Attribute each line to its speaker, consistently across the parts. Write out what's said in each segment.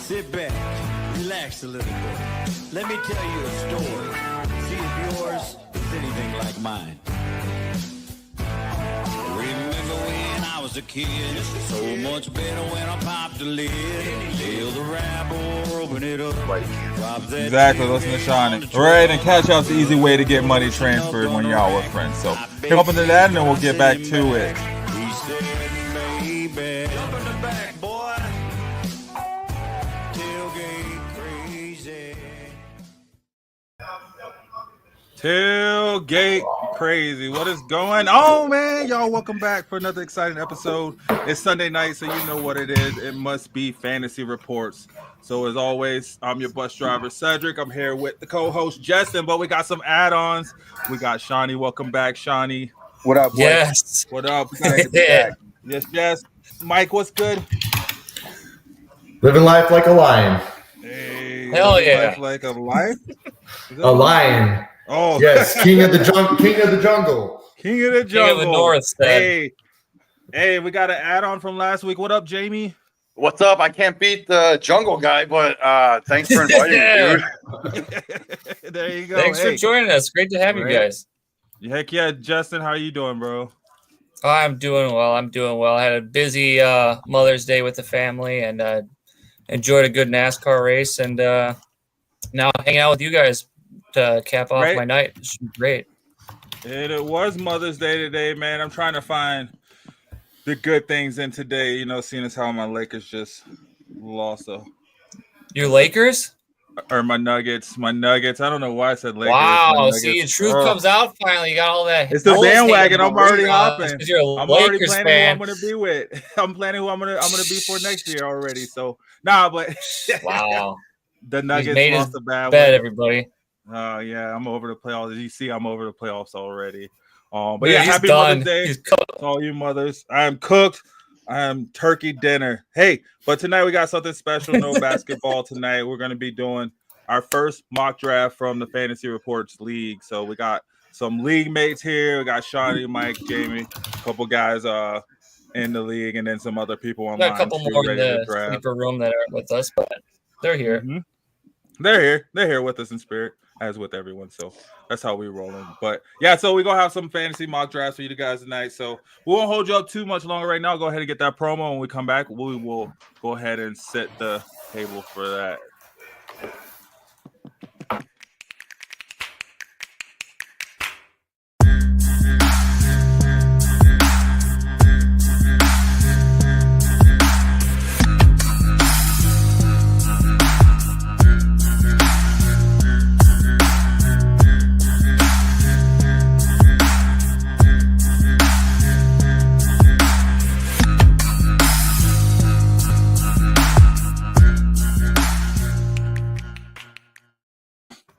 Speaker 1: Sit back, relax a little bit. Let me tell you a story. See if yours is anything like mine. Remember when I was a kid? So much better when I popped the lid. Till the rap or open it up.
Speaker 2: Exactly, listen to Shiny. Right, and Cash Out's the easy way to get money transferred when you're out with friends. So, hop into that and then we'll get back to it.
Speaker 1: He said, baby, jump in the back, boy. Tailgate crazy.
Speaker 2: Tailgate crazy. What is going on, man? Y'all, welcome back for another exciting episode. It's Sunday night, so you know what it is. It must be fantasy reports. So as always, I'm your bus driver, Cedric. I'm here with the co-host, Justin, but we got some add-ons. We got Shani. Welcome back, Shani.
Speaker 3: What up, boy?
Speaker 4: Yes.
Speaker 2: What up?
Speaker 4: Yeah.
Speaker 2: Yes. Mike, what's good?
Speaker 5: Living life like a lion.
Speaker 2: Hey,
Speaker 4: Hell yeah.
Speaker 2: life like a life?
Speaker 5: A lion.
Speaker 2: Oh,
Speaker 5: Yes, king of the jungle.
Speaker 2: King of the jungle.
Speaker 4: King of the North.
Speaker 2: Hey, we got an add-on from last week. What up, Jamie?
Speaker 3: What's up? I can't beat the jungle guy, but thanks for inviting me, dude.
Speaker 2: There you go.
Speaker 4: Thanks for joining us. Great to have you guys.
Speaker 2: Heck yeah, Justin, how are you doing, bro?
Speaker 4: Oh, I'm doing well. I had a busy Mother's Day with the family and enjoyed a good NASCAR race, and now hanging out with you guys to cap off my night. It's great.
Speaker 2: And it was Mother's Day today, man. I'm trying to find the good things in today, you know, seeing as how my Lakers just lost.
Speaker 4: Your Lakers?
Speaker 2: Or my Nuggets. I don't know why I said Lakers.
Speaker 4: Wow, see, the truth comes out finally. You got all that.
Speaker 2: It's the bandwagon. I'm already hopping.
Speaker 4: You're a
Speaker 2: I'm
Speaker 4: Lakers
Speaker 2: already planning
Speaker 4: fan.
Speaker 2: who I'm gonna be with. I'm planning who I'm gonna be for next year already. So but
Speaker 4: Wow.
Speaker 2: the Nuggets
Speaker 4: made
Speaker 2: lost
Speaker 4: his
Speaker 2: the bad
Speaker 4: Bet,
Speaker 2: one.
Speaker 4: everybody.
Speaker 2: Yeah, I'm over the playoffs. As you see, I'm over the playoffs already. But
Speaker 4: Yeah,
Speaker 2: yeah,
Speaker 4: he's
Speaker 2: happy
Speaker 4: done.
Speaker 2: Mother's Day
Speaker 4: He's cooked.
Speaker 2: to all you mothers. I am cooked. I am turkey dinner. Hey, but tonight we got something special. No basketball tonight. We're going to be doing our first mock draft from the Fantasy Reports League. So we got some league mates here. We got Shani, Mike, Jamie, a couple guys in the league, and then some other people online.
Speaker 4: Got a couple more in the sleeper room that aren't with us, but they're here.
Speaker 2: Mm-hmm. They're here with us in spirit, as with everyone. So that's how we're rolling. But yeah, so we're gonna have some fantasy mock drafts for you guys tonight. So we won't hold you up too much longer right now. Go ahead and get that promo. When we come back, we will go ahead and set the table for that.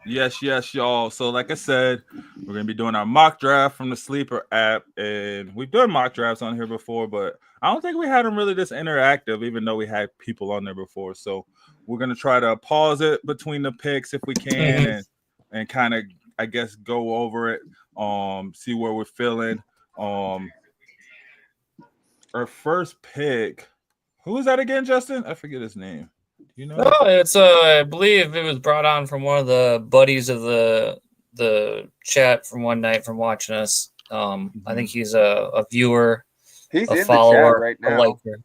Speaker 2: Yes, y'all. So like I said, we're going to be doing our mock draft from the Sleeper app. And we've done mock drafts on here before, but I don't think we had them really this interactive, even though we had people on there before. So we're going to try to pause it between the picks if we can and kind of, I guess, go over it, see where we're feeling. Our first pick, who was that again, Justin? I forget his name. You know,
Speaker 4: no, it's I believe it was brought on from one of the buddies of the chat from one night from watching us. I think he's a viewer,
Speaker 3: He's
Speaker 4: a
Speaker 3: in
Speaker 4: follower,
Speaker 3: the chat right
Speaker 4: a
Speaker 3: now.
Speaker 4: liker.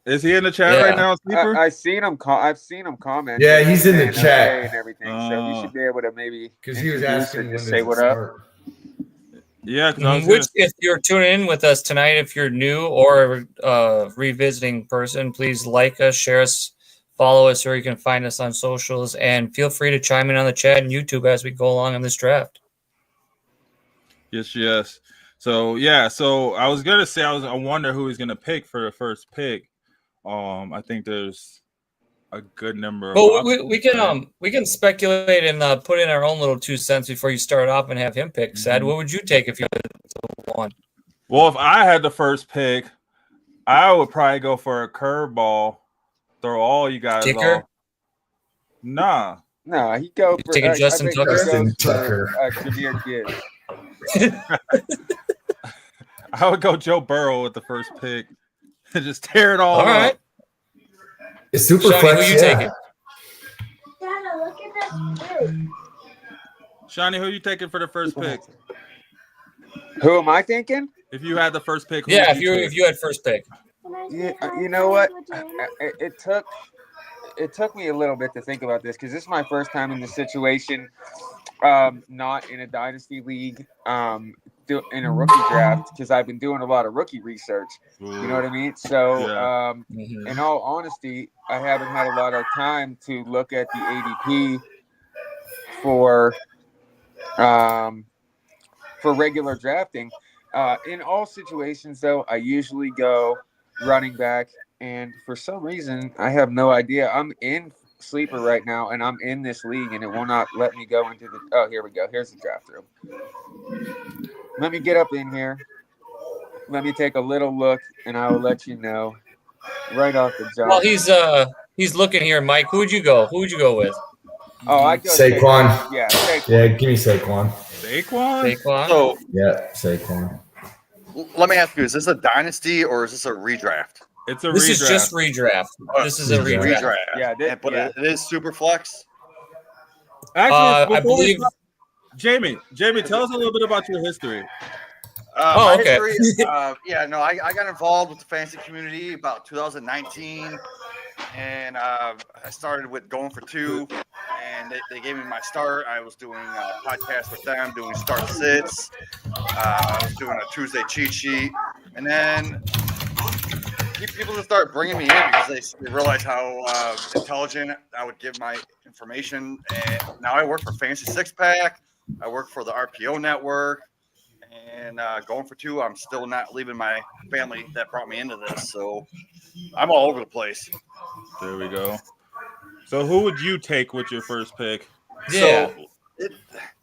Speaker 2: is he in the chat right now, Sleeper?
Speaker 3: I've seen him. I've seen him comment.
Speaker 5: Yeah, he's in the chat
Speaker 3: and everything. So he should be able to maybe
Speaker 5: because he was asking
Speaker 3: or
Speaker 5: when
Speaker 3: just
Speaker 5: does
Speaker 3: say
Speaker 5: it
Speaker 3: what up.
Speaker 5: start.
Speaker 2: Yeah,
Speaker 4: Which, if you're tuning in with us tonight, if you're new or a revisiting person, please like us, share us, follow us, or you can find us on socials, and feel free to chime in on the chat and YouTube as we go along in this draft.
Speaker 2: Yes. So yeah, so I was gonna say I wonder who he's gonna pick for the first pick. I think there's a good number of
Speaker 4: Well, we can speculate and put in our own little 2 cents before you start off and have him pick. Sad. What would you take if you had one?
Speaker 2: Well, if I had the first pick, I would probably go for a curveball. Throw all you guys off. Nah.
Speaker 3: No, he go for
Speaker 4: taking Justin Tucker.
Speaker 5: Justin Tucker.
Speaker 3: Jameer Gibbs.
Speaker 2: I would go Joe Burrow with the first pick and just tear it all
Speaker 4: All right.
Speaker 2: up.
Speaker 5: It's super
Speaker 4: Shani,
Speaker 5: flex.
Speaker 4: who you taking?
Speaker 2: Shawnee, who you taking for the first pick?
Speaker 6: Who am I thinking?
Speaker 2: If you had the first pick, who
Speaker 4: Yeah,
Speaker 2: would
Speaker 4: if
Speaker 2: you
Speaker 4: you
Speaker 2: take?
Speaker 4: if you had first pick.
Speaker 6: You know what? It took me a little bit to think about this because this is my first time in this situation. Not in a dynasty league. In a rookie draft because I've been doing a lot of rookie research. You know what I mean? So,
Speaker 2: Yeah.
Speaker 6: in all honesty, I haven't had a lot of time to look at the ADP for regular drafting. In all situations, though, I usually go running back, and for some reason, I have no idea. I'm in sleeper right now, and I'm in this league, and it will not let me go into the. Oh, here we go. Here's the draft room. Let me get up in here. Let me take a little look, and I will let you know right off the jump.
Speaker 4: Well, he's looking here, Mike. Who would you go? Who would you go with?
Speaker 6: Oh, I'd go
Speaker 5: Saquon.
Speaker 6: Yeah, Saquon.
Speaker 5: Yeah, give me Saquon.
Speaker 2: Saquon?
Speaker 4: Saquon.
Speaker 3: So
Speaker 5: Yeah, Saquon.
Speaker 3: let me ask you: is this a dynasty or is this a redraft?
Speaker 2: It's a
Speaker 4: This
Speaker 2: redraft.
Speaker 4: is just redraft. This is a
Speaker 5: Redraft.
Speaker 4: redraft.
Speaker 6: Yeah,
Speaker 3: But it is super flex.
Speaker 2: Actually,
Speaker 4: I
Speaker 2: before we
Speaker 4: believe.
Speaker 2: start- Jamie, tell us a little bit about your history.
Speaker 3: My
Speaker 4: okay.
Speaker 3: history, I got involved with the fantasy community about 2019, and I started with Going for Two, and they gave me my start. I was doing a podcast with them, doing start sits. I was doing a Tuesday cheat sheet, and then people just start bringing me in because they realize how intelligent I would give my information. And now I work for Fantasy Six Pack. I work for the RPO network. And Going for Two, I'm still not leaving my family that brought me into this. So I'm all over the place.
Speaker 2: There we go. So who would you take with your first pick?
Speaker 4: Yeah.
Speaker 3: So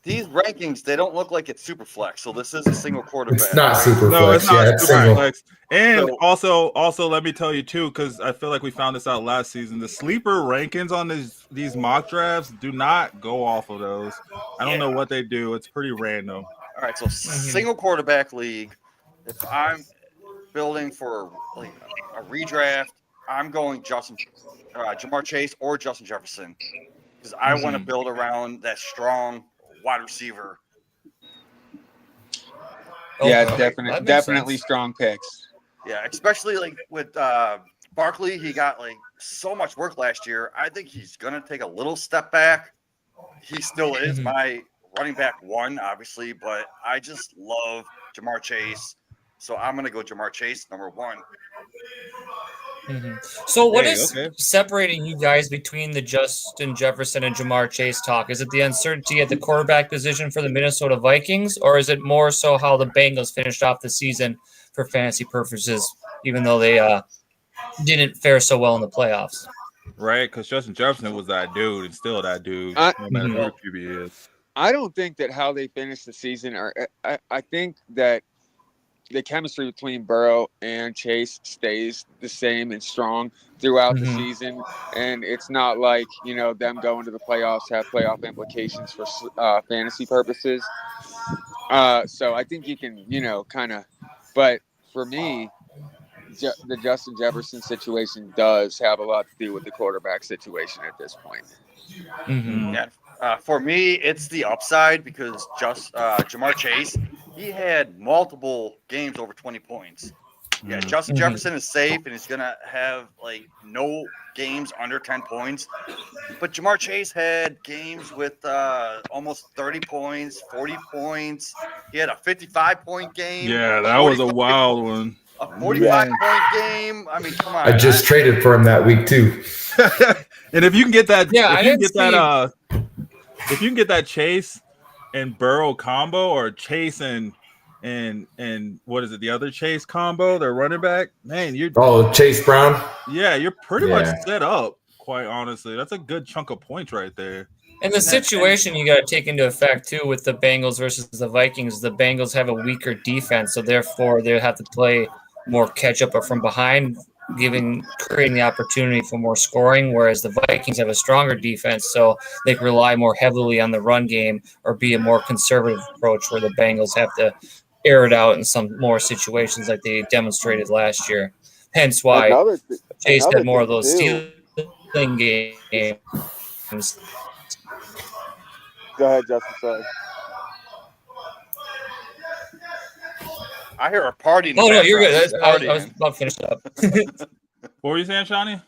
Speaker 3: these rankings, they don't look like it's super flex. So this is a single quarterback.
Speaker 5: It's not
Speaker 3: right?
Speaker 5: super
Speaker 2: No,
Speaker 5: flex.
Speaker 2: it's not
Speaker 5: Yeah, it's
Speaker 2: super
Speaker 5: single.
Speaker 2: flex. And
Speaker 3: So-
Speaker 2: also, let me tell you too, because I feel like we found this out last season. The sleeper rankings on these mock drafts do not go off of those. I don't know what they do. It's pretty random.
Speaker 3: All right, so single quarterback league. If I'm building for like a redraft, I'm going Jamar Chase or Justin Jefferson because I want to build around that strong wide receiver.
Speaker 6: Yeah,
Speaker 4: Okay. That makes
Speaker 6: definitely
Speaker 4: sense.
Speaker 6: strong picks.
Speaker 3: Yeah, especially like with Barkley, he got like so much work last year. I think he's gonna take a little step back. He still is my running back one, obviously, but I just love Jamar Chase. So I'm going to go Jamar Chase, number one.
Speaker 4: So what
Speaker 2: Hey,
Speaker 4: is
Speaker 2: okay.
Speaker 4: separating you guys between the Justin Jefferson and Jamar Chase talk? Is it the uncertainty at the quarterback position for the Minnesota Vikings, or is it more so how the Bengals finished off the season for fantasy purposes, even though they didn't fare so well in the playoffs?
Speaker 2: Right, because Justin Jefferson was that dude and still that dude, no matter who the QB is.
Speaker 6: I don't think that how they finished the season I think that the chemistry between Burrow and Chase stays the same and strong throughout the season. And it's not like, them going to the playoffs have playoff implications for fantasy purposes. So I think you can, kind of, but for me, the Justin Jefferson situation does have a lot to do with the quarterback situation at this point.
Speaker 3: Yeah. For me, it's the upside because Jamar Chase, he had multiple games over 20 points. Yeah, Justin Jefferson is safe and he's gonna have like no games under 10 points. But Jamar Chase had games with almost 30 points, 40 points. He had a 55-point game.
Speaker 2: Yeah, that was a wild one.
Speaker 3: A 45-point game. I mean, come on.
Speaker 5: I just traded for him that week too.
Speaker 2: And if you can get that,
Speaker 4: Yeah,
Speaker 2: if you can get that Chase and Burrow combo, or Chase and what is it, the other Chase combo, their running back, man,
Speaker 5: Chase Brown.
Speaker 2: Yeah, you're pretty much set up. Quite honestly, that's a good chunk of points right there.
Speaker 4: And the situation you got to take into effect too with the Bengals versus the Vikings. The Bengals have a weaker defense, so therefore they have to play more catch up or from behind, creating the opportunity for more scoring. Whereas the Vikings have a stronger defense, so they can rely more heavily on the run game or be a more conservative approach. Where the Bengals have to air it out in some more situations, like they demonstrated last year. Hence why Chase had more of those stealing games.
Speaker 6: Go ahead, Justin. Sorry.
Speaker 3: I hear a party in the
Speaker 4: Oh no, you're
Speaker 3: background.
Speaker 4: good.
Speaker 3: Who's
Speaker 4: I was
Speaker 3: partying?
Speaker 4: about to finish up.
Speaker 2: What were you saying, Shawnee?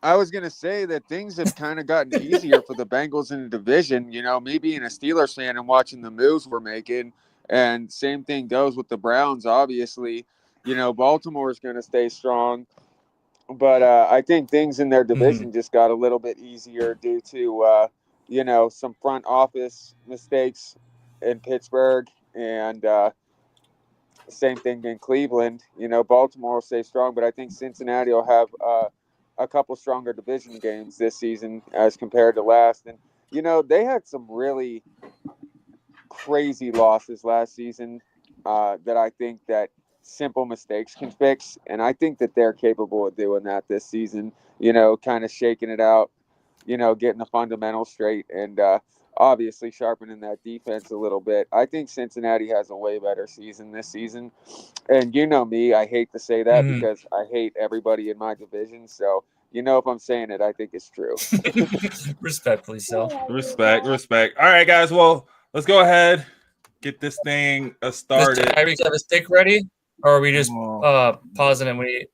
Speaker 6: I was going to say that things have kind of gotten easier for the Bengals in the division. You know, me being a Steelers fan and watching the moves we're making, and same thing goes with the Browns, obviously. You know, Baltimore is going to stay strong. But I think things in their division just got a little bit easier due to, you know, some front office mistakes in Pittsburgh and same thing in Cleveland. You know, Baltimore will stay strong, but I think Cincinnati will have a couple stronger division games this season as compared to last. And, you know, they had some really crazy losses last season that I think that simple mistakes can fix. And I think that they're capable of doing that this season, you know, kind of shaking it out, you know, getting the fundamentals straight and obviously sharpening that defense a little bit. I think Cincinnati has a way better season this season. And you know me, I hate to say that because I hate everybody in my division. So, you know, if I'm saying it, I think it's true.
Speaker 4: Respectfully so.
Speaker 2: Respect. All right, guys. Well, let's go ahead, get this thing
Speaker 4: Does
Speaker 2: started.
Speaker 4: Tyreek have a stick ready? Or are we just pausing it when it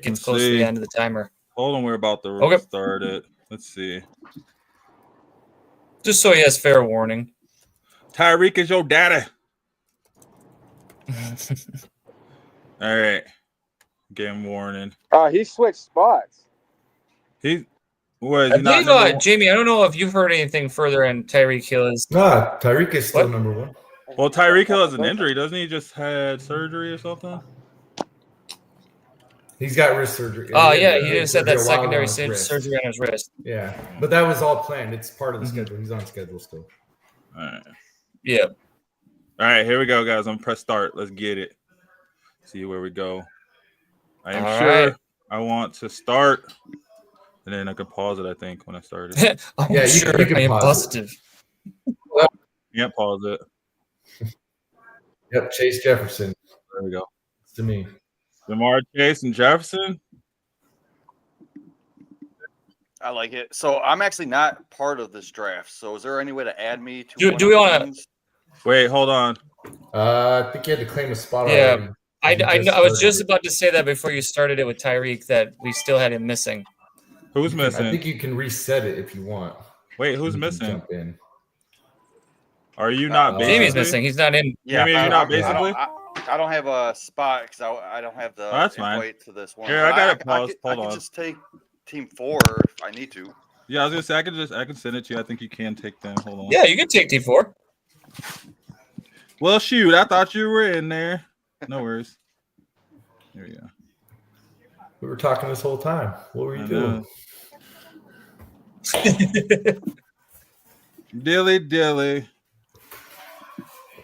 Speaker 4: gets
Speaker 2: Let's
Speaker 4: close to
Speaker 2: see.
Speaker 4: the end of the timer?
Speaker 2: Hold on, we're about to
Speaker 4: Okay.
Speaker 2: start it. Let's see.
Speaker 4: Just so he has fair warning.
Speaker 2: Tyreek is your daddy. All right. Game warning.
Speaker 6: He switched spots.
Speaker 2: He was
Speaker 4: I
Speaker 2: he not
Speaker 4: believe,
Speaker 2: number one?
Speaker 4: Jamie, I don't know if you've heard anything further on Tyreek Hill.
Speaker 5: Nah, Tyreek is still
Speaker 4: What?
Speaker 5: number one.
Speaker 2: Well, Tyreek Hill has an injury, doesn't he? Just had surgery or something.
Speaker 5: He's got wrist surgery.
Speaker 4: Oh, yeah,
Speaker 5: had
Speaker 4: he
Speaker 5: wrist
Speaker 4: just had
Speaker 5: surgery
Speaker 4: that
Speaker 5: a while
Speaker 4: secondary
Speaker 5: on his wrist.
Speaker 4: surgery on his wrist.
Speaker 5: Yeah, but that was all planned. It's part of the schedule. He's on schedule still.
Speaker 2: All right.
Speaker 4: Yeah.
Speaker 2: All right, here we go, guys. I'm gonna press start. Let's get it. See where we go. I am
Speaker 4: All
Speaker 2: sure
Speaker 4: right.
Speaker 2: I want to start, and then I can pause it. I think when I start it.
Speaker 4: I'm
Speaker 5: Yeah, you
Speaker 4: sure
Speaker 5: can
Speaker 4: I am
Speaker 5: pause
Speaker 4: positive.
Speaker 2: Can't pause it.
Speaker 5: Yep, Chase Jefferson.
Speaker 2: There we go.
Speaker 5: It's to me.
Speaker 2: Jamar Chase and Jefferson.
Speaker 3: I like it. So I'm actually not part of this draft. So is there any way to add me to?
Speaker 4: Do we want to?
Speaker 3: to?
Speaker 2: Wait, hold on.
Speaker 5: I think you had to claim a spot
Speaker 4: Yeah.
Speaker 5: already.
Speaker 4: I was just about to say that before you started it with Tyreek that we still had him missing.
Speaker 2: Who's missing?
Speaker 5: I think you can reset it if you want.
Speaker 2: Wait, who's
Speaker 5: You can
Speaker 2: missing?
Speaker 5: Jump in.
Speaker 2: Are you not basically?
Speaker 4: Jamie's missing. He's not in.
Speaker 3: Yeah,
Speaker 2: Jamie, are you not basically?
Speaker 3: I don't have a spot because I don't have the
Speaker 2: that's fine.
Speaker 3: invite to this one.
Speaker 2: Here, I got it
Speaker 3: I
Speaker 2: paused. Hold
Speaker 3: can
Speaker 2: on.
Speaker 3: just take team 4 if I need to.
Speaker 2: Yeah, I was gonna say I can send it to you. I think you can take them. Hold on.
Speaker 4: Yeah, you can take T4.
Speaker 2: Well, shoot, I thought you were in there. No worries. Here we go.
Speaker 5: We were talking this whole time. What were you
Speaker 2: I
Speaker 5: doing?
Speaker 2: Dilly.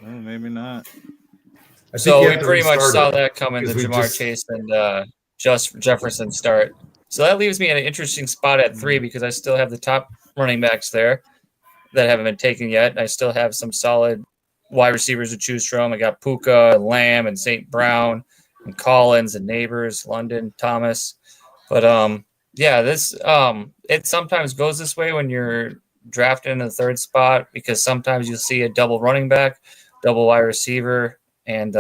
Speaker 2: Oh, maybe not.
Speaker 5: I think
Speaker 4: So
Speaker 5: you
Speaker 4: we
Speaker 5: have to
Speaker 4: pretty much
Speaker 5: restart
Speaker 4: saw
Speaker 5: it,
Speaker 4: that coming, the
Speaker 5: because we
Speaker 4: Jamar
Speaker 5: just-
Speaker 4: Chase and just Jefferson start. So that leaves me in an interesting spot at 3 because I still have the top running backs there that haven't been taken yet. I still have some solid wide receivers to choose from. I got Puka and Lamb and St. Brown and Collins and Neighbors, London, Thomas. But yeah, this it sometimes goes this way when you're drafted in the 3rd spot because sometimes you'll see a double running back, double wide receiver, and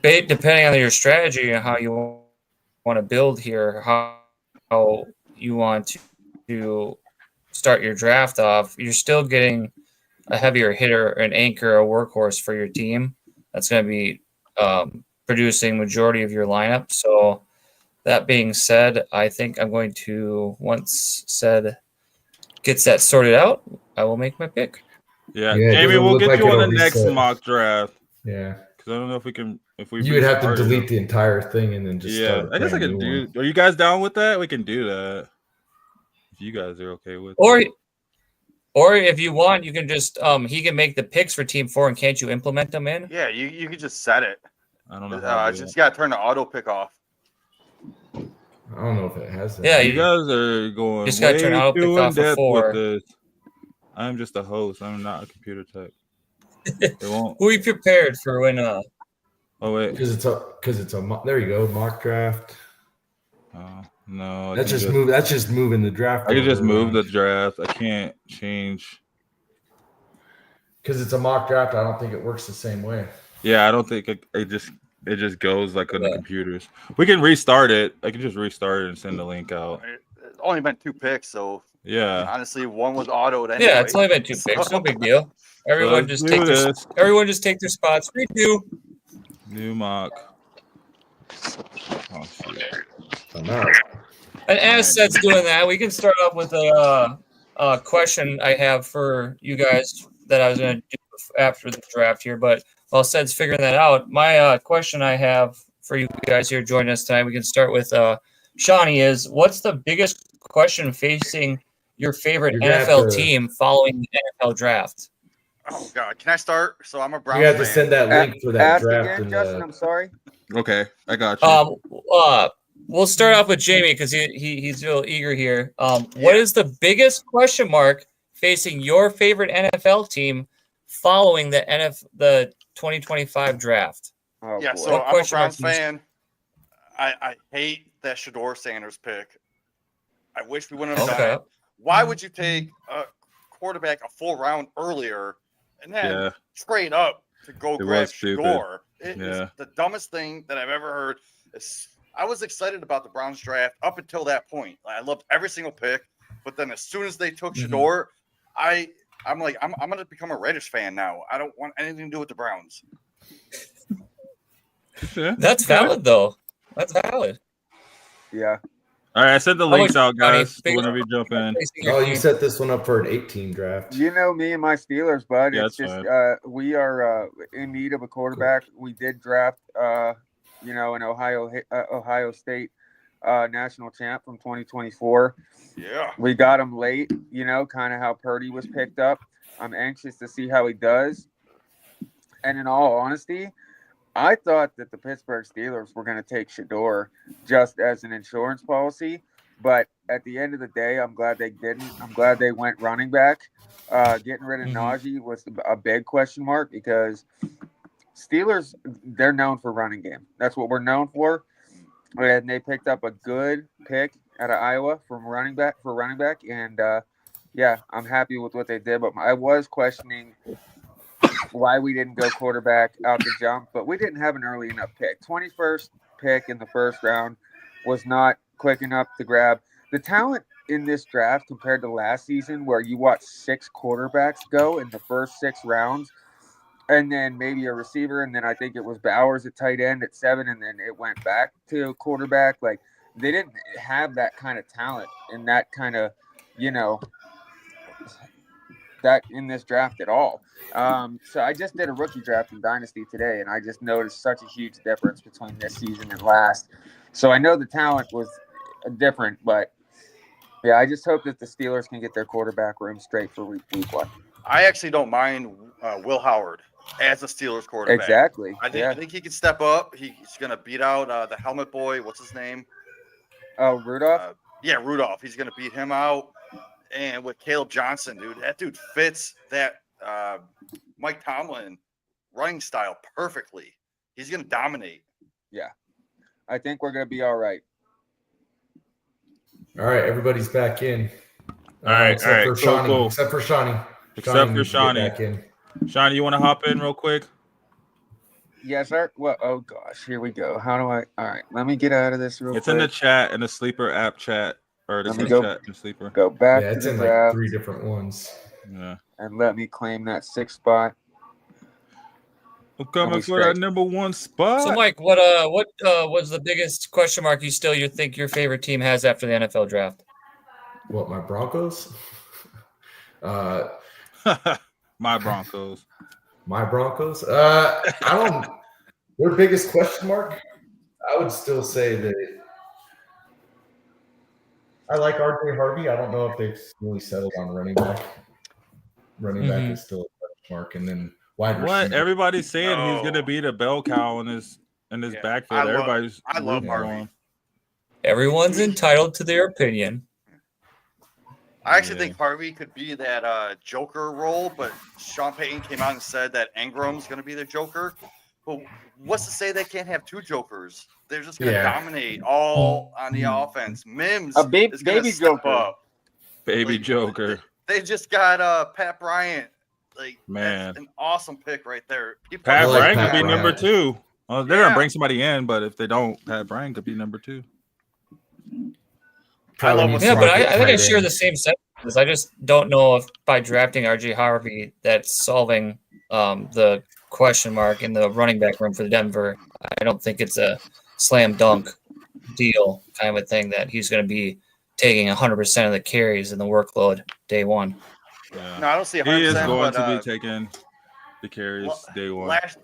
Speaker 4: depending on your strategy and how you want to build here, how you want to start your draft off, you're still getting a heavier hitter, an anchor, a workhorse for your team that's going to be producing majority of your lineup. So that being said, I think I'm going to, once said gets that sorted out, I will make my pick.
Speaker 2: Yeah,
Speaker 5: Yeah, it
Speaker 2: Jamie,
Speaker 5: doesn't
Speaker 2: we'll
Speaker 5: look
Speaker 2: get
Speaker 5: like
Speaker 2: you on the
Speaker 5: it'll
Speaker 2: next
Speaker 5: reset.
Speaker 2: mock draft
Speaker 5: Yeah.
Speaker 2: because I don't know if we can. If we
Speaker 5: You would have to
Speaker 2: restarted
Speaker 5: delete
Speaker 2: it.
Speaker 5: the entire thing and then just start a
Speaker 2: I guess I
Speaker 5: brand
Speaker 2: can
Speaker 5: new
Speaker 2: do.
Speaker 5: one.
Speaker 2: Are you guys down with that? We can do that if you guys are okay with.
Speaker 4: Or
Speaker 2: it.
Speaker 4: or if you want, you can just he can make the picks for team 4 and can't you implement them in?
Speaker 3: Yeah, you can just set it.
Speaker 2: I don't know. How to do
Speaker 3: Just
Speaker 2: that.
Speaker 3: got to turn the auto pick off.
Speaker 5: I don't know if it has that.
Speaker 4: Yeah,
Speaker 2: You guys are going
Speaker 4: just gotta
Speaker 2: way
Speaker 4: turn auto pick
Speaker 2: too in
Speaker 4: off for
Speaker 2: depth
Speaker 4: 4.
Speaker 2: with this. I'm just a host. I'm not a computer tech. It won't.
Speaker 4: We prepared for when
Speaker 2: Oh wait.
Speaker 5: Because it's a there you go, mock draft.
Speaker 2: No.
Speaker 5: That's just moving the draft.
Speaker 2: I can just
Speaker 5: order
Speaker 2: move the
Speaker 5: around.
Speaker 2: draft. I can't change
Speaker 5: because it's a mock draft, I don't think it works the same way.
Speaker 2: Yeah, I don't think it just goes like on the computers. We can restart it. I can just restart it and send the link out.
Speaker 3: It's only been 2 picks, so
Speaker 2: Yeah.
Speaker 3: honestly, one was autoed anyway.
Speaker 4: Yeah, it's only been 2 picks. No big deal. Everyone
Speaker 2: let's
Speaker 4: just
Speaker 2: do
Speaker 4: everyone just take their spots. Redo.
Speaker 2: New mock. Oh shit.
Speaker 5: I'm out.
Speaker 4: And as Seth's doing that, we can start off with a question I have for you guys that I was going to do after the draft here. But while Seth's figuring that out, my question I have for you guys here joining us tonight, we can start with Shawnee is, what's the biggest question facing your favorite NFL team following the NFL draft?
Speaker 3: Oh, God. Can I start? So I'm a Browns
Speaker 5: You have
Speaker 3: fan.
Speaker 5: to send that link for that
Speaker 6: Ask
Speaker 5: draft.
Speaker 6: again, Justin. I'm sorry.
Speaker 2: Okay, I got you.
Speaker 4: We'll start off with Jamie because he's real eager here. What is the biggest question mark facing your favorite NFL team following the 2025 draft?
Speaker 6: Oh,
Speaker 3: Yeah,
Speaker 6: boy.
Speaker 3: so I'm a Browns fan. I hate that Shador Sanders pick. I wish we wouldn't have done it. Why would you take a quarterback a full round earlier and then trade up to go grab Shador? It is the dumbest thing that I've ever heard. I was excited about the Browns draft up until that point. I loved every single pick, but then as soon as they took Shador, I'm like, I'm going to become a Raiders fan now. I don't want anything to do with the Browns.
Speaker 4: That's valid, though. That's valid.
Speaker 6: Yeah.
Speaker 2: All right, I sent the links out, guys. Whenever you jump in.
Speaker 5: Oh, you set this one up for an 8-team draft.
Speaker 6: You know me and my Steelers, bud.
Speaker 2: Yeah,
Speaker 6: it's just we are in need of a quarterback. We did draft, an Ohio State national champ from 2024.
Speaker 3: Yeah,
Speaker 6: we got him late. You know, kind of how Purdy was picked up. I'm anxious to see how he does. And in all honesty, I thought that the Pittsburgh Steelers were going to take Shador just as an insurance policy, but at the end of the day, I'm glad they didn't. I'm glad they went running back. Getting rid of Najee was a big question mark because Steelers, they're known for running game. That's what we're known for. And they picked up a good pick out of Iowa for running back. And I'm happy with what they did. But I was questioning why we didn't go quarterback out the jump, but we didn't have an early enough pick. 21st pick in the first round was not quick enough to grab. The talent in this draft compared to last season where you watch 6 quarterbacks go in the first 6 rounds and then maybe a receiver, and then I think it was Bowers at tight end at 7, and then it went back to quarterback. Like, they didn't have that kind of talent and that kind of, that in this draft at all. So I just did a rookie draft in Dynasty today, and I just noticed such a huge difference between this season and last. So I know the talent was different, but yeah, I just hope that the Steelers can get their quarterback room straight for week 1.
Speaker 3: I actually don't mind Will Howard as a Steelers quarterback.
Speaker 6: Exactly.
Speaker 3: I think he can step up. He's going to beat out the helmet boy. What's his name?
Speaker 6: Rudolph?
Speaker 3: Rudolph. He's going to beat him out. And with Caleb Johnson, dude, that dude fits that Mike Tomlin running style perfectly. He's going to dominate.
Speaker 6: Yeah. I think we're going to be all right.
Speaker 5: All right, everybody's back in.
Speaker 2: All right,
Speaker 5: except for Shawnee.
Speaker 2: Cool.
Speaker 5: Except for Shawnee.
Speaker 2: Except for Shawnee.
Speaker 5: Back in.
Speaker 2: Shawnee, you want to hop in real quick?
Speaker 6: Yes, sir. Well, oh gosh, here we go. How do I? All right, let me get out of this real quick.
Speaker 2: It's in the chat, in the Sleeper app chat, or the chat in the Sleeper.
Speaker 6: Go back.
Speaker 5: Yeah, it's
Speaker 6: to
Speaker 5: in
Speaker 6: the
Speaker 5: like
Speaker 6: draft
Speaker 5: 3 different ones.
Speaker 2: Yeah.
Speaker 6: and let me claim that 6th spot.
Speaker 2: I'm coming for that number 1 spot.
Speaker 4: So, Mike, what was the biggest question mark you think your favorite team has after the NFL draft?
Speaker 5: What, my Broncos?
Speaker 2: My Broncos.
Speaker 5: My Broncos? Their biggest question mark? I would still say that I like RJ Harvey. I don't know if they've really settled on running back. Running back is still a question mark. And then wide receiver.
Speaker 2: What? Everybody's saying he's going to be the bell cow in his backfield.
Speaker 3: I love Harvey.
Speaker 4: Everyone's entitled to their opinion.
Speaker 3: I actually think Harvey could be that Joker role, but Sean Payton came out and said that Ingram's going to be the Joker. But what's to say they can't have 2 Jokers? They're just going to dominate all on the offense. Mims
Speaker 6: is going to
Speaker 3: step up.
Speaker 2: Baby Joker.
Speaker 3: They just got Pat Bryant Like,
Speaker 2: Man.
Speaker 3: that's an awesome pick right there.
Speaker 2: Pat
Speaker 5: I like
Speaker 2: Bryant
Speaker 5: Pat
Speaker 2: could be
Speaker 5: Bryant.
Speaker 2: number 2. Well, they're
Speaker 3: Yeah.
Speaker 2: gonna bring somebody in, but if they don't, Pat Bryant could be number 2.
Speaker 5: Probably
Speaker 3: love
Speaker 5: needs
Speaker 3: what
Speaker 4: Yeah,
Speaker 5: to
Speaker 4: but
Speaker 5: look at
Speaker 4: I think I
Speaker 5: tight
Speaker 4: share
Speaker 5: end.
Speaker 4: the same sentiments. I just don't know if by drafting RJ Harvey, that's solving the question mark in the running back room for Denver. I don't think it's a slam dunk deal kind of a thing that he's going to be taking 100% of the carries and the workload day one.
Speaker 2: Yeah.
Speaker 3: No, I don't see 100%.
Speaker 2: He is going
Speaker 3: but,
Speaker 2: to be taking the carries day one.
Speaker 3: last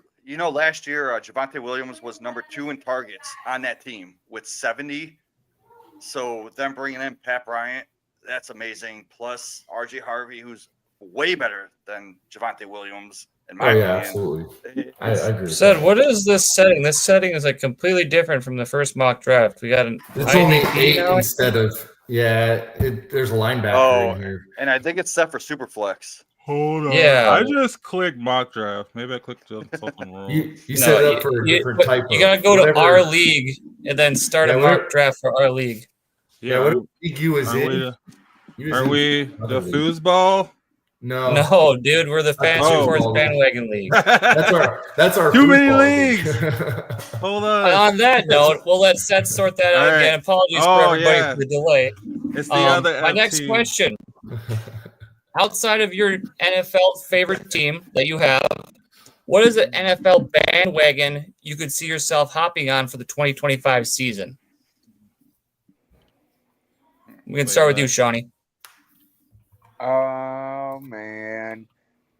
Speaker 3: year, Javonte Williams was number 2 in targets on that team with 70. So them bringing in Pat Bryant, that's amazing. Plus RJ Harvey, who's way better than Javonte Williams, in my
Speaker 5: Oh yeah,
Speaker 3: opinion.
Speaker 5: absolutely. I agree. With
Speaker 4: Said,
Speaker 5: that.
Speaker 4: what is this setting? This setting is like completely different from the first mock draft. We got an
Speaker 5: It's only
Speaker 4: IDP
Speaker 5: 8
Speaker 4: now.
Speaker 5: instead of there's a linebacker in here.
Speaker 3: And I think it's set for Superflex.
Speaker 2: Hold on.
Speaker 4: Yeah.
Speaker 2: I just clicked mock draft. Maybe I clicked something wrong.
Speaker 5: You
Speaker 4: No,
Speaker 5: set it up for a different
Speaker 4: but
Speaker 5: type.
Speaker 4: you gotta go
Speaker 5: whatever,
Speaker 4: to our league and then start
Speaker 5: Yeah,
Speaker 4: a
Speaker 5: where-
Speaker 4: mock draft for our league.
Speaker 5: Yeah, whatever league you was
Speaker 2: Are
Speaker 5: in.
Speaker 2: we,
Speaker 5: you was
Speaker 2: are
Speaker 5: in
Speaker 2: we
Speaker 5: another
Speaker 2: the
Speaker 5: league.
Speaker 2: foosball?
Speaker 5: No,
Speaker 4: No, dude, we're the Fantasy
Speaker 2: Oh.
Speaker 4: Sports Bandwagon League.
Speaker 5: that's our
Speaker 2: Too many
Speaker 5: football league.
Speaker 2: Hold on.
Speaker 4: On that note, we'll let Seth sort that out
Speaker 2: All right.
Speaker 4: again. Apologies
Speaker 2: Oh,
Speaker 4: for everybody
Speaker 2: yeah.
Speaker 4: for the delay.
Speaker 2: It's the other
Speaker 4: My
Speaker 2: F
Speaker 4: next
Speaker 2: team.
Speaker 4: question. Outside of your NFL favorite team that you have, what is an NFL bandwagon you could see yourself hopping on for the 2025 season? We can start with you, Shawnee.
Speaker 6: Oh man,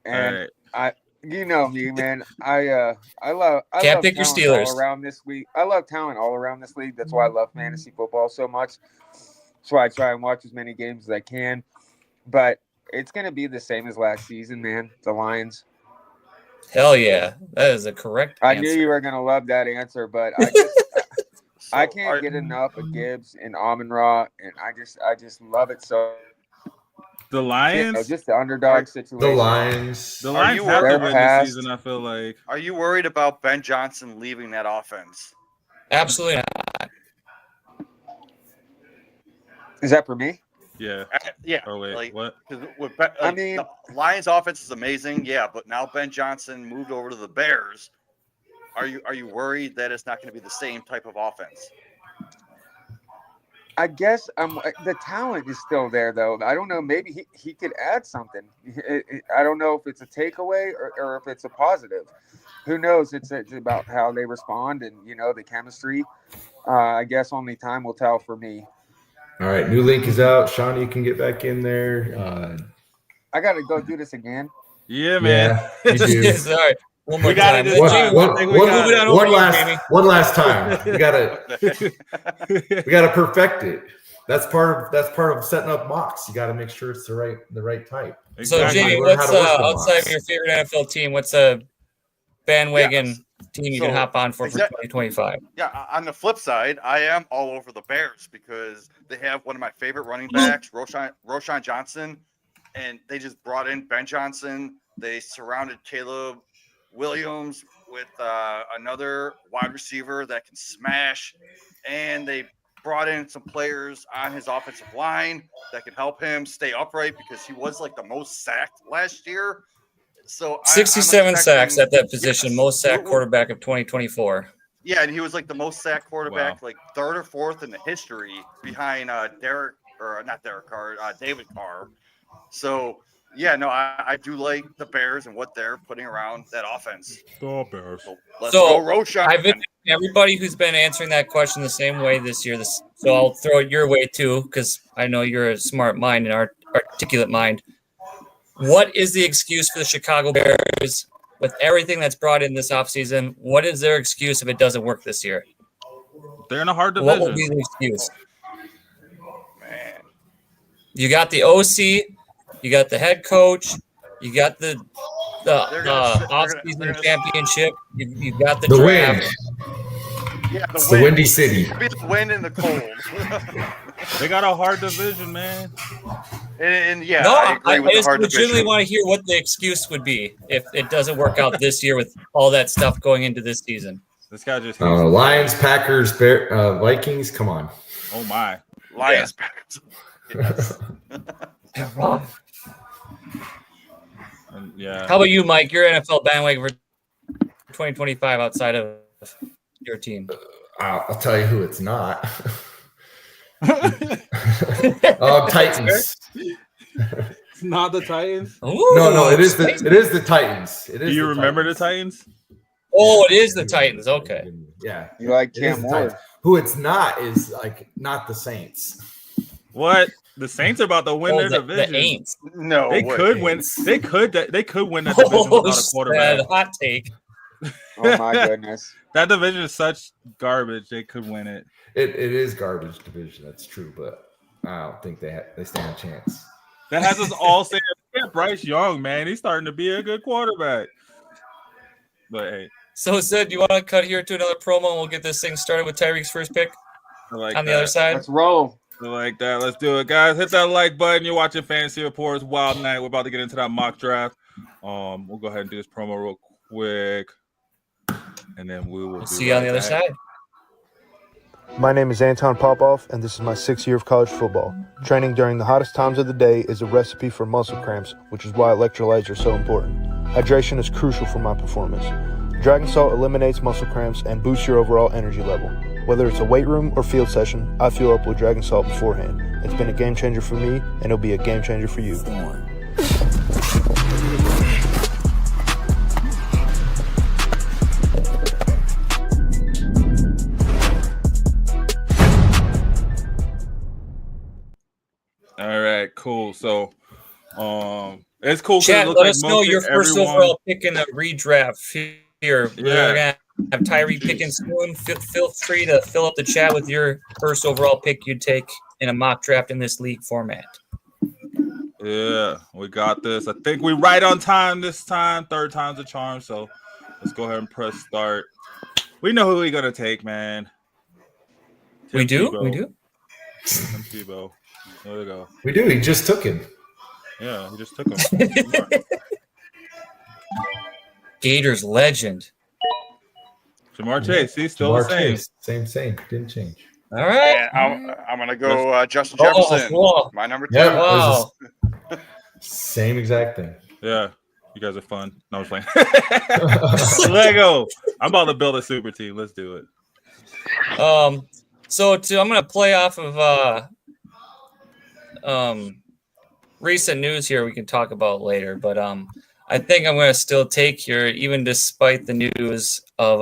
Speaker 6: and
Speaker 2: All right.
Speaker 6: you know me, man. I love
Speaker 4: Can't pick your
Speaker 6: talent
Speaker 4: Steelers.
Speaker 6: all around this league. I love talent all around this league. That's why I love fantasy football so much. That's why I try and watch as many games as I can. But it's gonna be the same as last season, man. The Lions.
Speaker 4: Hell yeah. That is a correct
Speaker 6: I
Speaker 4: answer.
Speaker 6: knew you were gonna love that answer, but I just I
Speaker 3: So
Speaker 6: can't get enough of Gibbs and Amon-Ra, and I just love it so.
Speaker 2: The
Speaker 6: You
Speaker 2: Lions?
Speaker 6: know, just the underdog situation.
Speaker 5: The Lions.
Speaker 2: The
Speaker 3: Are
Speaker 2: Lions
Speaker 3: you
Speaker 2: have to
Speaker 6: worried-
Speaker 2: win
Speaker 6: They're
Speaker 2: this season, I feel like.
Speaker 3: Are you worried about Ben Johnson leaving that offense?
Speaker 4: Absolutely not.
Speaker 6: Is that for me?
Speaker 2: Yeah.
Speaker 3: Yeah.
Speaker 2: Oh, wait.
Speaker 3: Like,
Speaker 2: What?
Speaker 3: 'cause I
Speaker 6: mean-
Speaker 3: mean, the Lions' offense is amazing, yeah, but now Ben Johnson moved over to the Bears. Are you worried that it's not going to be the same type of offense?
Speaker 6: I guess the talent is still there, though. I don't know. Maybe he could add something. I don't know if it's a takeaway or if it's a positive. Who knows? It's about how they respond and, you know, the chemistry. I guess only time will tell for me.
Speaker 5: All right, new link is out. Shawnee, you can get back in there.
Speaker 6: I got to go do this again.
Speaker 2: Yeah, man.
Speaker 5: Yeah, you do.
Speaker 4: Sorry. One more
Speaker 2: We got
Speaker 4: time.
Speaker 2: it this
Speaker 5: One-
Speaker 2: time.
Speaker 5: one-
Speaker 2: I think
Speaker 5: one-
Speaker 2: we got
Speaker 4: move it on
Speaker 2: it.
Speaker 4: over you, Jamie.
Speaker 5: one last time. We gotta perfect it. That's part of setting up mocks. You got to make sure it's the right type.
Speaker 4: So,
Speaker 2: Exactly.
Speaker 4: Jamie,
Speaker 5: Learn
Speaker 4: what's
Speaker 5: how to work the
Speaker 4: outside
Speaker 5: box.
Speaker 4: of your favorite NFL team? What's a bandwagon
Speaker 3: Yes.
Speaker 4: team you
Speaker 3: So,
Speaker 4: can hop on for
Speaker 3: exact-
Speaker 4: 2025?
Speaker 3: Yeah, on the flip side, I am all over the Bears because they have one of my favorite running backs, Roshan Johnson, and they just brought in Ben Johnson. They surrounded Caleb Williams with another wide receiver that can smash, and they brought in some players on his offensive line that can help him stay upright because he was like the most sacked last year. So
Speaker 4: 67 sacks at that position,
Speaker 3: yes.
Speaker 4: most sacked quarterback of 2024.
Speaker 3: Yeah, and he was like the most sacked quarterback,
Speaker 2: Wow.
Speaker 3: like third or fourth in the history behind David Carr. So yeah, no, I do like the Bears and what they're putting around that offense.
Speaker 2: The Bears.
Speaker 3: So let's
Speaker 4: So,
Speaker 3: go, Roshan.
Speaker 4: I've been everybody who's been answering that question the same way this year. So I'll throw it your way too, because I know you're a smart mind and articulate mind. What is the excuse for the Chicago Bears with everything that's brought in this offseason? What is their excuse if it doesn't work this year?
Speaker 2: They're in a hard
Speaker 4: What will be
Speaker 2: division.
Speaker 4: the excuse?
Speaker 3: Man.
Speaker 4: You got the OC, you got the head coach, you got the
Speaker 3: They're gonna-
Speaker 4: offseason championship, you've got the
Speaker 5: The
Speaker 4: draft.
Speaker 5: wind.
Speaker 3: Yeah,
Speaker 5: It's the Windy City.
Speaker 3: It'll be the wind and the cold.
Speaker 2: They got a hard division, man.
Speaker 3: and yeah,
Speaker 4: No,
Speaker 3: I agree
Speaker 4: I
Speaker 3: with the
Speaker 4: just
Speaker 3: hard
Speaker 4: legitimately
Speaker 3: division.
Speaker 4: want to hear what the excuse would be if it doesn't work out this year with all that stuff going into this season.
Speaker 2: This guy just.
Speaker 5: Lions, Packers, Vikings. Come on.
Speaker 2: Oh my.
Speaker 3: Lions. Packers. Yes.
Speaker 2: Yeah.
Speaker 4: How about you, Mike? You're NFL bandwagon for 2025 outside of your team.
Speaker 5: I'll tell you who it's not. Titans.
Speaker 2: It's not the Titans.
Speaker 4: Ooh,
Speaker 5: No, it is
Speaker 4: spicy.
Speaker 5: the Titans. It is.
Speaker 2: Do you
Speaker 5: the
Speaker 2: remember
Speaker 5: Titans.
Speaker 2: the Titans?
Speaker 4: Oh, it is the Titans. Okay.
Speaker 5: Yeah.
Speaker 6: You like
Speaker 5: It is
Speaker 6: Cam
Speaker 5: the
Speaker 6: Ward?
Speaker 5: Titans. Who it's not is like not the Saints.
Speaker 2: What? The Saints are about to win their
Speaker 4: the
Speaker 2: division.
Speaker 4: Aints.
Speaker 3: No,
Speaker 2: They
Speaker 3: way.
Speaker 2: could win. They could that division without a quarterback.
Speaker 4: Sad hot take.
Speaker 6: Oh my goodness.
Speaker 2: That division is such garbage. They could win it.
Speaker 5: It is garbage division. That's true, but I don't think they stand a chance.
Speaker 2: That has us all saying, yeah, Bryce Young, man, he's starting to be a good quarterback. But hey,
Speaker 4: So, Sid, do you want to cut here to another promo and we'll get this thing started with Tyreek's first pick
Speaker 2: I like
Speaker 4: on the
Speaker 2: that.
Speaker 4: other side?
Speaker 6: Let's roll.
Speaker 2: I like that. Let's do it, guys. Hit that like button. You're watching Fantasy Reports Wild Night. We're about to get into that mock draft. We'll go ahead and do this promo real quick, and then we'll
Speaker 4: See you on the other side.
Speaker 7: My name is Anton Popov, and this is my 6th year of college football. Training during the hottest times of the day is a recipe for muscle cramps, which is why electrolytes are so important. Hydration is crucial for my performance. Dragon Salt eliminates muscle cramps and boosts your overall energy level. Whether it's a weight room or field session, I fuel up with Dragon Salt beforehand. It's been a game changer for me, and it'll be a game changer for you.
Speaker 2: All right, cool. So, it's cool.
Speaker 4: Chat, let us know your first
Speaker 2: everyone...
Speaker 4: overall pick in the redraft here.
Speaker 2: Yeah.
Speaker 4: We're going to have Tyreek picking soon. Feel free to fill up the chat with your first overall pick you'd take in a mock draft in this league format.
Speaker 2: Yeah, we got this. I think we're right on time this time. 3rd time's a charm. So let's go ahead and press start. We know who we're going to take, man.
Speaker 4: We do?
Speaker 2: Tebow.
Speaker 4: We do?
Speaker 2: Tim Tebow. There we go.
Speaker 5: We do. He just took him.
Speaker 2: Yeah, he just took him.
Speaker 4: Gators legend.
Speaker 2: Jamar Chase, he's still the same.
Speaker 5: Same. Didn't change.
Speaker 4: All right.
Speaker 3: And I'm going to go Justin Jefferson.
Speaker 4: Cool.
Speaker 3: My number 2.
Speaker 5: Yeah,
Speaker 4: Wow.
Speaker 5: Same exact thing.
Speaker 2: Yeah, you guys are fun. No, I'm playing. Lego. I'm about to build a super team. Let's do it.
Speaker 4: I'm going to play off of recent news here we can talk about later, but I think I'm going to still take here, even despite the news of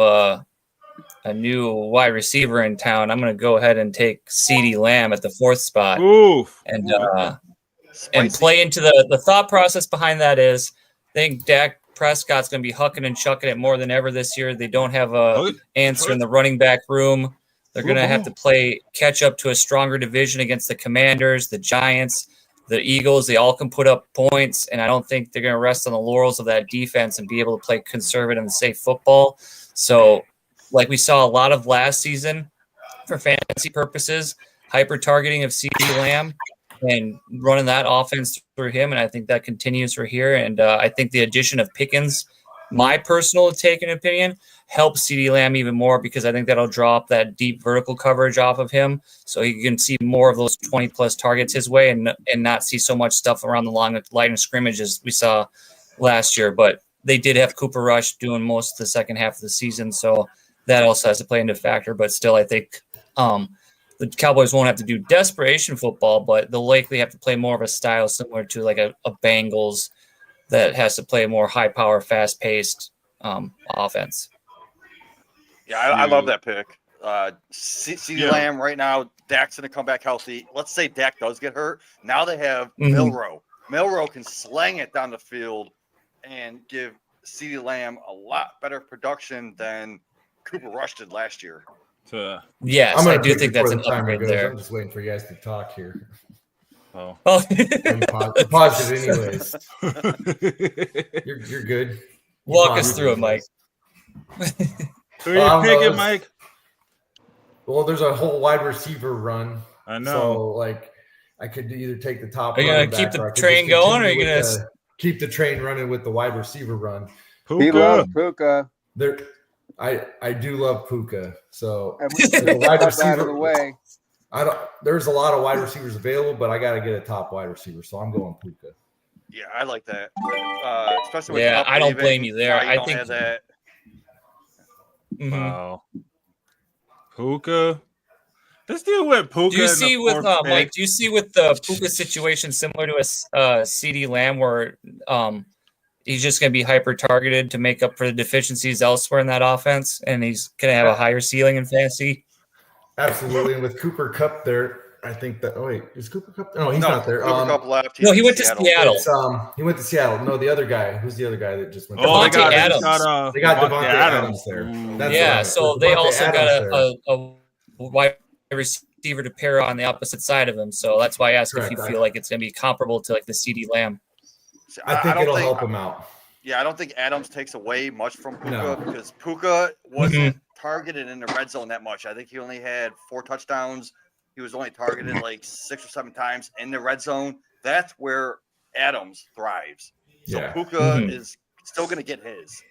Speaker 4: a new wide receiver in town. I'm going to go ahead and take CeeDee Lamb at the 4th spot.
Speaker 2: Oof.
Speaker 4: And play into the thought process behind that is I think Dak Prescott's going to be hucking and chucking it more than ever this year. They don't have a answer in the running back room. They're going to have to catch up to a stronger division against the Commanders, the Giants, the Eagles. They all can put up points, and I don't think they're going to rest on the laurels of that defense and be able to play conservative and safe football. So, like we saw a lot of last season for fantasy purposes, hyper-targeting of CeeDee Lamb and running that offense through him, and I think that continues for here. And I think the addition of Pickens, my personal take and opinion, helps CeeDee Lamb even more because I think that'll drop that deep vertical coverage off of him, so he can see more of those 20-plus targets his way and not see so much stuff around the line of scrimmage as we saw last year. But they did have Cooper Rush doing most of the second half of the season, so that also has to play into factor. But still, I think the Cowboys won't have to do desperation football, but they'll likely have to play more of a style similar to like a Bengals that has to play a more high-power, fast-paced offense.
Speaker 3: Yeah, I love that pick. CeeDee Lamb right now, Dak's going to come back healthy. Let's say Dak does get hurt. Now they have Milroe. Milroe can slang it down the field and give CeeDee Lamb a lot better production than Cooper Rush did last year.
Speaker 4: Yes, I do think that's an upgrade there.
Speaker 5: I'm just waiting for you guys to talk here.
Speaker 2: Oh.
Speaker 5: Pause it anyways. You're good.
Speaker 4: Walk us through it, Mike.
Speaker 2: Who are you picking, Mike?
Speaker 5: Well, there's a whole wide receiver run.
Speaker 2: I know.
Speaker 5: So, like, I could either take the top.
Speaker 4: Are you gonna keep the train going, or are you gonna
Speaker 5: keep the train running with the wide receiver run?
Speaker 6: He loves Puka.
Speaker 5: I do love Puka. So
Speaker 6: the wide receiver out of the way.
Speaker 5: There's a lot of wide receivers available, but I got to get a top wide receiver, so I'm going Puka.
Speaker 3: Yeah, I like that. Especially with
Speaker 4: Yeah,
Speaker 3: Cup
Speaker 4: I don't
Speaker 3: leaving,
Speaker 4: blame you there.
Speaker 3: now you
Speaker 4: I
Speaker 3: don't
Speaker 4: think-
Speaker 3: have that.
Speaker 4: Mhm.
Speaker 2: Wow. Puka. This dude went Puka.
Speaker 4: Do you
Speaker 2: in
Speaker 4: see
Speaker 2: the
Speaker 4: with
Speaker 2: fourth
Speaker 4: Mike?
Speaker 2: pick.
Speaker 4: Do you see with the Puka situation similar to a CD Lamb, where he's just going to be hyper targeted to make up for the deficiencies elsewhere in that offense, and he's going to have a higher ceiling in fantasy?
Speaker 5: Absolutely. And with Cooper Cup there, I think that. Oh wait, is Cooper Cup? No, he's
Speaker 3: No,
Speaker 5: not there.
Speaker 3: Cooper Cup left. He's
Speaker 4: No, he
Speaker 3: in
Speaker 4: went to Seattle.
Speaker 5: It's he went to Seattle. No, the other guy. Who's the other guy that just went?
Speaker 2: Oh, they
Speaker 4: Devontae
Speaker 2: got
Speaker 4: Adams.
Speaker 5: They got
Speaker 2: Devontae
Speaker 5: Devontae Adams there.
Speaker 2: Ooh.
Speaker 5: That's
Speaker 4: Yeah,
Speaker 5: right.
Speaker 4: so
Speaker 5: With
Speaker 4: they
Speaker 5: Devontae
Speaker 4: also got
Speaker 5: Adams
Speaker 4: a wide receiver to pair on the opposite side of him. So that's why I asked if
Speaker 5: Correct.
Speaker 4: you feel like it's going to be comparable to like the CD Lamb.
Speaker 5: I think
Speaker 3: don't
Speaker 5: it'll help him out.
Speaker 3: Yeah, I don't think Adams takes away much from Puka
Speaker 5: No.
Speaker 3: because Puka wasn't targeted in the red zone that much. I think he only had 4 touchdowns. He was only targeted like 6 or 7 times in the red zone. That's where Adams thrives. So
Speaker 5: Yeah.
Speaker 3: Puka is still going to get his.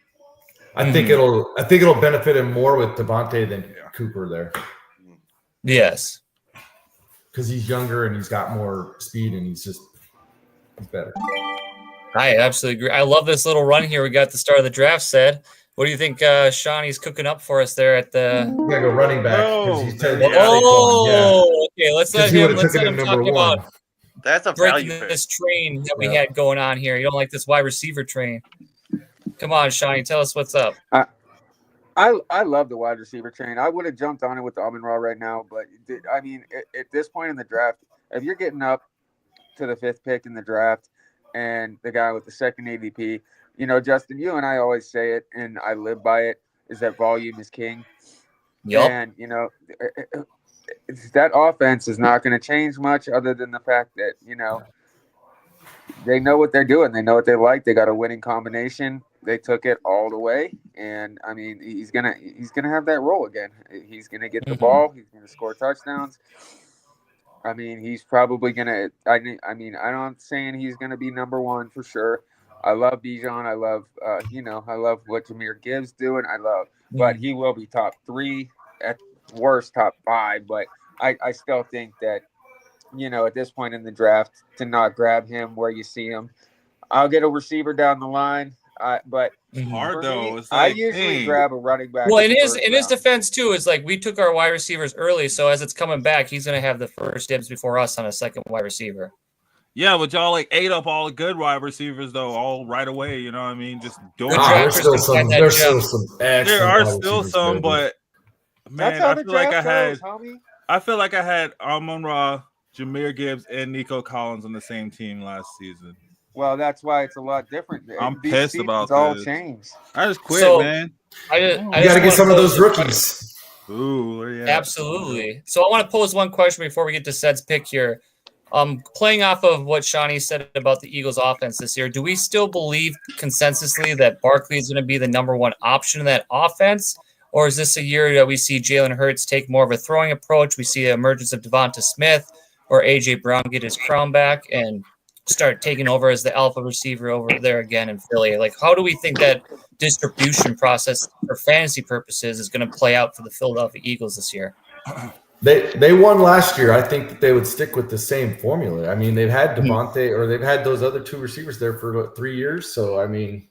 Speaker 5: I think it'll benefit him more with Devontae than Cooper there
Speaker 4: Yes.
Speaker 5: because he's younger and he's got more speed and he's better.
Speaker 4: I absolutely agree. I love this little run here we got at the start of the draft, Said. What do you think Shawnee's cooking up for us there at the...
Speaker 5: We gotta go running back because he's
Speaker 2: there
Speaker 5: 10.
Speaker 2: you go.
Speaker 4: Okay, let's let
Speaker 5: He would
Speaker 4: him
Speaker 5: have taken him
Speaker 4: talk
Speaker 5: number
Speaker 4: about
Speaker 5: one.
Speaker 3: That's a
Speaker 4: breaking
Speaker 3: value pick.
Speaker 4: this train that we had going on here. You don't like this wide receiver train. Come on, Shawnee, tell us what's up.
Speaker 6: I love the wide receiver train. I would have jumped on it with Amon-Ra right now, but I mean, at this point in the draft, if you're getting up to the 5th pick in the draft and the guy with the second ADP, you know, Justin, you and I always say it, and I live by it, is that volume is king.
Speaker 4: Yep.
Speaker 6: And, you know, that offense is not going to change much other than the fact that, you know, they know what they're doing. They know what they like. They got a winning combination. They took it all the way, and I mean, he's gonna have that role again. He's gonna get the ball. He's gonna score touchdowns. I mean, he's probably gonna. I mean, I'm not saying he's gonna be number 1 for sure. I love Bijan. I love, I love what Jahmyr Gibbs doing. But he will be top 3 at worst, top 5. But I still think that, you know, at this point in the draft, to not grab him where you see him, I'll get a receiver down the line. But
Speaker 2: Hard though. It's
Speaker 6: I
Speaker 2: like,
Speaker 6: usually grab a running back.
Speaker 4: Well, in his defense too, is like we took our wide receivers early, so as it's coming back, he's going to have the first dibs before us on a second wide receiver.
Speaker 2: Yeah, but y'all like ate up all the good wide receivers though, all right away. You know what I mean? Just doing.
Speaker 5: There's still some. There's still some.
Speaker 2: There are still some, but man, I feel like I had Amon-Ra, Jahmyr Gibbs, and Nico Collins on the same team last season.
Speaker 6: Well, that's why it's a lot different.
Speaker 2: I'm pissed about this.
Speaker 6: All changed.
Speaker 2: I just quit, man.
Speaker 5: You got to get some of those rookies.
Speaker 2: Ooh, yeah.
Speaker 4: Absolutely. So I want to pose one question before we get to Sed's pick here. Playing off of what Shawnee said about the Eagles offense this year, do we still believe consensusly that Barkley is going to be the number 1 option in that offense? Or is this a year that we see Jalen Hurts take more of a throwing approach? We see the emergence of Devonta Smith or A.J. Brown get his crown back and start taking over as the alpha receiver over there again in Philly. Like, how do we think that distribution process for fantasy purposes is going to play out for the Philadelphia Eagles this year?
Speaker 5: They won last year. I think that they would stick with the same formula. I mean, they've had Devontae or they've had those other 2 receivers there for 3 years. So, I mean,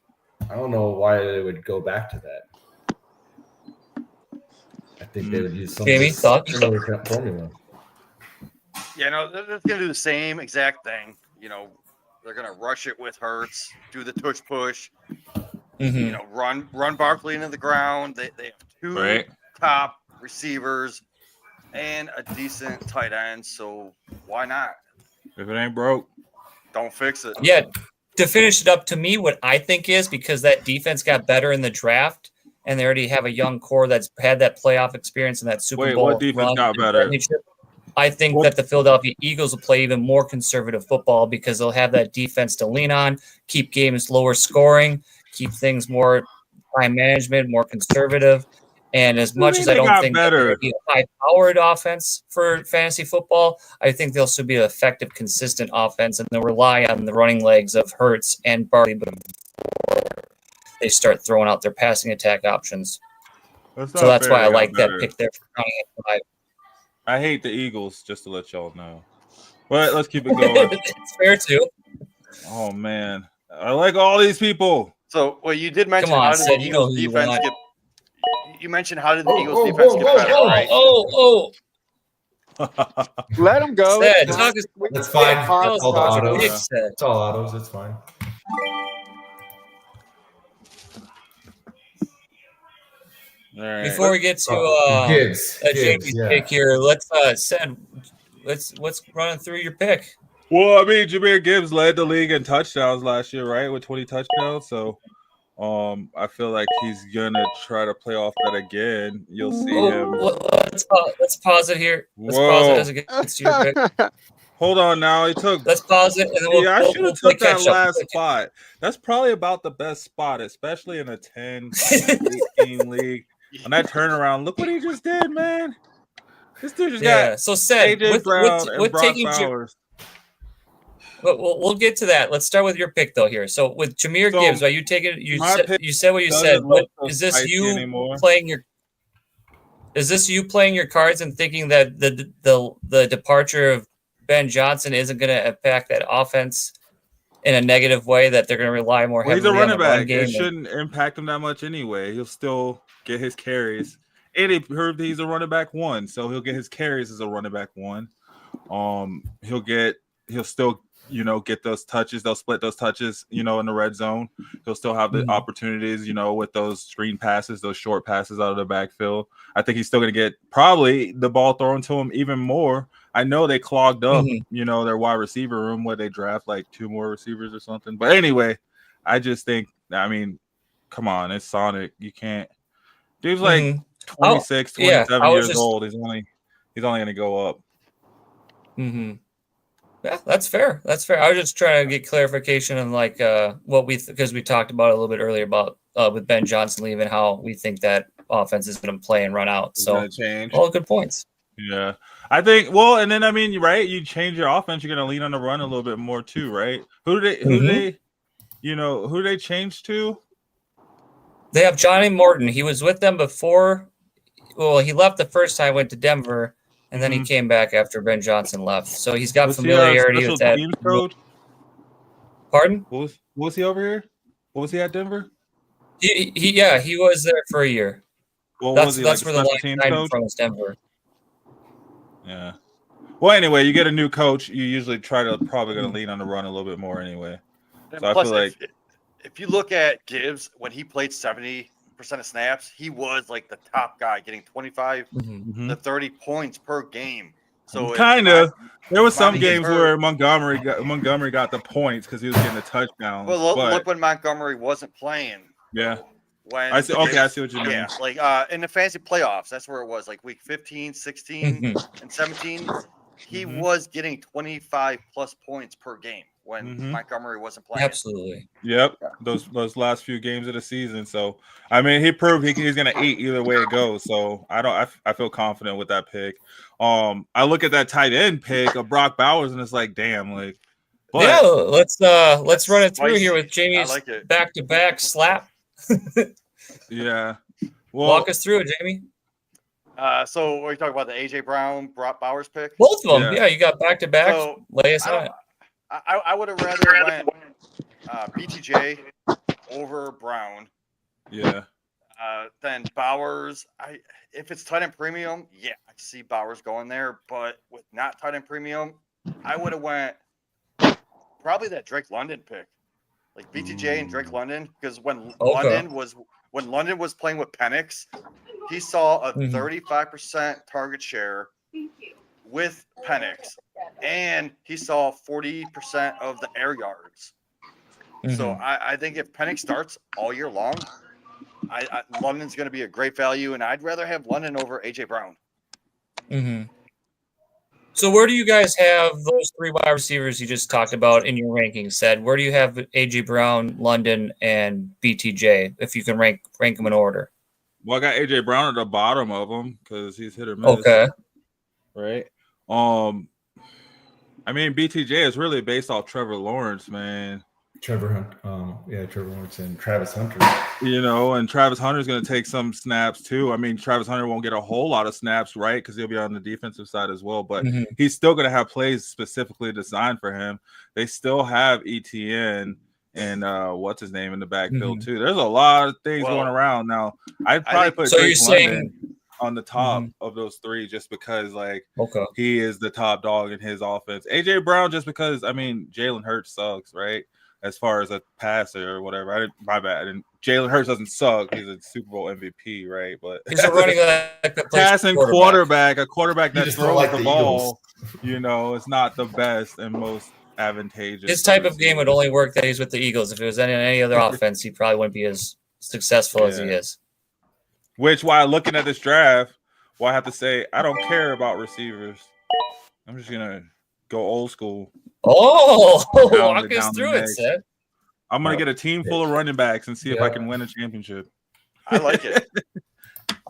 Speaker 5: I don't know why they would go back to that. I think they would use some similar kind of formula.
Speaker 3: Yeah, no, they're just going to do the same exact thing. You know, they're going to rush it with Hurts, do the tush push, you know, run Barkley into the ground. They have 2 top receivers and a decent tight end, so why not?
Speaker 2: If it ain't broke,
Speaker 3: don't fix it.
Speaker 4: Yeah, to finish it up, to me, what I think is because that defense got better in the draft and they already have a young core that's had that playoff experience and that Super Bowl.
Speaker 2: What defense got better?
Speaker 4: I think that the Philadelphia Eagles will play even more conservative football because they'll have that defense to lean on, keep games lower scoring, keep things more time management, more conservative. And as much as I don't think that it'll be a high-powered offense for fantasy football, I think they'll still be an effective, consistent offense, and they'll rely on the running legs of Hurts and Barkley before they start throwing out their passing attack options. So that's why I like that pick there for County at 5.
Speaker 2: I hate the Eagles, just to let y'all know. But let's keep it going.
Speaker 4: It's fair too.
Speaker 2: Oh man, I like all these people.
Speaker 3: So, well, you did mention
Speaker 4: Come on,
Speaker 3: how did
Speaker 4: Sid,
Speaker 3: the
Speaker 4: you know
Speaker 3: Eagles
Speaker 4: who you
Speaker 3: defense
Speaker 4: want.
Speaker 3: get? You mentioned how did the
Speaker 5: Whoa,
Speaker 3: Eagles
Speaker 5: whoa,
Speaker 3: defense
Speaker 5: whoa,
Speaker 3: get
Speaker 5: whoa,
Speaker 3: better,
Speaker 5: whoa.
Speaker 3: right?
Speaker 4: Oh,
Speaker 6: Let him go.
Speaker 4: Sid,
Speaker 6: It's
Speaker 4: talk
Speaker 6: fine.
Speaker 4: us.
Speaker 5: That's fine.
Speaker 4: Tell us
Speaker 5: All the
Speaker 4: about your
Speaker 5: autos.
Speaker 4: pick, Sid.
Speaker 5: It's all autos. It's fine.
Speaker 2: All right.
Speaker 4: Before we get to
Speaker 5: Gibbs.
Speaker 4: Jamie's
Speaker 5: Yeah.
Speaker 4: pick here, let's Sid, what's running through your pick?
Speaker 2: Well, I mean, Jahmyr Gibbs led the league in touchdowns last year, right, with 20 touchdowns. So, I feel like he's gonna try to play off that again. You'll see him.
Speaker 4: Let's pause it here. Let's
Speaker 2: Whoa.
Speaker 4: pause it as it gets to your pick.
Speaker 2: Hold on now. He took.
Speaker 4: Let's pause it and then
Speaker 2: Yeah, I should
Speaker 4: we'll
Speaker 2: have
Speaker 4: play
Speaker 2: took that
Speaker 4: catch up.
Speaker 2: last spot. That's probably about the best spot, especially in a 10, 18 league. On that turnaround, look what he just did, man. This dude just
Speaker 4: Yeah.
Speaker 2: got
Speaker 4: So Sid,
Speaker 2: AJ Brown and
Speaker 4: with
Speaker 2: Brock
Speaker 4: taking
Speaker 2: Bowers.
Speaker 4: we'll get to that. Let's start with your pick though here. So with Jahmyr
Speaker 2: So,
Speaker 4: Gibbs, are you taking you
Speaker 2: my
Speaker 4: said
Speaker 2: pick
Speaker 4: you said what you
Speaker 2: doesn't
Speaker 4: said, but
Speaker 2: look so
Speaker 4: is this
Speaker 2: spicy
Speaker 4: you
Speaker 2: anymore.
Speaker 4: playing your cards and thinking that the departure of Ben Johnson isn't going to impact that offense in a negative way, that they're going to rely more
Speaker 2: Well, he's a
Speaker 4: heavily on
Speaker 2: running
Speaker 4: the run
Speaker 2: back.
Speaker 4: game?
Speaker 2: It shouldn't impact him that much anyway. He'll still get his carries. And he heard that he's a running back one, so he'll get his carries as a running back one. He'll still, get those touches. They'll split those touches, in the red zone. He'll still have the opportunities, with those screen passes, those short passes out of the backfield. I think he's still going to get probably the ball thrown to him even more. I know they clogged up, their wide receiver room where they draft like 2 more receivers or something. But anyway, I just think, come on, it's Sonic. You can't. Dude's like 26, 27 years old. He's only going to go up.
Speaker 4: Yeah, that's fair. That's fair. I was just trying to get clarification on what because we talked about it a little bit earlier about with Ben Johnson leaving, how we think that offense is going to play and run out. So
Speaker 2: change.
Speaker 4: All good points.
Speaker 2: Yeah, I think. Well, and then right? You change your offense, you're going to lean on the run a little bit more too, right? Who do they change to?
Speaker 4: They have Johnny Morton. He was with them before. Well, he left the first time, went to Denver, and then he came back after Ben Johnson left. So he's got familiarity with that.
Speaker 2: Coach?
Speaker 4: Pardon?
Speaker 2: What was he over here? What was he at Denver?
Speaker 4: He was there for a year.
Speaker 2: Well,
Speaker 4: that's
Speaker 2: where
Speaker 4: the line item from is Denver.
Speaker 2: Yeah. Well, anyway, you get a new coach. You usually probably going to lean on the run a little bit more anyway. So I feel like
Speaker 3: if you look at Gibbs when he played 70% of snaps, he was like the top guy, getting 25 to 30 points per game. So
Speaker 2: kind of. There was some games where Montgomery got the points because he was getting a touchdown.
Speaker 3: Well, look when Montgomery wasn't playing.
Speaker 2: Yeah.
Speaker 3: When
Speaker 2: I see what you mean.
Speaker 3: Yeah, like in the fantasy playoffs, that's where it was, like week 15, 16, and 17. He was getting 25 plus points per game when Montgomery wasn't playing.
Speaker 4: Absolutely.
Speaker 2: Yep. Those last few games of the season. So he proved he's gonna eat either way it goes. So I feel confident with that pick. I look at that tight end pick of Brock Bowers and it's like, damn, like
Speaker 4: yeah, let's run it through here with Jamie's back-to-back slap.
Speaker 2: Yeah. Well,
Speaker 4: walk us through it, Jamie.
Speaker 3: So are you talking about the AJ Brown, Brock Bowers pick?
Speaker 4: Both of them. Yeah, you got back-to-back.
Speaker 3: So,
Speaker 4: lay us on it.
Speaker 3: I would have rather went BTJ over Brown.
Speaker 2: Yeah.
Speaker 3: Then Bowers. If it's tight end premium, yeah, I see Bowers going there. But with not tight end premium, I would have went probably that Drake London pick, like BTJ and Drake London, because when London was playing with Penix, he saw a 35% target share with Penix, and he saw 40% of the air yards. So I think if Penix starts all year long, London's going to be a great value, and I'd rather have London over AJ Brown.
Speaker 4: So where do you guys have those 3 wide receivers you just talked about in your rankings, Sid? Where do you have AJ Brown, London, and BTJ, if you can rank them in order?
Speaker 2: Well, I got AJ Brown at the bottom of them because he's hit or miss.
Speaker 4: Okay.
Speaker 2: Right. BTJ is really based off Trevor Lawrence, man.
Speaker 5: Trevor Lawrence and Travis Hunter.
Speaker 2: And Travis Hunter's going to take some snaps too. I mean, Travis Hunter won't get a whole lot of snaps, right? Because he'll be on the defensive side as well. But he's still going to have plays specifically designed for him. They still have ETN and what's his name in the backfield too. There's a lot of things going around now. I'd probably put Drake London on the top of those three just because, he is the top dog in his offense. AJ Brown just because, I mean, Jalen Hurts sucks, right? As far as a passer or whatever. My bad. Jalen Hurts doesn't suck. He's a Super Bowl MVP, right? But
Speaker 4: he's a running
Speaker 2: passing quarterback, a quarterback that throws the ball, it's not the best and most advantageous.
Speaker 4: His type of game would only work that he's with the Eagles. If it was any other offense, he probably wouldn't be as successful as he is.
Speaker 2: Which, while looking at this draft, I have to say, I don't care about receivers. I'm just going to go old school.
Speaker 4: Walk us through it, Seth.
Speaker 2: I'm going to get a team full of running backs and see if I can win a championship.
Speaker 3: I like it.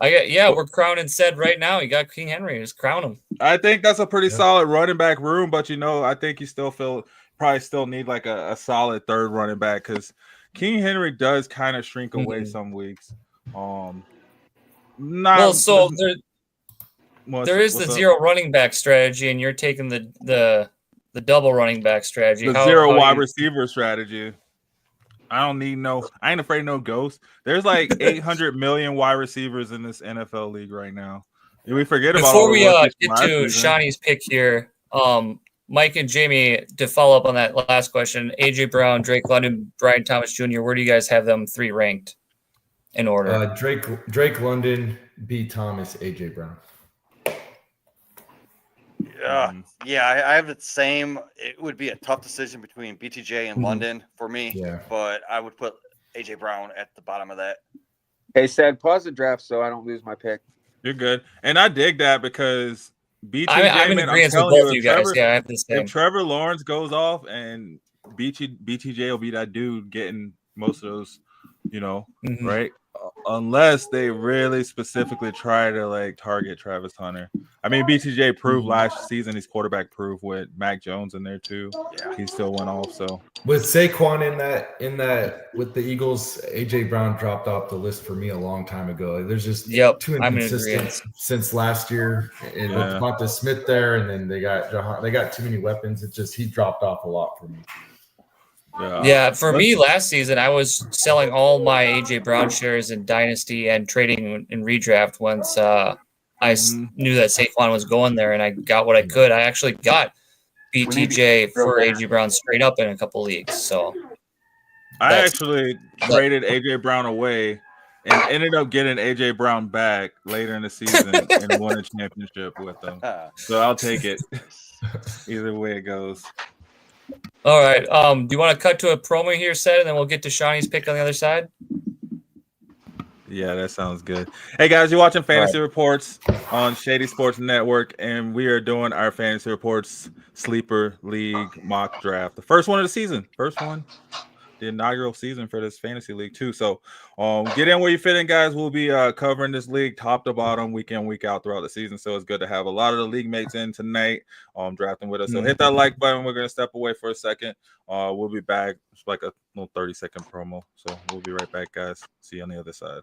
Speaker 2: We're
Speaker 4: crowning Seth right now. You got King Henry. Just crown him.
Speaker 2: I think that's a pretty solid running back room, but I think you still probably still need like a solid third running back because King Henry does kind of shrink away some weeks.
Speaker 4: There is the zero running back strategy, and you're taking the double running back strategy.
Speaker 2: The zero wide receiver strategy. I ain't afraid of no ghosts. There's like 800 million wide receivers in this NFL league right now. And we forget about
Speaker 4: before we get to Shawnee's pick here. Mike and Jamie, to follow up on that last question, AJ Brown, Drake London, Brian Thomas Jr. Where do you guys have them three ranked in order?
Speaker 5: Drake London, B. Thomas, AJ Brown.
Speaker 3: I have the same. It would be a tough decision between BTJ and London for me. But I would put AJ Brown at the bottom of that.
Speaker 6: Hey, Sad, pause the draft so I don't lose my pick.
Speaker 2: You're good, and I dig that because BTJ.
Speaker 4: I'm in agreement with both of you guys. I have the same.
Speaker 2: If Trevor Lawrence goes off and BTJ will be that dude getting most of those, right? Unless they really specifically try to target Travis Hunter. I mean, BTJ proved last season he's quarterback proof with Mac Jones in there too. He still went off. So
Speaker 5: with Saquon in that with the Eagles, AJ Brown dropped off the list for me a long time ago. There's just too inconsistent since last year. And with Devonta Smith there, and then they got too many weapons. It's just he dropped off a lot for me.
Speaker 4: For me last season, I was selling all my AJ Brown shares in Dynasty and trading in redraft once I knew that Saquon was going there, and I got what I could. I actually got BTJ for AJ Brown straight up in a couple leagues. So
Speaker 2: I actually traded AJ Brown away and ended up getting AJ Brown back later in the season and won a championship with them. So I'll take it either way it goes.
Speaker 4: All right. Do you want to cut to a promo here, Seth, and then we'll get to Shawnee's pick on the other side?
Speaker 2: Yeah, that sounds good. Hey, guys, you're watching Fantasy Reports on Shady Sports Network, and we are doing our Fantasy Reports Sleeper League mock draft. The first one of the season. The inaugural season for this fantasy league too. So get in where you fit in, guys. We'll be covering this league top to bottom, week in, week out throughout the season. So it's good to have a lot of the league mates in tonight drafting with us. So hit that like button. We're going to step away for a second. We'll be back. It's like a little 30-second promo. So we'll be right back, guys. See you on the other side.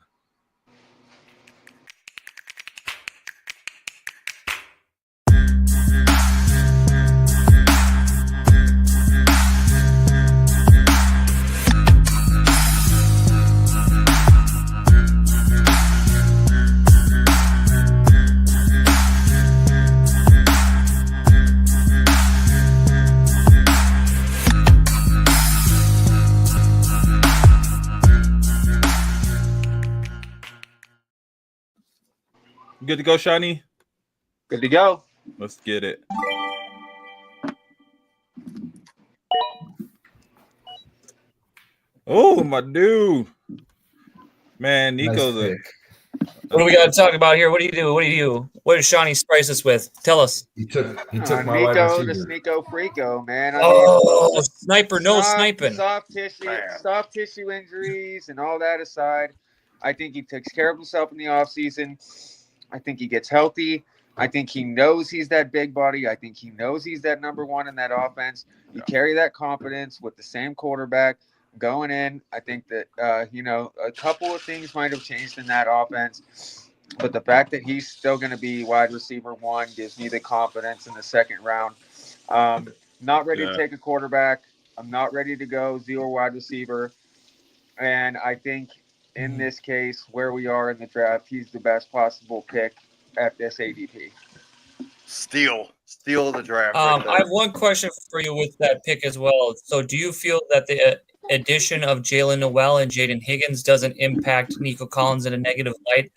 Speaker 2: Good to go, Shawnee?
Speaker 6: Good to go.
Speaker 2: Let's get it. Oh, my dude. Man, Nico's
Speaker 4: What do we got to talk about here? What do you do? What does Shawnee spice us with? Tell us.
Speaker 5: He took my
Speaker 6: Nico, the Sneeko Freako, man.
Speaker 4: Sniper, sniping.
Speaker 6: Soft tissue injuries and all that aside, I think he takes care of himself in the offseason. I think he gets healthy. I think he knows he's that big body. I think he knows he's that number one in that offense. You carry that confidence with the same quarterback going in. I think that, a couple of things might have changed in that offense. But the fact that he's still going to be wide receiver one gives me the confidence in the second round. Not ready to take a quarterback. I'm not ready to go 0 wide receiver. And I think in this case, where we are in the draft, he's the best possible pick at this ADP.
Speaker 3: Steal of the draft.
Speaker 4: I have one question for you with that pick as well. So do you feel that the addition of Jalen Noel and Jaden Higgins doesn't impact Nico Collins in a negative light?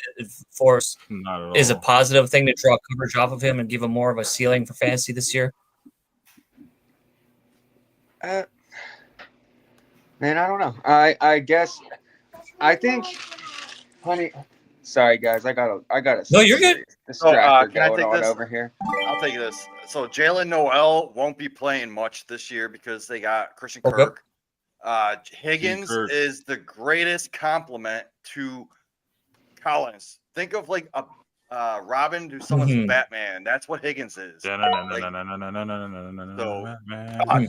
Speaker 2: Not at all.
Speaker 4: Is a positive thing to draw coverage off of him and give him more of a ceiling for fantasy this year?
Speaker 6: Man, I don't know. I guess I think, honey. Sorry guys, I got a.
Speaker 4: No, you're good.
Speaker 6: Distractor
Speaker 3: can I
Speaker 6: going
Speaker 3: take
Speaker 6: on
Speaker 3: this?
Speaker 6: over here.
Speaker 3: I'll take this. So Jalen Noel won't be playing much this year because they got Christian
Speaker 4: Okay.
Speaker 3: Kirk. Higgins
Speaker 2: Kirk.
Speaker 3: is the greatest compliment to Collins. Think of like a Robin to someone's Batman. That's what Higgins is. God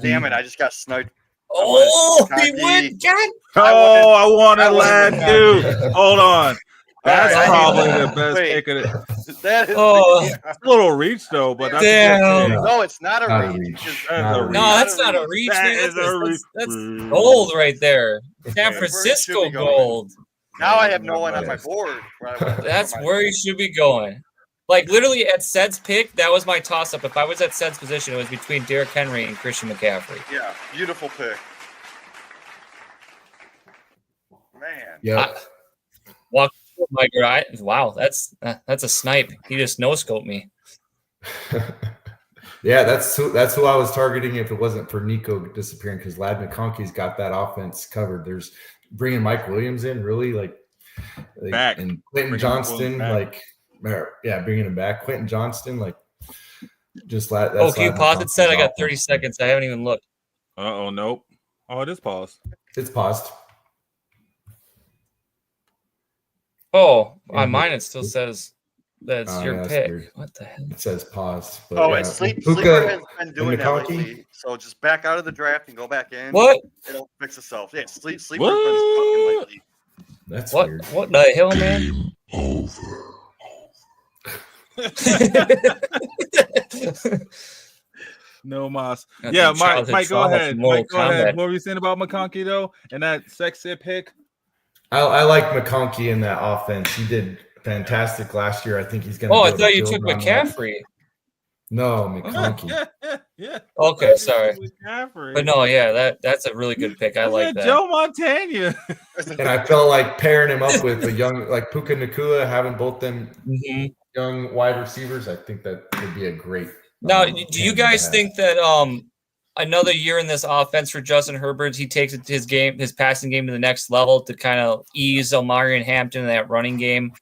Speaker 3: damn it! I just got sniped.
Speaker 4: Oh, he
Speaker 3: Cocky.
Speaker 4: went. God.
Speaker 2: I wanted
Speaker 3: I wanted
Speaker 2: lad
Speaker 3: McConkey.
Speaker 2: too. Hold on. That's
Speaker 3: All right,
Speaker 2: probably
Speaker 3: I need-
Speaker 2: the best
Speaker 3: wait.
Speaker 2: pick of it.
Speaker 3: That is
Speaker 4: Oh.
Speaker 2: It's a little reach though, but that's
Speaker 4: Damn.
Speaker 2: a good pick.
Speaker 3: no, it's not a
Speaker 5: Not a
Speaker 3: reach.
Speaker 5: reach.
Speaker 3: because-
Speaker 2: That's
Speaker 5: Not
Speaker 2: a
Speaker 5: a
Speaker 2: reach.
Speaker 5: reach.
Speaker 4: No, that's not a reach.
Speaker 2: That
Speaker 4: man.
Speaker 2: is a reach.
Speaker 4: That's gold right there. San
Speaker 3: That's where it
Speaker 4: Francisco
Speaker 3: should be going.
Speaker 4: gold.
Speaker 3: Now I have no one on my
Speaker 5: Yes.
Speaker 3: board. where I went
Speaker 4: That's
Speaker 3: for my-
Speaker 4: where you should be going. Like literally at Ced's pick, that was my toss up. If I was at Ced's position, it was between Derrick Henry and Christian McCaffrey.
Speaker 3: Yeah, beautiful pick. Man.
Speaker 5: Yeah.
Speaker 4: My guy, wow, that's a snipe. He just no scoped me.
Speaker 5: Yeah, that's who I was targeting if it wasn't for Nico disappearing, because Lad McConkey's got that offense covered. There's bringing Mike Williams in really like
Speaker 2: Back.
Speaker 5: and Quentin
Speaker 2: Bringing
Speaker 5: Johnston
Speaker 2: Williams
Speaker 5: bringing him back. Quentin Johnston just Lad.
Speaker 4: Oh, can you
Speaker 5: Lad
Speaker 4: pause it? Said I got
Speaker 5: McConkey's
Speaker 4: 30
Speaker 5: offense.
Speaker 4: seconds. I haven't even looked.
Speaker 2: Nope. Oh, it is paused.
Speaker 5: It's paused.
Speaker 4: Oh, on
Speaker 5: Yeah.
Speaker 4: mine it still says that's
Speaker 5: Oh,
Speaker 4: your
Speaker 5: yeah, that's
Speaker 4: pick.
Speaker 5: weird.
Speaker 4: What the hell?
Speaker 5: It says paused. But
Speaker 3: Oh,
Speaker 5: yeah.
Speaker 3: and Sleeper
Speaker 5: Puka
Speaker 3: has been doing that
Speaker 5: McConkey?
Speaker 3: lately. So just back out of the draft and go back in.
Speaker 4: What?
Speaker 3: It'll fix itself. Yeah, Sleeper's been
Speaker 2: What?
Speaker 3: fucking lately.
Speaker 5: That's
Speaker 4: What?
Speaker 5: weird.
Speaker 4: What the hell, man?
Speaker 2: No Moss.
Speaker 4: That's
Speaker 2: Yeah,
Speaker 4: some
Speaker 2: Mike,
Speaker 4: childhood
Speaker 2: go
Speaker 4: trauma
Speaker 2: ahead.
Speaker 4: from Mortal
Speaker 2: Mike, go ahead.
Speaker 4: Kombat.
Speaker 2: What were you saying about McConkey though? And that sexy pick?
Speaker 5: I like McConkey in that offense. He did fantastic last year. I think he's going to.
Speaker 4: Oh, I thought you took McCaffrey.
Speaker 5: No, McConkey.
Speaker 2: yeah.
Speaker 4: Okay, sorry.
Speaker 2: McCaffrey.
Speaker 4: But no, yeah, that's a really good pick. I like that.
Speaker 2: Joe Montana.
Speaker 5: And I felt like pairing him up with a young, like Puka Nakua, having both them
Speaker 4: Mhm.
Speaker 5: young wide receivers. I think that would be a great.
Speaker 4: Now, do you
Speaker 5: tandem
Speaker 4: guys
Speaker 5: to have.
Speaker 4: think that another year in this offense for Justin Herbert, he takes his passing game to the next level to kind of ease Omarion Hampton in that running game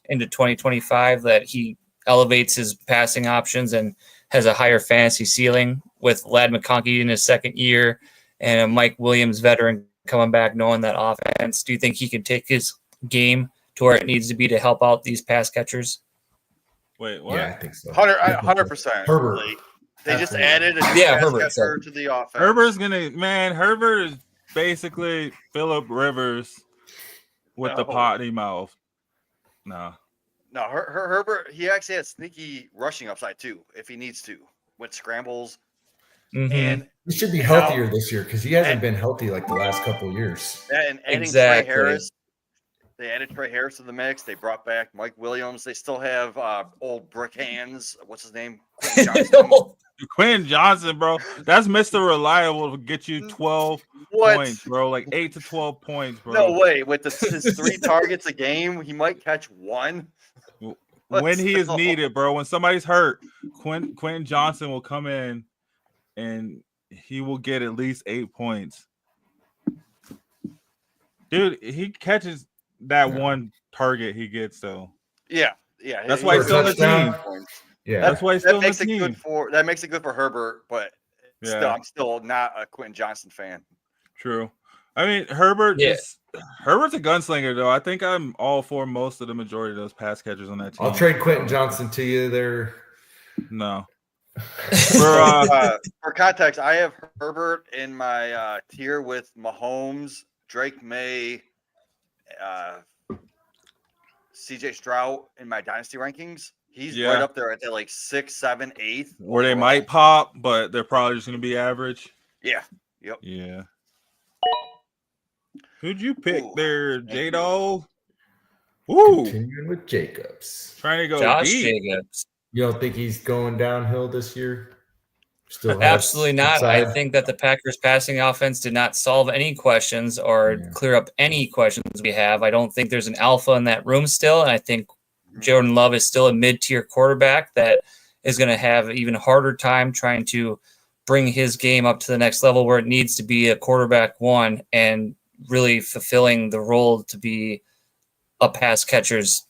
Speaker 4: into 2025, that he elevates his passing options and has a higher fantasy ceiling with Lad McConkey in his second year and a Mike Williams veteran coming back knowing that offense? Do you think he can take his game to where it needs to be to help out these pass catchers?
Speaker 2: Wait, what?
Speaker 5: Yeah, I think so.
Speaker 3: 100%.
Speaker 5: Herbert.
Speaker 3: Like, they just
Speaker 5: Absolutely.
Speaker 3: added a new
Speaker 4: Yeah,
Speaker 3: pass
Speaker 4: Herbert,
Speaker 3: catcher
Speaker 4: sorry.
Speaker 3: to the offense.
Speaker 2: Herbert is basically Phillip Rivers with the
Speaker 3: No.
Speaker 2: potty mouth. No.
Speaker 3: No, Herbert, he actually has sneaky rushing upside too, if he needs to, with scrambles.
Speaker 4: Mhm.
Speaker 3: And
Speaker 5: He should be healthier this year because he hasn't been healthy like the last couple of years.
Speaker 3: adding
Speaker 4: Exactly.
Speaker 3: Trey Harris. They added Trey Harris to the mix. They brought back Mike Williams. They still have old brick hands. What's his name? Quentin Johnston.
Speaker 2: Quentin Johnson, bro. That's Mr. Reliable to get you 12
Speaker 3: What?
Speaker 2: points, bro. Like 8 to 12 points, bro.
Speaker 3: No way. With his 3 targets a game, he might catch 1.
Speaker 2: When he is
Speaker 3: Still.
Speaker 2: needed, bro. When somebody's hurt, Quentin Johnson will come in and he will get at least 8 points. Dude, he catches that one target he gets, though.
Speaker 3: Yeah.
Speaker 2: That's why he's still on the team.
Speaker 5: Yeah,
Speaker 2: That's why he's still on the
Speaker 3: makes it
Speaker 2: team.
Speaker 3: that makes it good for Herbert, but still,
Speaker 2: Yeah,
Speaker 3: I'm still not a Quentin Johnston fan.
Speaker 2: true. I mean, Herbert's
Speaker 4: Yeah.
Speaker 2: a gunslinger, though. I think I'm all for most of the majority of those pass catchers on that team.
Speaker 5: I'll trade Quentin Johnson to you there
Speaker 2: No.
Speaker 3: For context, I have Herbert in my tier with Mahomes, Drake May, CJ Stroud in my dynasty rankings. He's right up there at that like 6, 7, 8.
Speaker 2: Where they might pop, but they're probably just going to be average.
Speaker 3: Yeah. Yep.
Speaker 2: Yeah. Who'd you pick there, Jado? Ooh.
Speaker 5: Continuing with Jacobs.
Speaker 2: Trying to go
Speaker 4: Josh
Speaker 2: deep.
Speaker 4: Jacobs.
Speaker 5: You don't think he's going downhill this year? Still
Speaker 4: Absolutely not. I think that the Packers passing offense did not solve any questions or clear up any questions we have. I don't think there's an alpha in that room still. And I think Jordan Love is still a mid-tier quarterback that is going to have an even harder time trying to bring his game up to the next level where it needs to be a quarterback one and really fulfilling the role to be a pass catcher's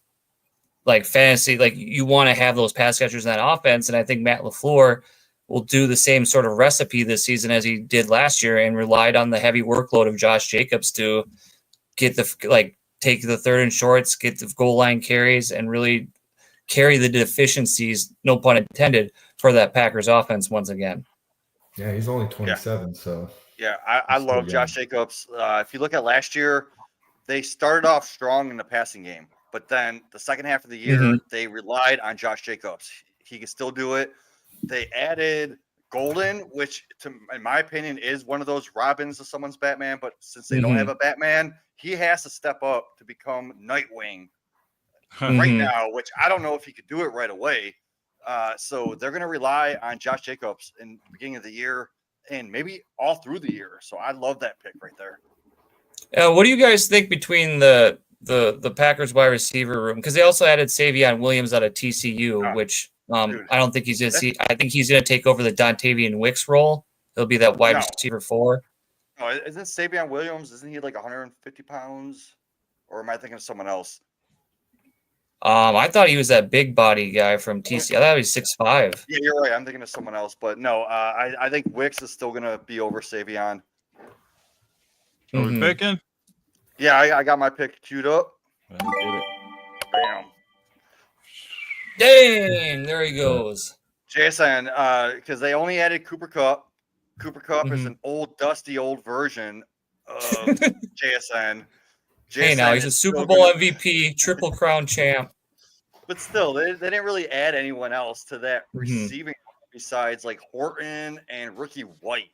Speaker 4: like fantasy. Like you want to have those pass catchers in that offense. And I think Matt LaFleur will do the same sort of recipe this season as he did last year and relied on the heavy workload of Josh Jacobs to get take the third and shorts, get the goal line carries, and really carry the deficiencies, no pun intended, for that Packers offense once again.
Speaker 5: Yeah, he's only 27, so.
Speaker 3: Yeah, I love Josh Jacobs. If you look at last year, they started off strong in the passing game, but then the second half of the year, they relied on Josh Jacobs. He can still do it. They added Golden, which, in my opinion, is one of those Robins of someone's Batman. But since they don't have a Batman, he has to step up to become Nightwing right now, which I don't know if he could do it right away. So they're going to rely on Josh Jacobs in the beginning of the year and maybe all through the year. So I love that pick right there.
Speaker 4: What do you guys think between the Packers wide receiver room? Because they also added Savion Williams out of TCU, which I don't think he's going to see. I think he's going to take over the Dontavian Wicks role. He'll be that wide receiver 4.
Speaker 3: No, isn't Savion Williams? Isn't he like 150 pounds? Or am I thinking of someone else?
Speaker 4: I thought he was that big body guy from TCU. I thought he was 6'5".
Speaker 3: Yeah, you're right. I'm thinking of someone else. But no, I think Wicks is still going to be over Savion.
Speaker 2: Are we picking?
Speaker 3: Yeah, I got my pick queued up.
Speaker 2: Let me get it.
Speaker 3: Bam.
Speaker 4: Dang, there he goes.
Speaker 3: Jason, because they only added Cooper Kupp. Cooper Kupp is an old, dusty, old version of JSN.
Speaker 4: Hey, now he's a Super Bowl MVP, Triple Crown champ.
Speaker 3: But still, they didn't really add anyone else to that receiving besides like Horton and Ricky White.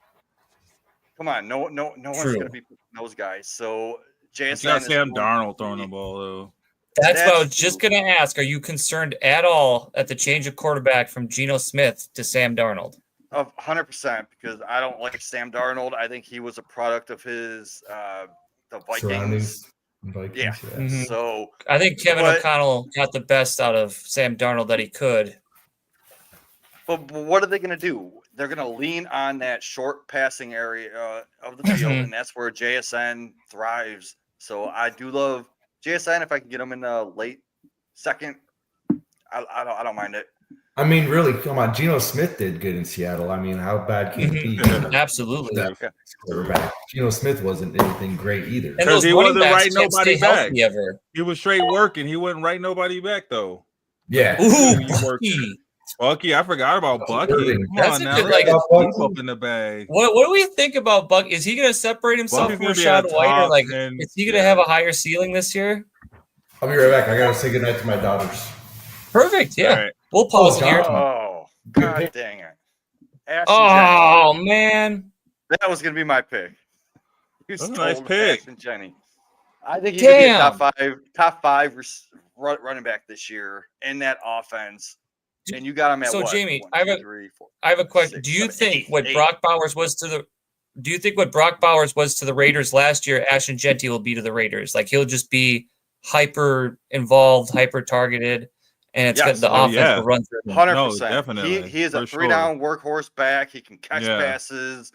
Speaker 3: Come on, no one's going to be those guys. So JSN
Speaker 2: got Sam Darnold throwing the ball though.
Speaker 4: That's what I was just going to ask. Are you concerned at all at the change of quarterback from Geno Smith to Sam Darnold?
Speaker 3: 100%, because I don't like Sam Darnold. I think he was a product of his the Vikings. Yeah. So
Speaker 4: I think Kevin O'Connell got the best out of Sam Darnold that he could.
Speaker 3: But what are they going to do? They're going to lean on that short passing area of the field, and that's where JSN thrives. So I do love JSN if I can get him in the late second. I don't mind it.
Speaker 5: I mean, really, come on. Geno Smith did good in Seattle. I mean, how bad can it be?
Speaker 4: Absolutely.
Speaker 5: Geno Smith wasn't anything great either.
Speaker 2: Because he wasn't writing nobody back. He was straight working. He wouldn't write nobody back, though.
Speaker 5: Yeah.
Speaker 4: Ooh,
Speaker 2: Bucky, I forgot about Bucky. Come on now.
Speaker 4: Like
Speaker 2: up in the bag.
Speaker 4: What do we think about Bucky? Is he going to separate himself from Rashad White? Or like, is he going to have a higher ceiling this year?
Speaker 5: I'll be right back. I got to say goodnight to my daughters.
Speaker 4: Perfect. Yeah. Right. We'll pause here.
Speaker 3: Oh, God dang it.
Speaker 4: Ashton Jenny. Man.
Speaker 3: That was going to be my pick.
Speaker 2: That's a nice pick.
Speaker 3: Ashton Jenny. I think he could be a top five running back this year in that offense. And you got him at what?
Speaker 4: Jamie,
Speaker 3: 1, 2, 3, 4,
Speaker 4: I have a question.
Speaker 3: 6,
Speaker 4: Do you
Speaker 3: 7,
Speaker 4: think
Speaker 3: 8,
Speaker 4: what
Speaker 3: 8.
Speaker 4: Brock Bowers was to the Raiders last year, Ashton Jenty will be to the Raiders? Like he'll just be hyper involved, hyper targeted, and it's got the offense to run through.
Speaker 3: 100%.
Speaker 2: No, definitely.
Speaker 3: He is a 3-down workhorse back. He can catch passes.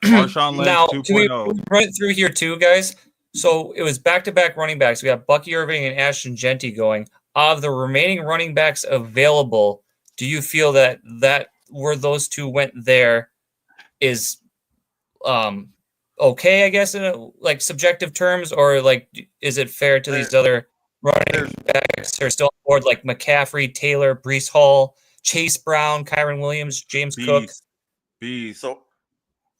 Speaker 2: Marshawn Lynch
Speaker 4: now,
Speaker 2: 2.0.
Speaker 4: can we run it through here too, guys? So it was back-to-back running backs. We got Bucky Irving and Ashton Jenty going. Of the remaining running backs available, do you feel that where those two went there is okay, I guess, in like subjective terms, or like is it fair to these other running backs who are still on board, like McCaffrey, Taylor, Breece Hall, Chase Brown, Kyron Williams, James Cook.
Speaker 2: Beast.
Speaker 3: So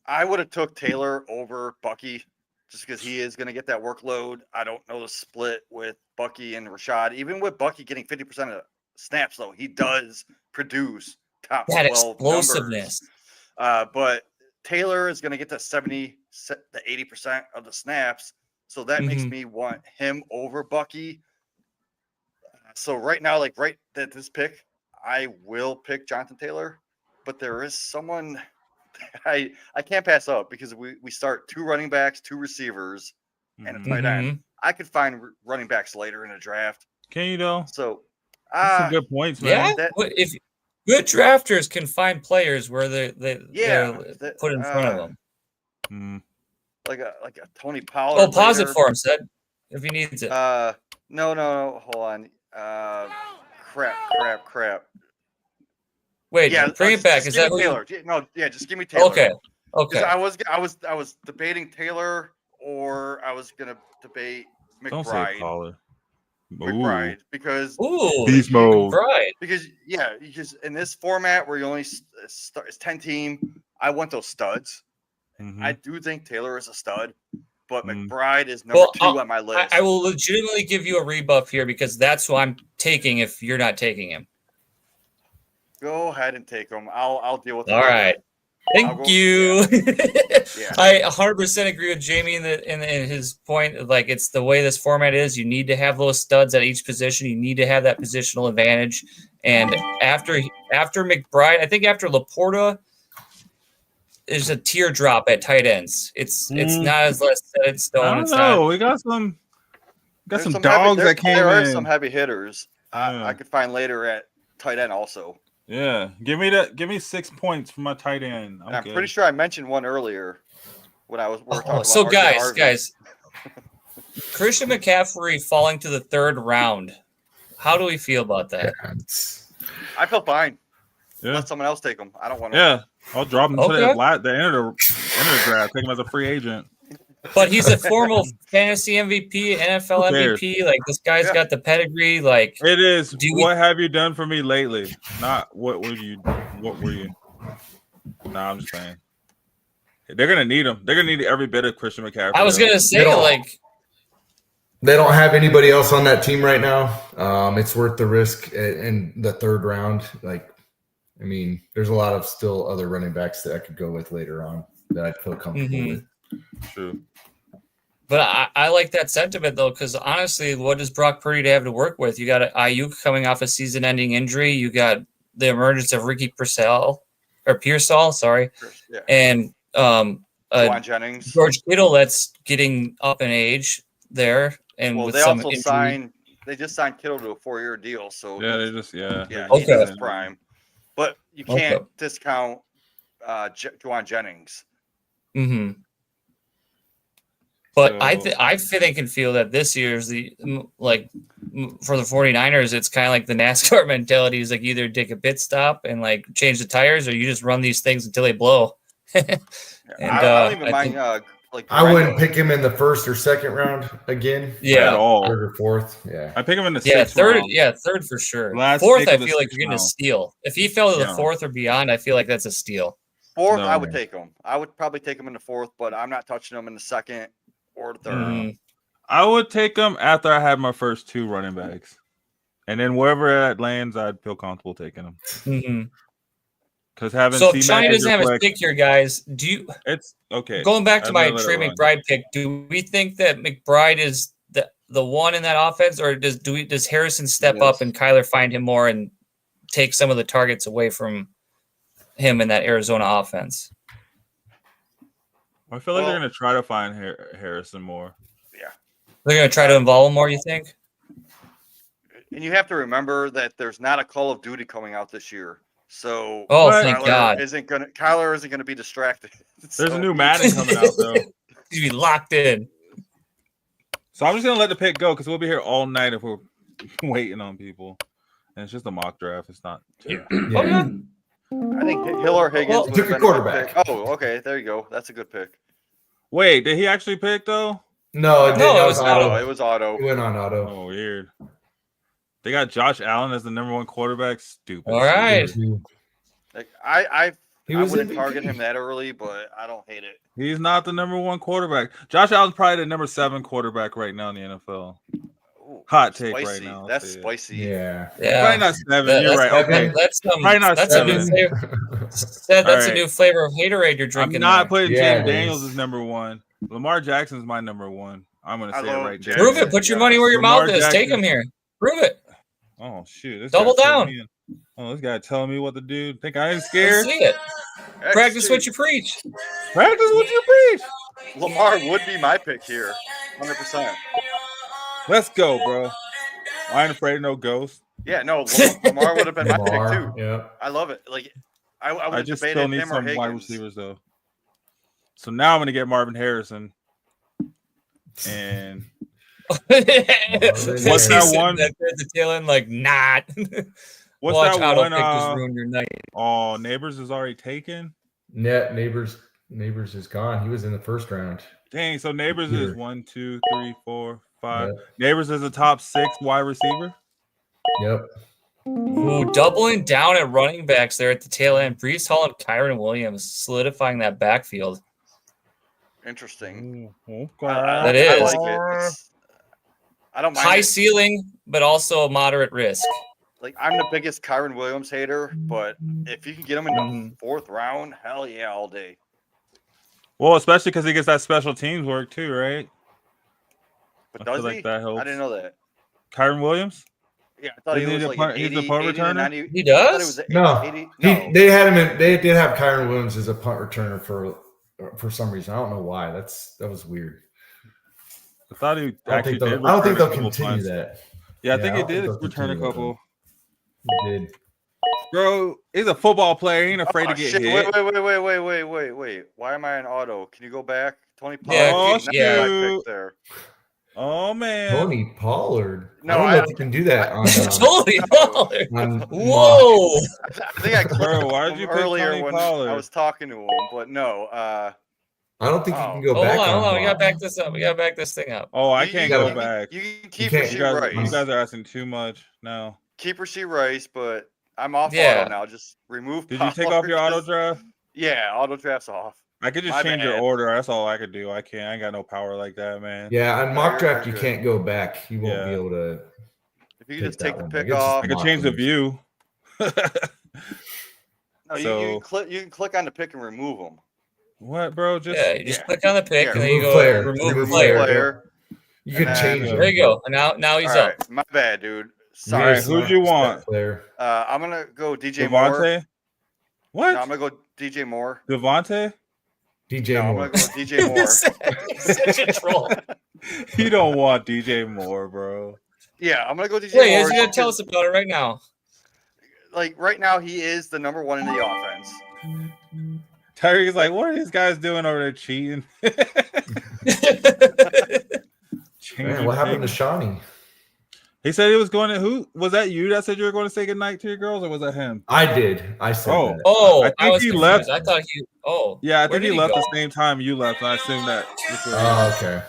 Speaker 3: I would have took Taylor over Bucky just because he is going to get that workload. I don't know the split with Bucky and Rashad. Even with Bucky getting 50% of snaps, though, he does produce top
Speaker 4: That
Speaker 3: 12
Speaker 4: explosiveness.
Speaker 3: numbers. But Taylor is going to get to 70 to 80% of the snaps. So that makes me want him over Bucky. So right now, like right at this pick, I will pick Jonathan Taylor. But there is someone I can't pass up because we start 2 running backs, 2 receivers, and a tight end. I could find running backs later in the draft.
Speaker 2: Can you though?
Speaker 3: So
Speaker 2: That's some good points, man.
Speaker 4: Yeah, if good drafters can find players where they're put in front of them.
Speaker 3: Like a Tony Pollard.
Speaker 4: Oh, pause it for him, Seth, if he needs it.
Speaker 3: No, hold on. Crap.
Speaker 4: Wait, bring it back. Is that
Speaker 3: Taylor? No, yeah, just give me Taylor.
Speaker 4: Okay.
Speaker 3: I was debating Taylor, or I was gonna debate McBride.
Speaker 2: Don't say Pollard.
Speaker 3: McBride, because
Speaker 2: beast mode.
Speaker 3: Because in this format where you only it's 10 team, I want those studs. I do think Taylor is a stud, but McBride is number 2 on my list.
Speaker 4: I will legitimately give you a rebuff here because that's who I'm taking if you're not taking him.
Speaker 3: Go ahead and take him. I'll deal with it.
Speaker 4: All right. Thank you.
Speaker 3: Yeah.
Speaker 4: I 100% agree with Jamie in his point. Like, it's the way this format is. You need to have those studs at each position. You need to have that positional advantage. And after McBride, I think after Laporta, there's a teardrop at tight ends. It's not as less set in stone.
Speaker 2: I don't know. We got some dogs that came in.
Speaker 3: There are some heavy hitters. I could find later at tight end also.
Speaker 2: Yeah, give me 6 points for my tight end.
Speaker 3: I'm pretty sure I mentioned one earlier when I was.
Speaker 4: So guys, Christian McCaffrey falling to the 3rd round. How do we feel about that?
Speaker 3: I feel fine.
Speaker 2: Yeah.
Speaker 3: Let someone else take him. I don't want to.
Speaker 2: Yeah, I'll drop him to the end of the draft. Take him as a free agent.
Speaker 4: But he's a formal fantasy MVP, NFL MVP. Like, this guy's got the pedigree. Like,
Speaker 2: it is. What have you done for me lately? Not what were you? Nah, I'm just saying. They're gonna need him. They're gonna need every bit of Christian McCaffrey.
Speaker 4: I was gonna say,
Speaker 5: they don't have anybody else on that team right now. It's worth the risk in the 3rd round. I mean, there's a lot of still other running backs that I could go with later on that I feel comfortable with.
Speaker 2: True.
Speaker 4: But I like that sentiment, though, because honestly, what does Brock Purdy have to work with? You got Ayuk coming off a season-ending injury. You got the emergence of Ricky Pearsall, and
Speaker 3: Juwan Jennings,
Speaker 4: George Kittle, that's getting up in age there, and with
Speaker 3: they
Speaker 4: some
Speaker 3: also signed. They just signed Kittle to a 4-year deal, so
Speaker 2: he's
Speaker 3: in his prime. But you can't discount Juwan Jennings.
Speaker 4: But I think and feel that this year's for the 49ers, it's kind of like the NASCAR mentality is like either take a pit stop and like change the tires, or you just run these things until they blow.
Speaker 3: I don't even mind.
Speaker 5: I wouldn't pick him in the 1st or 2nd round again.
Speaker 2: Yeah, at all.
Speaker 5: 3rd or 4th. Yeah,
Speaker 2: I pick him in the 6th.
Speaker 4: Round. 3rd for sure. 4th, I feel like you're getting a steal. If he fell to the 4th or beyond, I feel like that's a steal.
Speaker 3: 4th, I would take him. I would probably take him in the 4th, but I'm not touching him in the 2nd or the 3rd.
Speaker 2: I would take him after I had my first 2 running backs, and then wherever that lands, I'd feel comfortable taking him. Because
Speaker 4: if China doesn't have a pick here, guys,
Speaker 2: it's okay.
Speaker 4: Going back to my Trey McBride pick, do we think that McBride is the one in that offense, or does Harrison step up and Kyler find him more and take some of the targets away from him in that Arizona offense?
Speaker 2: I feel like they're going to try to find Harrison more.
Speaker 3: Yeah.
Speaker 4: They're going to try to involve him more, you think?
Speaker 3: And you have to remember that there's not a Call of Duty coming out this year. So
Speaker 4: thank God.
Speaker 3: Kyler isn't going to be distracted.
Speaker 2: There's a new Madden coming out, though.
Speaker 4: He's be locked in.
Speaker 2: So I'm just going to let the pick go because we'll be here all night if we're waiting on people. And it's just a mock draft. It's not.
Speaker 3: I think Hill or Higgins
Speaker 5: took a quarterback.
Speaker 3: Oh, okay. There you go. That's a good pick.
Speaker 2: Wait, did he actually pick though?
Speaker 5: No, it didn't.
Speaker 3: It was auto. It was auto.
Speaker 5: It went on auto.
Speaker 2: Oh, weird. They got Josh Allen as the number 1 quarterback. Stupid.
Speaker 4: All right.
Speaker 3: Like I
Speaker 5: He
Speaker 3: I
Speaker 5: was
Speaker 3: wouldn't
Speaker 5: MVP.
Speaker 3: target him that early, but I don't hate it.
Speaker 2: He's not the number 1 quarterback. Josh Allen's probably the number 7 quarterback right now in the NFL.
Speaker 3: Ooh,
Speaker 2: Hot take right
Speaker 3: spicy.
Speaker 2: now.
Speaker 3: That's spicy.
Speaker 5: Yeah.
Speaker 2: Probably not 7. You're right. Okay.
Speaker 4: That's
Speaker 2: Probably not
Speaker 4: that's a
Speaker 2: 7.
Speaker 4: new flavor. That's
Speaker 2: All
Speaker 4: a
Speaker 2: right.
Speaker 4: new flavor of haterade you're drinking.
Speaker 2: I'm not
Speaker 4: there.
Speaker 2: putting
Speaker 5: Yeah,
Speaker 2: Jaden
Speaker 5: it
Speaker 2: Daniels
Speaker 5: is.
Speaker 2: as number 1. Lamar Jackson's my number 1. I'm gonna
Speaker 3: I
Speaker 2: say it
Speaker 3: love
Speaker 2: right
Speaker 3: Jackson.
Speaker 2: now.
Speaker 4: Prove it. Put your money where your
Speaker 2: Lamar
Speaker 4: mouth is. Take
Speaker 2: Jackson.
Speaker 4: him here. Prove it.
Speaker 2: Oh shoot! This
Speaker 4: Double
Speaker 2: guy's
Speaker 4: down.
Speaker 2: telling me- Oh, this guy telling me what to do. Think I ain't
Speaker 4: Let's
Speaker 2: scared?
Speaker 4: see it. Practice what you preach.
Speaker 2: Practice what you preach.
Speaker 3: Lamar would be my pick here, 100%.
Speaker 2: Let's go, bro. I ain't afraid of no ghost.
Speaker 3: Yeah, no, Lamar would have been my pick too.
Speaker 5: Yeah.
Speaker 3: I love it. Like I
Speaker 2: I
Speaker 3: would
Speaker 2: just
Speaker 3: debate
Speaker 2: still
Speaker 3: it,
Speaker 2: need
Speaker 3: him or
Speaker 2: some wide
Speaker 3: Higgins.
Speaker 2: receivers though. So now I'm gonna get Marvin Harrison. And
Speaker 5: What's
Speaker 2: that one?
Speaker 4: At the tail end, like not.
Speaker 2: what's
Speaker 4: Watch
Speaker 2: that
Speaker 4: auto
Speaker 2: one?
Speaker 4: pick just ruin your night.
Speaker 2: Oh, Neighbors is already taken.
Speaker 5: Net neighbors is gone. He was in the first round.
Speaker 2: Dang, so Neighbors is
Speaker 5: Here.
Speaker 2: 1, 2, 3, 4, 5.
Speaker 5: Yep.
Speaker 2: Neighbors is a top 6 wide receiver.
Speaker 5: Yep.
Speaker 4: Ooh, doubling down at running backs there at the tail end. Brees Hall and Kyron Williams solidifying that backfield.
Speaker 3: Interesting.
Speaker 2: Okay.
Speaker 4: That
Speaker 3: I
Speaker 4: is.
Speaker 3: like it. I don't mind
Speaker 4: High
Speaker 3: it.
Speaker 4: ceiling, but also moderate risk.
Speaker 3: Like I'm the biggest Kyron Williams hater, but if you can get him in the
Speaker 2: Mhm.
Speaker 3: 4th round, hell yeah, all day.
Speaker 2: Well, especially because he gets that special teams work too, right?
Speaker 3: But
Speaker 2: I
Speaker 3: does
Speaker 2: feel
Speaker 3: he?
Speaker 2: like that helps.
Speaker 3: I didn't know that.
Speaker 2: Kyron Williams?
Speaker 3: Yeah, I thought he
Speaker 2: Isn't
Speaker 3: was
Speaker 2: he
Speaker 3: like
Speaker 2: the
Speaker 3: an
Speaker 2: punt- he's
Speaker 3: 80,
Speaker 2: the punt
Speaker 3: 80 to
Speaker 2: returner?
Speaker 3: 90.
Speaker 4: He
Speaker 3: I thought
Speaker 4: does?
Speaker 3: it was
Speaker 5: No.
Speaker 3: 80. No.
Speaker 5: They had him in. They did have Kyron Williams as a punt returner for some reason. I don't know why. That was weird.
Speaker 2: I thought he
Speaker 5: I
Speaker 2: actually
Speaker 5: don't
Speaker 2: did.
Speaker 5: think they'll
Speaker 2: return a couple
Speaker 5: continue
Speaker 2: punts.
Speaker 5: that.
Speaker 2: Yeah, I
Speaker 5: Yeah,
Speaker 2: think
Speaker 5: I
Speaker 2: he
Speaker 5: don't think
Speaker 2: did
Speaker 5: they'll
Speaker 2: return a
Speaker 5: continue that,
Speaker 2: couple.
Speaker 5: He did.
Speaker 2: Bro, he's a football player. He ain't afraid to get
Speaker 3: shit.
Speaker 2: hit.
Speaker 3: Wait. Why am I in auto? Can you go back? Tony Pollard.
Speaker 4: Yeah,
Speaker 2: Oh,
Speaker 3: Not
Speaker 4: yeah.
Speaker 3: my
Speaker 2: shoot.
Speaker 3: pick there.
Speaker 2: Oh man.
Speaker 5: Tony Pollard.
Speaker 3: No,
Speaker 5: I don't
Speaker 3: I-
Speaker 5: know if you can do that on.
Speaker 4: Totally.
Speaker 5: on
Speaker 4: Whoa.
Speaker 3: I think I clicked
Speaker 2: Bro, why did
Speaker 3: him
Speaker 2: you pick
Speaker 3: earlier
Speaker 2: Tony
Speaker 3: when
Speaker 2: Pollard?
Speaker 3: I was talking to him, but no.
Speaker 5: I don't think you can go
Speaker 4: Hold
Speaker 5: back.
Speaker 4: on. We
Speaker 5: block.
Speaker 4: gotta back this up. We gotta back this thing up.
Speaker 2: Oh, I
Speaker 3: You-
Speaker 2: can't
Speaker 3: you-
Speaker 2: go
Speaker 3: you-
Speaker 2: back.
Speaker 3: You can keep
Speaker 5: can't.
Speaker 3: Rasheed
Speaker 2: You guys,
Speaker 3: Rice.
Speaker 2: you guys are asking too much now.
Speaker 3: Keep Rasheed Rice, but I'm off
Speaker 4: Yeah.
Speaker 3: auto now. Just remove.
Speaker 2: Did you take off your auto draft?
Speaker 3: Yeah, auto draft's off.
Speaker 2: I could just
Speaker 3: My
Speaker 2: change your
Speaker 3: bad.
Speaker 2: order. That's all I could do. I can't. I ain't got no power like that, man.
Speaker 5: Yeah, on
Speaker 3: No,
Speaker 5: mock
Speaker 3: you're
Speaker 5: draft you
Speaker 3: good.
Speaker 5: can't go back. You won't be
Speaker 2: Yeah.
Speaker 5: able to.
Speaker 3: If you
Speaker 5: Take
Speaker 3: can just
Speaker 5: that
Speaker 3: take the
Speaker 5: one
Speaker 3: pick
Speaker 5: back. It's just
Speaker 3: off.
Speaker 2: I could change the
Speaker 5: mock
Speaker 2: view.
Speaker 3: No, you
Speaker 2: So-
Speaker 3: can click. You can click on the pick and remove them.
Speaker 2: What, bro? Just
Speaker 4: Yeah, you just
Speaker 3: yeah.
Speaker 4: click on the pick
Speaker 3: Yeah,
Speaker 4: and then you
Speaker 5: remove
Speaker 4: go
Speaker 5: player.
Speaker 4: remove
Speaker 5: Remove
Speaker 4: player.
Speaker 5: player. You can
Speaker 3: And
Speaker 5: change
Speaker 3: then-
Speaker 5: it.
Speaker 4: There you go. And now he's
Speaker 3: All
Speaker 4: up.
Speaker 3: right, my bad, dude.
Speaker 2: All
Speaker 3: Sorry.
Speaker 2: right, who'd you want?
Speaker 5: Player.
Speaker 3: I'm gonna go DJ Moore.
Speaker 2: Devontae? What?
Speaker 3: No, I'm gonna go DJ Moore.
Speaker 2: Devontae?
Speaker 5: DJ
Speaker 3: No, I'm
Speaker 5: Moore.
Speaker 3: gonna go DJ Moore.
Speaker 4: Such a troll.
Speaker 2: You don't want DJ Moore, bro.
Speaker 3: Yeah, I'm gonna go DJ
Speaker 4: Wait,
Speaker 3: Moore.
Speaker 4: he's gonna
Speaker 3: just
Speaker 4: tell
Speaker 3: 'cause,
Speaker 4: us about it right now.
Speaker 3: like right now, he is the number one in the offense.
Speaker 2: Tyreek's like, what are these guys doing over there cheating?
Speaker 5: Man, what happened to Shawnee?
Speaker 2: He said he was going to who? Was that you that said you were going to say goodnight to your girls, or was that him?
Speaker 5: I did. I said
Speaker 2: Oh.
Speaker 5: that.
Speaker 4: Oh,
Speaker 2: I
Speaker 4: I,
Speaker 2: think
Speaker 4: was
Speaker 2: he
Speaker 4: confused.
Speaker 2: left.
Speaker 4: I thought he. Oh,
Speaker 2: Yeah, I
Speaker 4: where
Speaker 2: think
Speaker 4: did
Speaker 2: he left
Speaker 4: go?
Speaker 2: the same time you left. And I assume that.
Speaker 5: Oh, okay.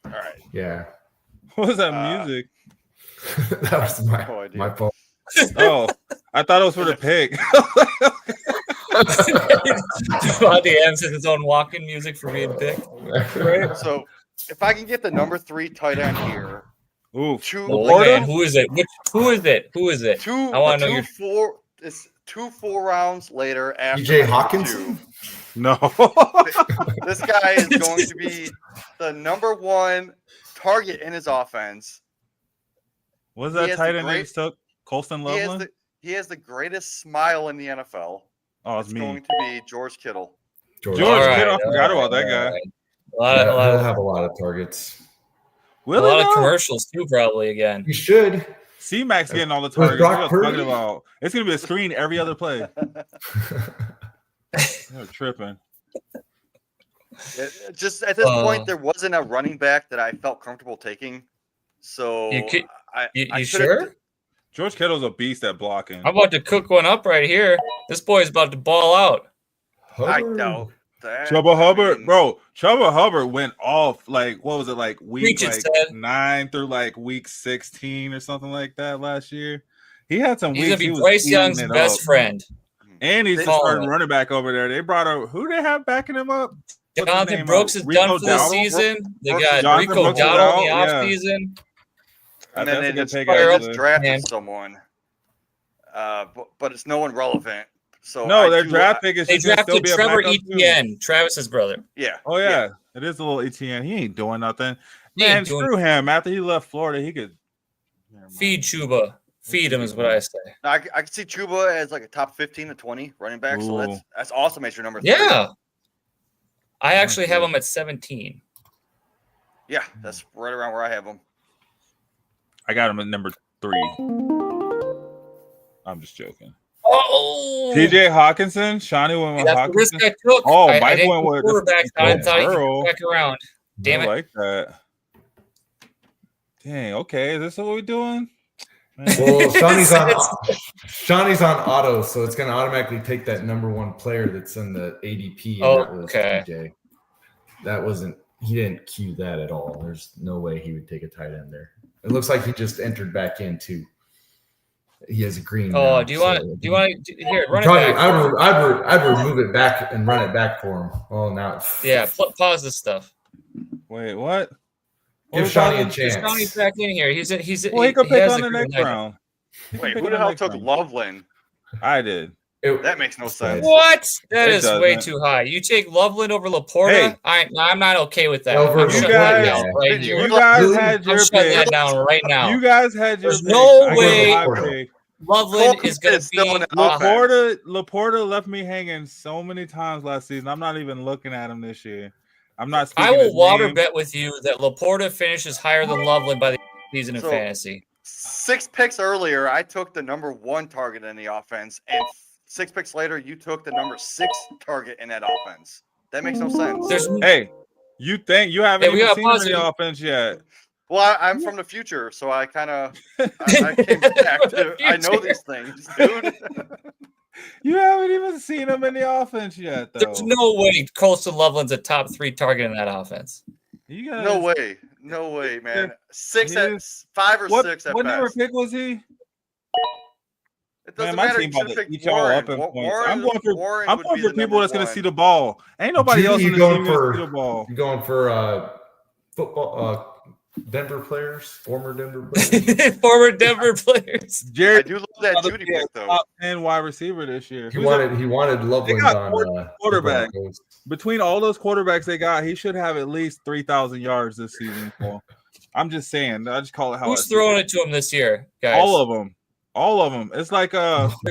Speaker 3: All right.
Speaker 5: Yeah.
Speaker 2: What was that
Speaker 3: Uh,
Speaker 2: music?
Speaker 5: That was
Speaker 3: No idea.
Speaker 5: my fault.
Speaker 2: Oh, I thought it was for the pig.
Speaker 4: Devontae Adams has his own walk-in music for being picked.
Speaker 3: So if I can get the number 3 tight end here,
Speaker 2: Oof.
Speaker 3: two,
Speaker 4: Oh,
Speaker 3: like,
Speaker 4: man, who is it? Who is it? Who is it?
Speaker 3: two,
Speaker 4: I wanna know
Speaker 3: two,
Speaker 4: your-
Speaker 3: four. It's 2 4 rounds later after
Speaker 5: DJ
Speaker 3: number
Speaker 5: Hawkinson?
Speaker 3: 2.
Speaker 2: No.
Speaker 3: This guy is going to be the number 1 target in his offense.
Speaker 2: Was
Speaker 3: He
Speaker 2: that
Speaker 3: has
Speaker 2: tight
Speaker 3: the
Speaker 2: end they
Speaker 3: great-
Speaker 2: just took? Colston
Speaker 3: He has
Speaker 2: Loveland?
Speaker 3: he has the greatest smile in the NFL.
Speaker 2: Oh, it's
Speaker 3: It's
Speaker 2: me.
Speaker 3: going to be George Kittle.
Speaker 2: George
Speaker 4: All right,
Speaker 2: Kittle, I
Speaker 4: all
Speaker 2: forgot
Speaker 4: right,
Speaker 2: about that
Speaker 4: all
Speaker 2: guy.
Speaker 4: right. A lot
Speaker 5: He'll
Speaker 4: of
Speaker 5: have a lot of targets.
Speaker 2: Will
Speaker 4: a lot
Speaker 2: he
Speaker 4: of
Speaker 2: though?
Speaker 4: commercials too, probably again.
Speaker 5: You should.
Speaker 2: C-Mac's getting all the
Speaker 5: With
Speaker 2: targets.
Speaker 5: Brock
Speaker 2: What are you talking
Speaker 5: Purdy?
Speaker 2: about? It's going to be a screen every other play. You're tripping.
Speaker 3: Just at this
Speaker 4: Uh,
Speaker 3: point, there wasn't a running back that I felt comfortable taking. So
Speaker 4: You could-
Speaker 3: I
Speaker 4: You
Speaker 3: could've-
Speaker 4: sure?
Speaker 2: George Kittle's a beast at blocking.
Speaker 4: I'm about to cook one up right here. This boy's about to ball out.
Speaker 3: I doubt.
Speaker 2: Chuba Hubbard, bro. Chuba Hubbard went off like what was it like week
Speaker 4: Preach it,
Speaker 2: like
Speaker 4: Seth.
Speaker 2: 9 through like week 16 or something like that last year. He had some
Speaker 4: He's gonna
Speaker 2: weeks.
Speaker 4: be
Speaker 2: He was
Speaker 4: Bryce
Speaker 2: eating
Speaker 4: Young's
Speaker 2: it
Speaker 4: best
Speaker 2: up.
Speaker 4: friend.
Speaker 2: And he's the
Speaker 4: Calling
Speaker 2: starting
Speaker 4: it.
Speaker 2: running back over there. They brought up who they have backing him up. What's his
Speaker 4: Jonathan
Speaker 2: name?
Speaker 4: Brooks is
Speaker 2: Rico
Speaker 4: done for the
Speaker 2: Dowdle?
Speaker 4: season. They
Speaker 3: Brooks-
Speaker 4: got
Speaker 2: Jonathan
Speaker 4: Rico
Speaker 2: Brooks is
Speaker 4: Dowdle in the
Speaker 2: out, yeah.
Speaker 4: offseason.
Speaker 3: And
Speaker 2: That's
Speaker 3: then
Speaker 2: a
Speaker 3: they
Speaker 2: good
Speaker 3: just,
Speaker 2: pick,
Speaker 3: they just
Speaker 2: actually.
Speaker 3: drafted
Speaker 4: Man.
Speaker 3: someone. But it's no one relevant. So
Speaker 2: No, their draft pick is
Speaker 4: They
Speaker 2: just gonna still
Speaker 4: drafted
Speaker 2: be a
Speaker 4: Trevor
Speaker 2: backup too.
Speaker 4: Etienne, Travis's brother.
Speaker 3: Yeah.
Speaker 2: Oh yeah, it is a little ETN. He ain't doing nothing.
Speaker 4: He ain't
Speaker 2: Man,
Speaker 4: doing-
Speaker 2: screw him. After he left Florida, he could Never mind.
Speaker 4: Feed Chuba. Feed him is what I say.
Speaker 3: Now, I can see Chuba as like a top 15 to 20 running back. So
Speaker 2: Ooh.
Speaker 3: that's awesome. As your number 3.
Speaker 4: Yeah. I actually have him at 17.
Speaker 3: Yeah, that's right around where I have him.
Speaker 2: I got him at number 3. I'm just joking.
Speaker 4: Oh,
Speaker 2: TJ Hawkinson, Shawnee went with
Speaker 4: that's the risk
Speaker 2: Hawkinson.
Speaker 4: I took.
Speaker 2: Oh,
Speaker 4: I
Speaker 2: Mike
Speaker 4: didn't
Speaker 2: went
Speaker 4: go
Speaker 2: with
Speaker 4: quarterback. I
Speaker 2: oh,
Speaker 4: thought he could
Speaker 2: Burrow.
Speaker 4: come back around. Damn
Speaker 2: I
Speaker 4: it.
Speaker 2: like that. Dang. Okay, is this what we're doing? Man.
Speaker 5: Well, Shawnee's on auto, so it's going to automatically take that number 1 player that's in the ADP. And that was
Speaker 4: Okay.
Speaker 5: TJ. That wasn't. He didn't cue that at all. There's no way he would take a tight end there. It looks like he just entered back in too. He has a green.
Speaker 4: Oh,
Speaker 5: now,
Speaker 4: do you
Speaker 5: so
Speaker 4: want here run it
Speaker 5: probably,
Speaker 4: back?
Speaker 5: I'd remove it back and run it back for him. Oh, now
Speaker 4: Yeah, pause this stuff.
Speaker 2: Wait, what?
Speaker 5: give
Speaker 2: was
Speaker 5: Shawnee a
Speaker 2: that?
Speaker 5: chance.
Speaker 4: Johnny's back in here. He's
Speaker 2: Well, he could pick
Speaker 4: has
Speaker 2: on
Speaker 4: a
Speaker 2: the
Speaker 4: green
Speaker 2: next
Speaker 4: light.
Speaker 2: round. He can
Speaker 3: Wait,
Speaker 2: pick
Speaker 3: who
Speaker 2: on
Speaker 3: the hell
Speaker 2: next
Speaker 3: took
Speaker 2: round.
Speaker 3: Loveland?
Speaker 2: I did.
Speaker 3: That makes no sense.
Speaker 4: What? That
Speaker 2: It
Speaker 4: is way
Speaker 2: doesn't.
Speaker 4: too high. You take Loveland over Laporta?
Speaker 2: Hey.
Speaker 4: I'm not okay with that.
Speaker 5: Over
Speaker 4: I'm
Speaker 5: you
Speaker 4: shutting
Speaker 2: guys-
Speaker 4: that down right
Speaker 3: Did
Speaker 4: here.
Speaker 2: You guys
Speaker 5: Really?
Speaker 2: had
Speaker 4: I'm
Speaker 2: your
Speaker 4: shutting
Speaker 2: pick.
Speaker 4: that down right now.
Speaker 2: You guys had your
Speaker 4: There's
Speaker 2: pick.
Speaker 4: no
Speaker 2: I gave
Speaker 4: way
Speaker 2: my
Speaker 5: Laporta.
Speaker 2: pick.
Speaker 4: Loveland is going to
Speaker 3: Is still
Speaker 4: be
Speaker 3: in the offense.
Speaker 2: Laporta left me hanging so many times last season. I'm not even looking at him this year. I'm not.
Speaker 4: I
Speaker 2: speaking
Speaker 4: will
Speaker 2: his
Speaker 4: water
Speaker 2: name.
Speaker 4: bet with you that Laporta finishes higher than Loveland by the season in
Speaker 3: So-
Speaker 4: fantasy.
Speaker 3: 6 picks earlier, I took the number 1 target in the offense, and 6 picks later, you took the number 6 target in that offense. That makes no sense.
Speaker 4: There's
Speaker 2: Hey, you think you haven't
Speaker 4: Hey, we
Speaker 2: even
Speaker 4: got
Speaker 2: seen him in
Speaker 4: positive.
Speaker 2: the offense yet?
Speaker 3: Well, I'm from the future, so I kind of I came back to. I know these things, dude.
Speaker 2: You haven't even seen him in the offense yet, though.
Speaker 4: there's no way Colston Loveland's a top 3 target in that offense.
Speaker 2: You guys,
Speaker 3: No way, man. 6
Speaker 2: he
Speaker 3: at
Speaker 2: is-
Speaker 3: 5 or
Speaker 2: What
Speaker 3: 6 at
Speaker 2: what number
Speaker 3: best.
Speaker 2: pick was he?
Speaker 3: It doesn't
Speaker 2: Man, my
Speaker 3: matter.
Speaker 2: team
Speaker 3: You
Speaker 2: about to
Speaker 3: pick
Speaker 2: eat y'all
Speaker 3: Warren.
Speaker 2: up in points.
Speaker 3: Warren,
Speaker 2: I'm going for
Speaker 3: Warren
Speaker 2: I'm
Speaker 3: would
Speaker 2: going
Speaker 3: be
Speaker 2: for
Speaker 3: the
Speaker 2: people
Speaker 3: number
Speaker 2: that's going to
Speaker 3: 1.
Speaker 2: see the ball. Ain't nobody else in
Speaker 5: You
Speaker 2: the
Speaker 5: going
Speaker 2: team going
Speaker 5: for-
Speaker 2: to see the ball.
Speaker 5: You going for football Denver players, former Denver players?
Speaker 4: Former Denver players.
Speaker 3: I
Speaker 2: Jared
Speaker 3: do love that Judy pick though.
Speaker 2: top 10 wide receiver this year.
Speaker 5: He
Speaker 2: Who's
Speaker 5: wanted Loveland
Speaker 2: got
Speaker 5: on
Speaker 2: quarterback.
Speaker 5: Broncos.
Speaker 2: Between all those quarterbacks they got, he should have at least 3,000 yards this season. Paul. I'm just saying. I just call it how
Speaker 4: Who's
Speaker 2: I see
Speaker 4: throwing
Speaker 2: it.
Speaker 4: it to him this year, guys?
Speaker 2: All of them. All of them. It's like
Speaker 4: They're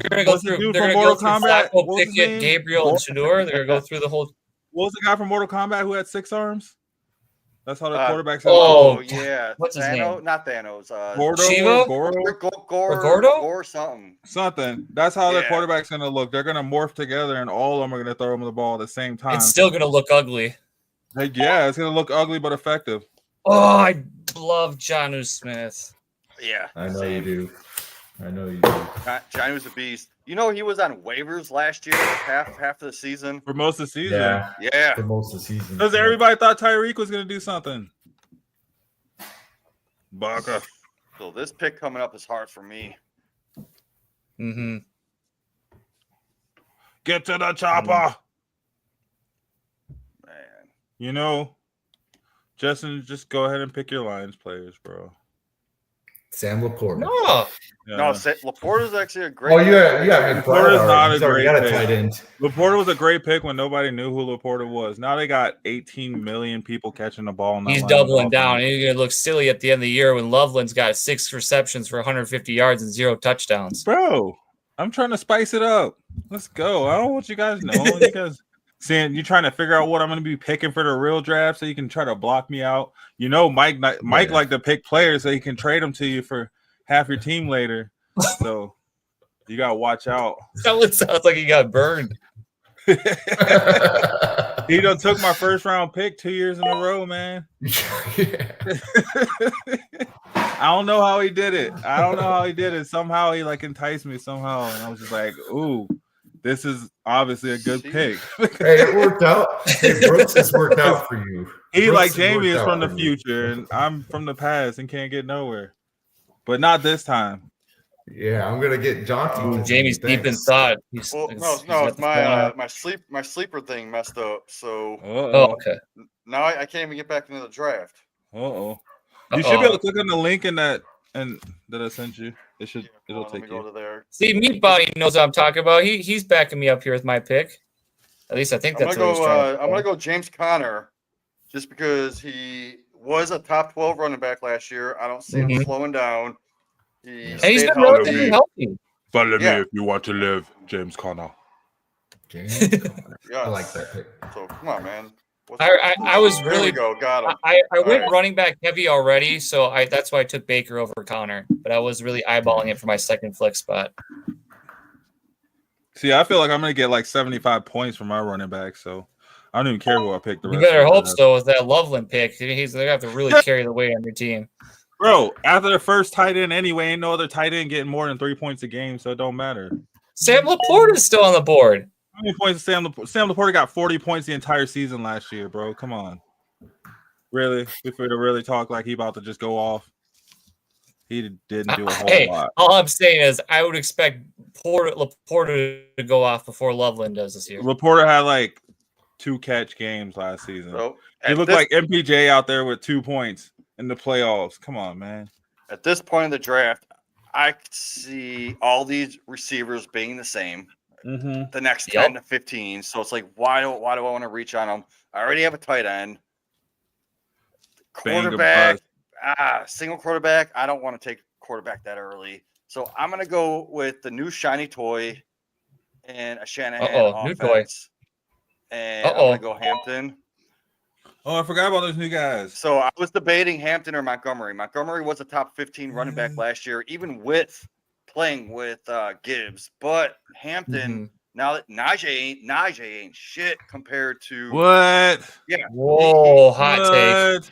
Speaker 4: gonna go
Speaker 2: what's the
Speaker 4: through.
Speaker 2: dude
Speaker 4: They're
Speaker 2: from
Speaker 4: gonna go
Speaker 2: Mortal
Speaker 4: through
Speaker 2: Kombat?
Speaker 4: Flacco,
Speaker 2: What was his
Speaker 4: Pickett,
Speaker 2: name?
Speaker 4: Gabriel, and Shador. They're gonna go through the whole.
Speaker 2: What was the guy from Mortal Kombat who had 6 arms? That's how the quarterbacks have.
Speaker 3: Oh yeah,
Speaker 4: What's his
Speaker 3: Thanos?
Speaker 4: name?
Speaker 3: Not Thanos.
Speaker 2: Gordo,
Speaker 4: Shiva?
Speaker 3: Gordo?
Speaker 4: Gordo?
Speaker 3: Something.
Speaker 2: something. That's how the
Speaker 3: Yeah.
Speaker 2: quarterback's going to look. They're going to morph together, and all of them are going to throw them the ball at the same time.
Speaker 4: It's still gonna look ugly.
Speaker 2: Like, yeah, it's going to look ugly but effective.
Speaker 4: Oh, I love Jonnu Smith.
Speaker 3: Yeah,
Speaker 5: I know
Speaker 3: same.
Speaker 5: you do. I know you do.
Speaker 3: Johnny was a beast. You know he was on waivers last year, half of the season.
Speaker 2: For most of the season.
Speaker 5: Yeah,
Speaker 3: Yeah,
Speaker 5: for most of the season.
Speaker 2: Because everybody thought Tyreek was going to do something. Baka.
Speaker 3: so this pick coming up is hard for me.
Speaker 4: Mm-hmm.
Speaker 2: Get to the chopper.
Speaker 3: Man,
Speaker 2: You know, Justin, just go ahead and pick your Lions players, bro.
Speaker 5: Sam Laporta.
Speaker 4: No,
Speaker 2: Yeah.
Speaker 3: no, Laporta's actually a great.
Speaker 5: Oh, you got McBride.
Speaker 2: Laporta's not
Speaker 5: He's
Speaker 2: a
Speaker 5: already
Speaker 2: great
Speaker 5: got a
Speaker 2: pick.
Speaker 5: tight end.
Speaker 2: Laporta was a great pick when nobody knew who Laporta was. Now they got 18 million people catching the ball.
Speaker 4: he's doubling down. He's gonna look silly at the end of the year when Loveland's got 6 receptions for 150 yards and 0 touchdowns.
Speaker 2: Bro, I'm trying to spice it up. Let's go. I don't want you guys knowing. You guys saying you're trying to figure out what I'm going to be picking for the real draft so you can try to block me out. You know, Mike like to pick players so he can trade them to you for half your team later. So you got to watch out.
Speaker 4: That one sounds like he got burned.
Speaker 2: He done took my first round pick 2 years in a row, man.
Speaker 5: Yeah.
Speaker 2: I don't know how he did it. Somehow he like enticed me somehow. And I was just like, ooh, this is obviously a good pick.
Speaker 5: Hey, it worked out. Hey, Brooks has worked out for you.
Speaker 2: He
Speaker 5: Brooks
Speaker 2: like
Speaker 5: has
Speaker 2: Jamie
Speaker 5: worked
Speaker 2: is
Speaker 5: out
Speaker 2: from the
Speaker 5: for you.
Speaker 2: future, and I'm from the past and can't get nowhere. But not this time.
Speaker 5: Yeah, I'm gonna get jaunty.
Speaker 4: Ooh,
Speaker 5: 'cause
Speaker 4: Jamie's deep in
Speaker 5: thanks.
Speaker 4: thought.
Speaker 3: Well, no, it's my sleeper thing messed up. So
Speaker 4: Oh, okay.
Speaker 3: now I can't even get back into the draft.
Speaker 2: You should be able to click on the link in that that I sent you. It'll take you.
Speaker 3: Go to there.
Speaker 4: See, Meatball knows what I'm talking about. He's backing me up here with my pick. At least I think that's what he's trying to
Speaker 3: I'm gonna go James Conner, just because he was a top 12 running back last year. I don't see him slowing down.
Speaker 4: And he's been relatively healthy.
Speaker 2: Follow me if you want to live, James Conner.
Speaker 5: James Conner.
Speaker 3: Yes.
Speaker 5: I like that pick.
Speaker 3: So come on, man.
Speaker 4: I was
Speaker 3: There
Speaker 4: really
Speaker 3: we go. Got him.
Speaker 4: I went running back heavy already, so that's why I took Baker over Connor. But I was really eyeballing it for my second flex spot.
Speaker 2: See, I feel like I'm gonna get like 75 points from my running back, so I don't even care who I pick.
Speaker 4: You better hope so with that Loveland pick. They're gonna have to really carry the weight on your team.
Speaker 2: Bro, after the first tight end anyway, ain't no other tight end getting more than 3 points a game, so it don't matter.
Speaker 4: Sam Laporte is still on the board.
Speaker 2: How many points Sam Laporte got 40 points the entire season last year, bro. Come on. Really? If we're to really talk like he about to just go off. He didn't do a whole lot.
Speaker 4: All I'm saying is I would expect Laporte to go off before Loveland does this year.
Speaker 2: Laporte had like 2 catch games last season. He looked like MPJ out there with 2 points in the playoffs. Come on, man.
Speaker 3: At this point in the draft, I could see all these receivers being the same. The next 10 to 15. So it's like, why do I want to reach on them? I already have a tight end. Quarterback, single quarterback. I don't want to take quarterback that early. So I'm going to go with the new shiny toy and a Shanahan offense.
Speaker 4: New toy.
Speaker 3: And I'm going to go Hampton.
Speaker 2: Oh, I forgot about those new guys.
Speaker 3: So I was debating Hampton or Montgomery. Montgomery was a top 15 running back last year, even with playing with Gibbs. But Hampton, now that Najee ain't shit compared to
Speaker 2: what?
Speaker 3: Yeah.
Speaker 4: Whoa, hot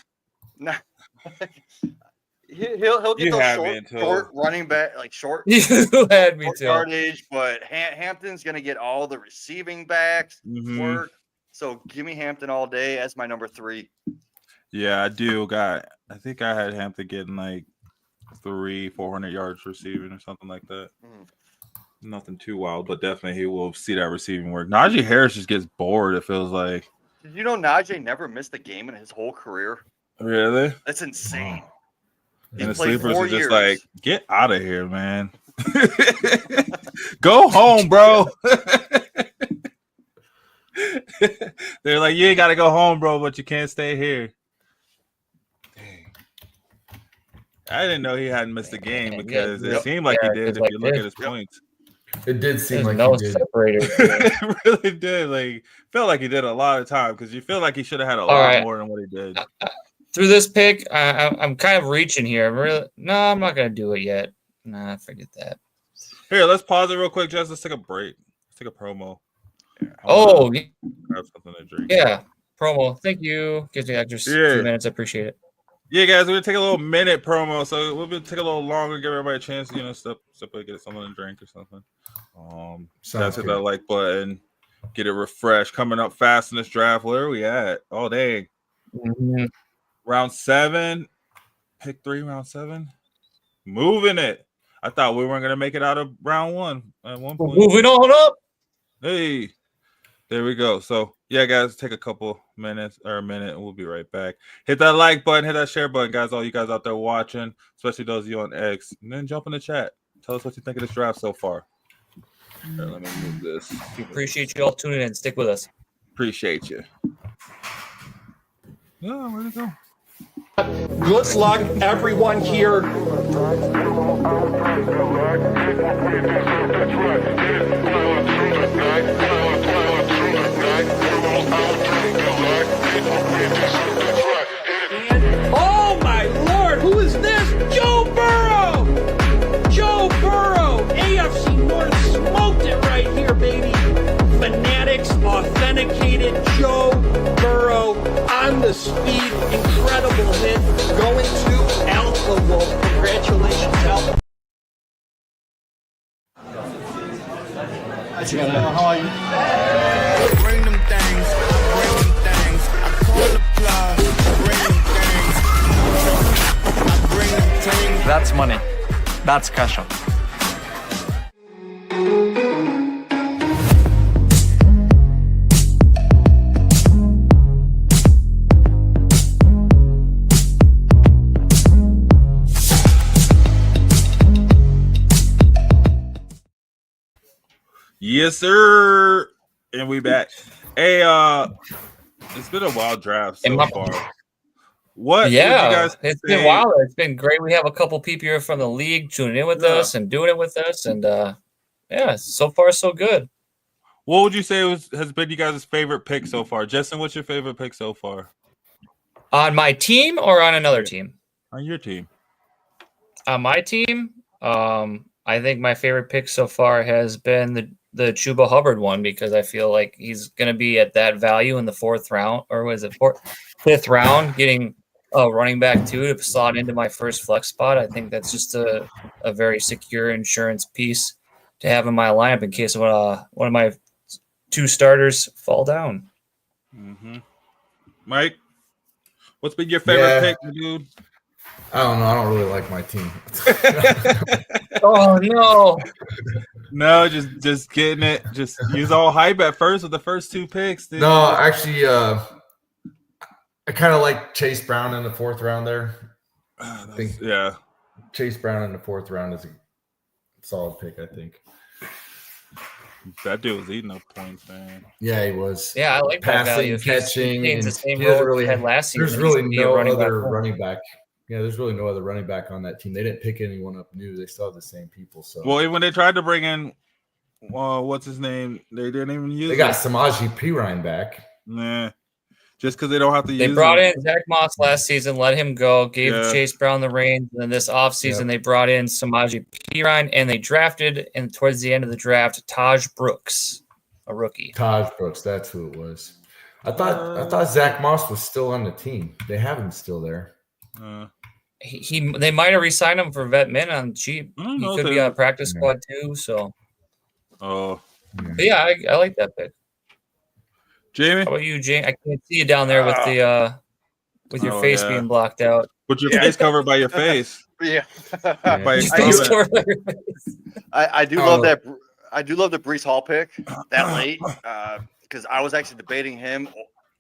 Speaker 3: take. He'll get those short running back, like short.
Speaker 4: You had me too.
Speaker 3: Yardage, but Hampton's gonna get all the receiving backs work. So give me Hampton all day as my number 3.
Speaker 2: Yeah, I do. I think I had Hampton getting like 400 yards receiving or something like that. Nothing too wild, but definitely he will see that receiving work. Najee Harris just gets bored, it feels like.
Speaker 3: Did you know Najee never missed a game in his whole career?
Speaker 2: Really?
Speaker 3: That's insane.
Speaker 2: And the sleepers are just like, get out of here, man. Go home, bro. They're like, you ain't got to go home, bro, but you can't stay here. Dang. I didn't know he hadn't missed a game because it seemed like he did if you look at his points.
Speaker 5: It did seem like
Speaker 4: no
Speaker 5: he did.
Speaker 4: separator.
Speaker 2: It really did. Like, felt like he did a lot of time because you feel like he should have had a lot more than what he did.
Speaker 4: Through this pick, I'm kind of reaching here. I'm not going to do it yet. Nah, forget that.
Speaker 2: Here, let's pause it real quick, Jess. Let's take a break. Let's take a promo. Grab something to drink.
Speaker 4: Yeah, promo. Thank you. Gives me extra few minutes. I appreciate it.
Speaker 2: Yeah, guys, we're gonna take a little minute promo, so we'll take a little longer, give everybody a chance to, step up, get something to drink or something. Hit that like button, get it refreshed. Coming up fast in this draft. Where are we at? Oh, dang. Round 7, pick 3, round 7. Moving it. I thought we weren't gonna make it out of round 1 at one point.
Speaker 4: Moving on up.
Speaker 2: Hey. There we go. So, yeah, guys, take a couple minutes or a minute, and we'll be right back. Hit that like button, hit that share button, guys. All you guys out there watching, especially those of you on X, and then jump in the chat. Tell us what you think of this draft so far. Here, let me move this.
Speaker 4: We appreciate you all tuning in. Stick with us.
Speaker 2: Appreciate you. Yeah, where'd it go?
Speaker 8: Good luck, everyone here. Oh my Lord, who is this? Joe Burrow! Joe Burrow! AFC North smoked it right here, baby. Fanatics, authenticated Joe Burrow on the speed, incredible hit, going to Alpha Wolf. Congratulations, Alpha.
Speaker 9: Bring them things, bring them things. I call the plug, bring them things. I bring them things.
Speaker 10: That's money. That's cash out.
Speaker 2: Yes, sir. And we back. Hey, it's been a wild draft so far. What?
Speaker 4: Yeah,
Speaker 2: would you guys
Speaker 4: it's
Speaker 2: say?
Speaker 4: been wild. It's been great. We have a couple people here from the league tuning in with us and doing it with us, and yeah, so far so good.
Speaker 2: What would you say has been you guys' favorite pick so far? Justin, what's your favorite pick so far?
Speaker 4: On my team or on another team?
Speaker 2: On your team.
Speaker 4: On my team, I think my favorite pick so far has been the Chuba Hubbard one, because I feel like he's going to be at that value in the fourth round, or was it fifth round, getting a running back too to slot into my first flex spot. I think that's just a very secure insurance piece to have in my lineup in case one of my two starters fall down.
Speaker 2: Mm-hmm. Mike, what's been your favorite pick, dude?
Speaker 5: I don't know. I don't really like my team.
Speaker 4: Oh no.
Speaker 2: No, just getting it. Just use all hype at first with the first two picks, dude.
Speaker 5: No, actually, I kind of like Chase Brown in the fourth round there. I think Chase Brown in the fourth round is a solid pick, I think.
Speaker 2: That dude was eating up points, man.
Speaker 5: Yeah, he was.
Speaker 4: Yeah, I like that value.
Speaker 5: Catching,
Speaker 4: he
Speaker 5: and
Speaker 4: the same
Speaker 5: he doesn't
Speaker 4: role
Speaker 5: really
Speaker 4: had last season.
Speaker 5: There's really no other
Speaker 4: back
Speaker 5: running back. Yeah, there's really no other running back on that team. They didn't pick anyone up new. They still have the same people. So,
Speaker 2: well, when they tried to bring in, what's his name? They didn't even use.
Speaker 5: They got Samaje Perine back.
Speaker 2: Nah, just because they don't have to.
Speaker 4: They brought in Zach Moss last season, let him go, gave Chase Brown the reins, and then this offseason they brought in Samaje Perine, and they drafted, and towards the end of the draft, Taj Brooks, a rookie.
Speaker 5: Taj Brooks, that's who it was. I thought Zach Moss was still on the team. They have him still there.
Speaker 4: They might have re-signed him for vet min on cheap. He could be on a practice squad too. So, but yeah, I like that pick.
Speaker 2: Jamie,
Speaker 4: how about you, Jamie? I can't see you down there with your face being blocked out.
Speaker 2: With your face covered by your face.
Speaker 3: Yeah.
Speaker 2: By your
Speaker 3: I do love that. I do love the Breece Hall pick that late because I was actually debating him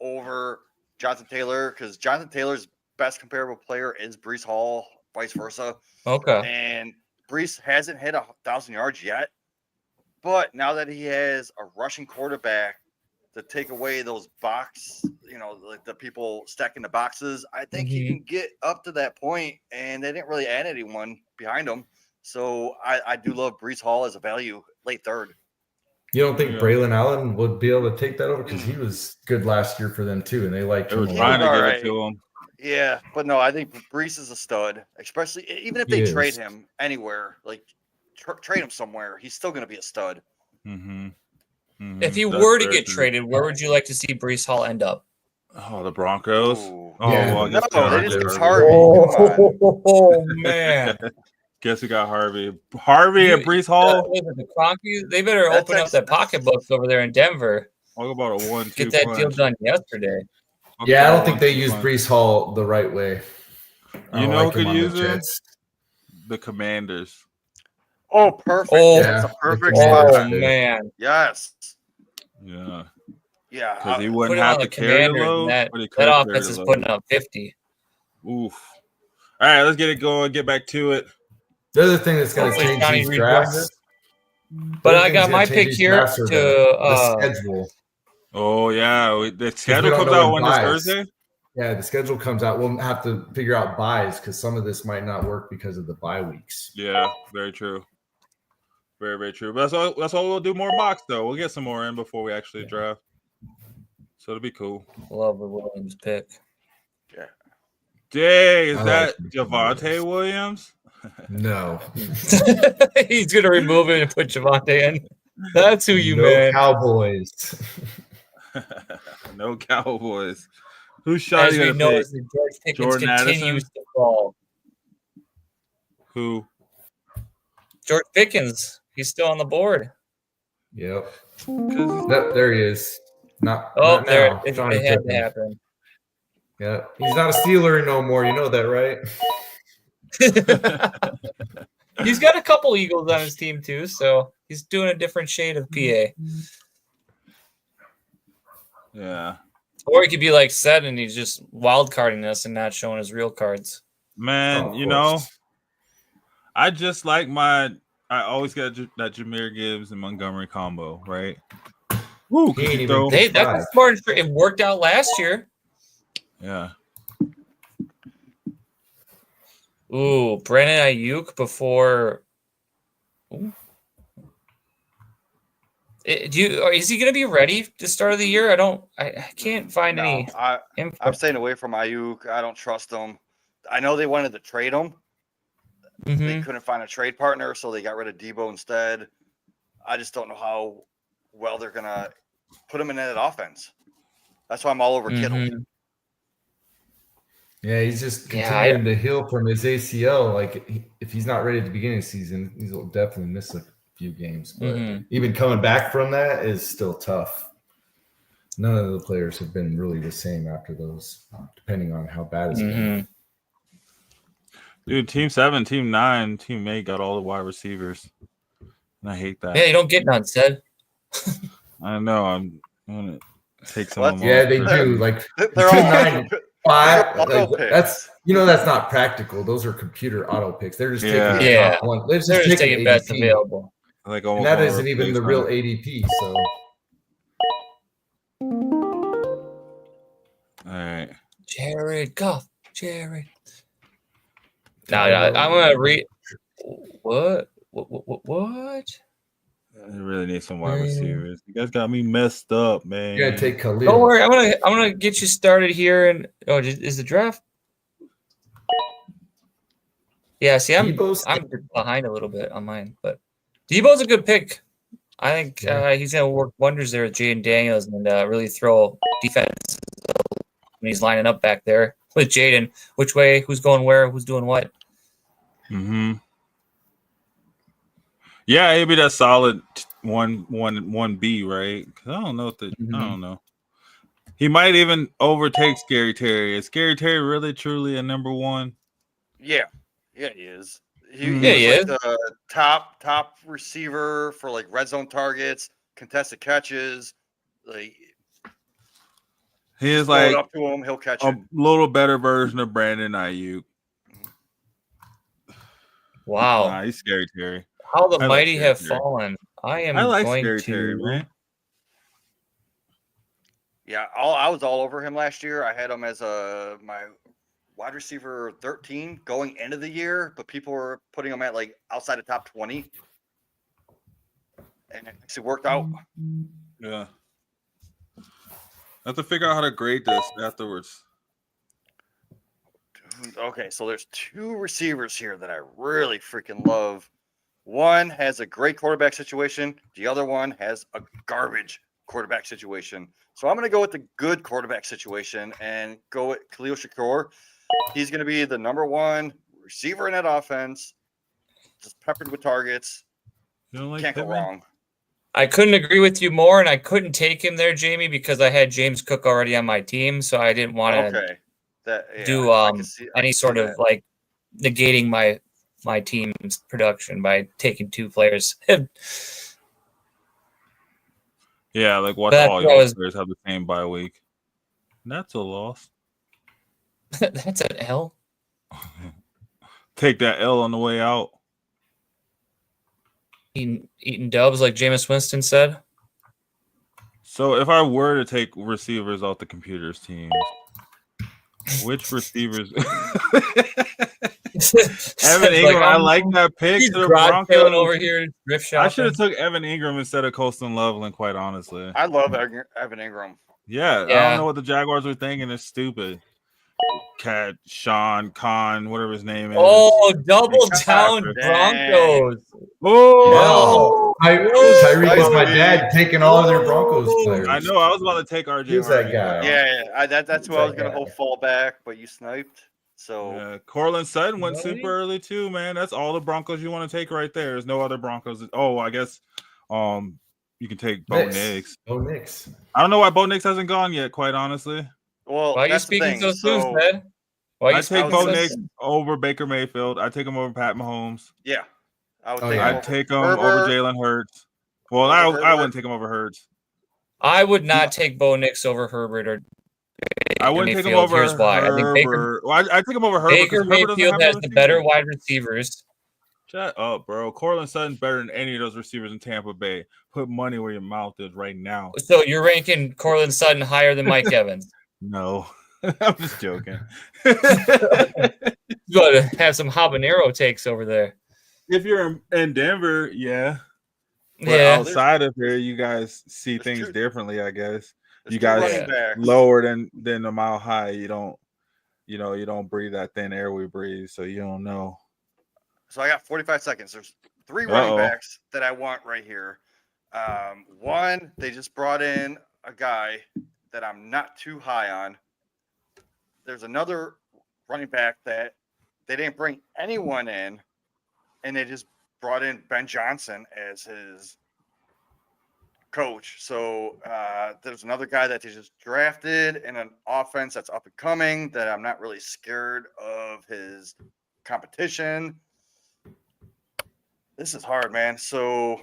Speaker 3: over Jonathan Taylor, because Jonathan Taylor's best comparable player is Breece Hall, vice versa.
Speaker 4: Okay.
Speaker 3: And Breece hasn't hit 1,000 yards yet, but now that he has a rushing quarterback to take away those box, like the people stacking the boxes, I think he can get up to that point, and they didn't really add anyone behind him. So I do love Breece Hall as a value late third.
Speaker 5: You don't think Braylon Allen would be able to take that over? Because he was good last year for them too, and they liked him.
Speaker 2: Trying to get it to him.
Speaker 3: Yeah, but no, I think Breece is a stud, especially even if they trade him anywhere, like trade him somewhere, he's still going to be a stud.
Speaker 2: Mm-hmm. Mm-hmm.
Speaker 4: If he were to get traded, where would you like to see Breece Hall end up?
Speaker 2: Oh, the Broncos.
Speaker 3: Ooh.
Speaker 2: Oh,
Speaker 5: yeah.
Speaker 2: well, I guess
Speaker 3: they just got
Speaker 2: Harvey.
Speaker 4: Oh man.
Speaker 2: Guess we got Harvey. Harvey and Breece Hall.
Speaker 4: The Cronkies, they better open up that pocketbooks over there in Denver.
Speaker 2: Talk about a 1-2
Speaker 4: Get that
Speaker 2: punch.
Speaker 4: deal done yesterday.
Speaker 5: Yeah, I don't think they use Breece Hall the right way.
Speaker 2: You know who could use it? The Commanders.
Speaker 3: Oh, perfect.
Speaker 4: Oh,
Speaker 3: that's a perfect spot.
Speaker 4: Oh, man.
Speaker 3: Yes.
Speaker 2: Yeah.
Speaker 3: Yeah.
Speaker 2: Because he wouldn't have to carry the load.
Speaker 4: That offense is putting up 50.
Speaker 2: Oof. All right, let's get it going. Get back to it.
Speaker 5: The other thing that's going to change these drafts.
Speaker 4: But I got my pick here to
Speaker 5: the schedule.
Speaker 2: Oh, yeah. The schedule comes out on this Thursday?
Speaker 5: Yeah, the schedule comes out. We'll have to figure out buys because some of this might not work because of the bye weeks.
Speaker 2: Yeah, very true. Very, very true. But that's all we'll do. More mocks, though. We'll get some more in before we actually draft. So it'll be cool.
Speaker 4: Love the Williams pick.
Speaker 3: Yeah.
Speaker 2: Dang, is that Javonte Williams?
Speaker 5: No.
Speaker 4: He's going to remove it and put Javonte in. That's who you meant.
Speaker 5: Cowboys.
Speaker 2: No Cowboys. Who's shot?
Speaker 4: As we know, as the George Pickens continues to fall.
Speaker 2: Who?
Speaker 4: George Pickens. He's still on the board.
Speaker 5: Yep. There he is. Not
Speaker 4: there
Speaker 5: now.
Speaker 4: it
Speaker 5: Johnny
Speaker 4: had to
Speaker 5: Pippen.
Speaker 4: happen.
Speaker 5: Yeah, he's not a Steeler no more. You know that, right?
Speaker 4: He's got a couple Eagles on his team too, so he's doing a different shade of PA.
Speaker 2: Yeah,
Speaker 4: Or he could be like Seth and he's just wild carding us and not showing his real cards.
Speaker 2: man.
Speaker 5: Oh,
Speaker 2: You know, I just like I always get that Jahmyr Gibbs and Montgomery combo, right? Woo,
Speaker 5: He ain't
Speaker 2: you
Speaker 5: even
Speaker 2: throw?
Speaker 5: picked
Speaker 4: That's
Speaker 5: five.
Speaker 4: a smart. It worked out last year.
Speaker 2: Yeah.
Speaker 4: Ooh, Brandon Ayuk before. Ooh. Is he going to be ready to start of the year? I can't find any info.
Speaker 3: I'm staying away from Ayuk. I don't trust him. I know they wanted to trade him. They couldn't find a trade partner, so they got rid of Debo instead. I just don't know how well they're gonna put him in that offense. That's why I'm all over Kittle.
Speaker 5: Yeah, he's just continuing to heal from his ACL. Like, if he's not ready at the beginning of the season, he'll definitely miss a few games. But even coming back from that is still tough. None of the players have been really the same after those, depending on how bad it's been.
Speaker 2: Dude, Team 7, Team 9, Team 8 got all the wide receivers. And I hate that.
Speaker 4: Yeah, you don't get none, Seth.
Speaker 2: I know. I'm going to take some of them
Speaker 5: Yeah,
Speaker 2: off.
Speaker 5: they do. Like,
Speaker 3: they're all
Speaker 5: 9, 5.
Speaker 3: auto
Speaker 5: Like,
Speaker 3: picks.
Speaker 5: that's not practical. Those are computer auto picks. They're just taking the top one. They're just taking
Speaker 4: best
Speaker 5: ADP.
Speaker 4: available.
Speaker 2: Like,
Speaker 5: And that isn't even the real ADP. So,
Speaker 2: all right.
Speaker 4: Jared Goff. Jared. No, I'm gonna read. What?
Speaker 2: I really need some wide receivers. You guys got me messed up, man.
Speaker 5: you gotta take Khalil.
Speaker 4: Don't worry, I'm gonna get you started here. And is the draft? Yeah, see, I'm behind a little bit on mine, but Debo's a good pick. I think he's gonna work wonders there with Jaden Daniels and really throw defense when he's lining up back there with Jaden. Which way? Who's going where? Who's doing what?
Speaker 2: Yeah, it'd be that solid 1B, right? I don't know I don't know. He might even overtake Scary Terry. Is Scary Terry really truly a number one?
Speaker 3: Yeah, he is. He
Speaker 4: is
Speaker 3: like the top receiver for like red zone targets, contested catches. Like
Speaker 2: he is
Speaker 3: throw
Speaker 2: like
Speaker 3: it up to him, he'll catch
Speaker 2: a
Speaker 3: it.
Speaker 2: little better version of Brandon Ayuk.
Speaker 4: Wow,
Speaker 2: Nah, he's Scary Terry.
Speaker 4: How the mighty have fallen. I
Speaker 2: like
Speaker 4: going
Speaker 2: Scary
Speaker 4: to.
Speaker 2: Terry, man.
Speaker 3: Yeah, I was all over him last year. I had him as my wide receiver 13 going into the year, but people were putting him at like outside of top 20. And it actually worked out.
Speaker 2: Yeah. I have to figure out how to grade this afterwards.
Speaker 3: Okay, so there's two receivers here that I really freaking love. One has a great quarterback situation. The other one has a garbage quarterback situation. So I'm going to go with the good quarterback situation and go with Khalil Shakur. He's going to be the number one receiver in that offense, just peppered with targets.
Speaker 2: You don't like
Speaker 3: Can't go wrong.
Speaker 4: I couldn't agree with you more, and I couldn't take him there, Jamie, because I had James Cook already on my team, so I didn't want to do any sort of like negating my team's production by taking two players.
Speaker 2: Yeah, like watch all your players have the same bye week. That's a loss.
Speaker 4: That's an L.
Speaker 2: Take that L on the way out.
Speaker 4: Eating dubs, like Jameis Winston said.
Speaker 2: So if I were to take receivers off the computer's teams, which receivers? Evan Ingram, I like that pick to the Broncos.
Speaker 4: Over here,
Speaker 2: I should have took Evan Ingram instead of Colston Loveland, quite honestly.
Speaker 3: I love Evan Ingram.
Speaker 2: Yeah, I don't know what the Jaguars were thinking. It's stupid. Sean Khan, whatever his name is.
Speaker 4: Oh, double down Broncos.
Speaker 2: Oh,
Speaker 5: Tyreek is my dad taking all of their Broncos players.
Speaker 2: I know. I was about to take RJ.
Speaker 5: Who's that guy?
Speaker 3: Yeah. That's who I was going to hope fall back, but you sniped. So
Speaker 2: Cortland Sutton went super early too, man. That's all the Broncos you want to take right there. There's no other Broncos. Oh, I guess You can take Bo
Speaker 5: Nix.
Speaker 2: Nix.
Speaker 5: Bo Nix.
Speaker 2: I don't know why Bo Nix hasn't gone yet, quite honestly.
Speaker 3: Well,
Speaker 4: Why are you
Speaker 3: that's the
Speaker 4: speaking
Speaker 3: thing.
Speaker 4: so soon, Ted? Why are you
Speaker 2: I take
Speaker 4: speaking
Speaker 2: Bo
Speaker 4: so
Speaker 2: Nix
Speaker 4: soon?
Speaker 2: over Baker Mayfield. I take him over Pat Mahomes.
Speaker 3: Yeah, I would
Speaker 5: Oh,
Speaker 3: take
Speaker 5: yeah.
Speaker 3: him
Speaker 2: I'd
Speaker 3: over
Speaker 2: take him over
Speaker 3: Herbert,
Speaker 2: Jalen Hurts. Well,
Speaker 3: over
Speaker 2: I
Speaker 3: Herbert.
Speaker 2: wouldn't take him over Hurts.
Speaker 4: I would not take Bo Nix over Herbert or
Speaker 2: I wouldn't take him
Speaker 4: Mayfield.
Speaker 2: over
Speaker 4: Here's why. I think Baker
Speaker 2: Herbert. Well, I take him over Herbert
Speaker 4: Baker
Speaker 2: because Herbert doesn't
Speaker 4: Mayfield
Speaker 2: have
Speaker 4: has
Speaker 2: no
Speaker 4: the better
Speaker 2: receivers.
Speaker 4: wide receivers.
Speaker 2: Shut up, bro. Cortland Sutton's better than any of those receivers in Tampa Bay. Put money where your mouth is right now.
Speaker 4: So you're ranking Cortland Sutton higher than Mike Evans.
Speaker 2: No, I'm just joking.
Speaker 4: You got to have some habanero takes over there.
Speaker 2: If you're in Denver, yeah. But
Speaker 4: Yeah.
Speaker 2: outside of here, you guys see
Speaker 3: there's
Speaker 2: things
Speaker 3: two-
Speaker 2: differently, I guess.
Speaker 3: There's
Speaker 2: You
Speaker 3: two
Speaker 2: guys
Speaker 3: running backs.
Speaker 2: lower than a mile high. You don't breathe that thin air we breathe, so you don't know.
Speaker 3: So I got 45 seconds. There's 3 running
Speaker 2: Uh-oh.
Speaker 3: backs that I want right here. One, they just brought in a guy that I'm not too high on. There's another running back that they didn't bring anyone in, and they just brought in Ben Johnson as his coach. So there's another guy that they just drafted in an offense that's up and coming that I'm not really scared of his competition. This is hard, man. So,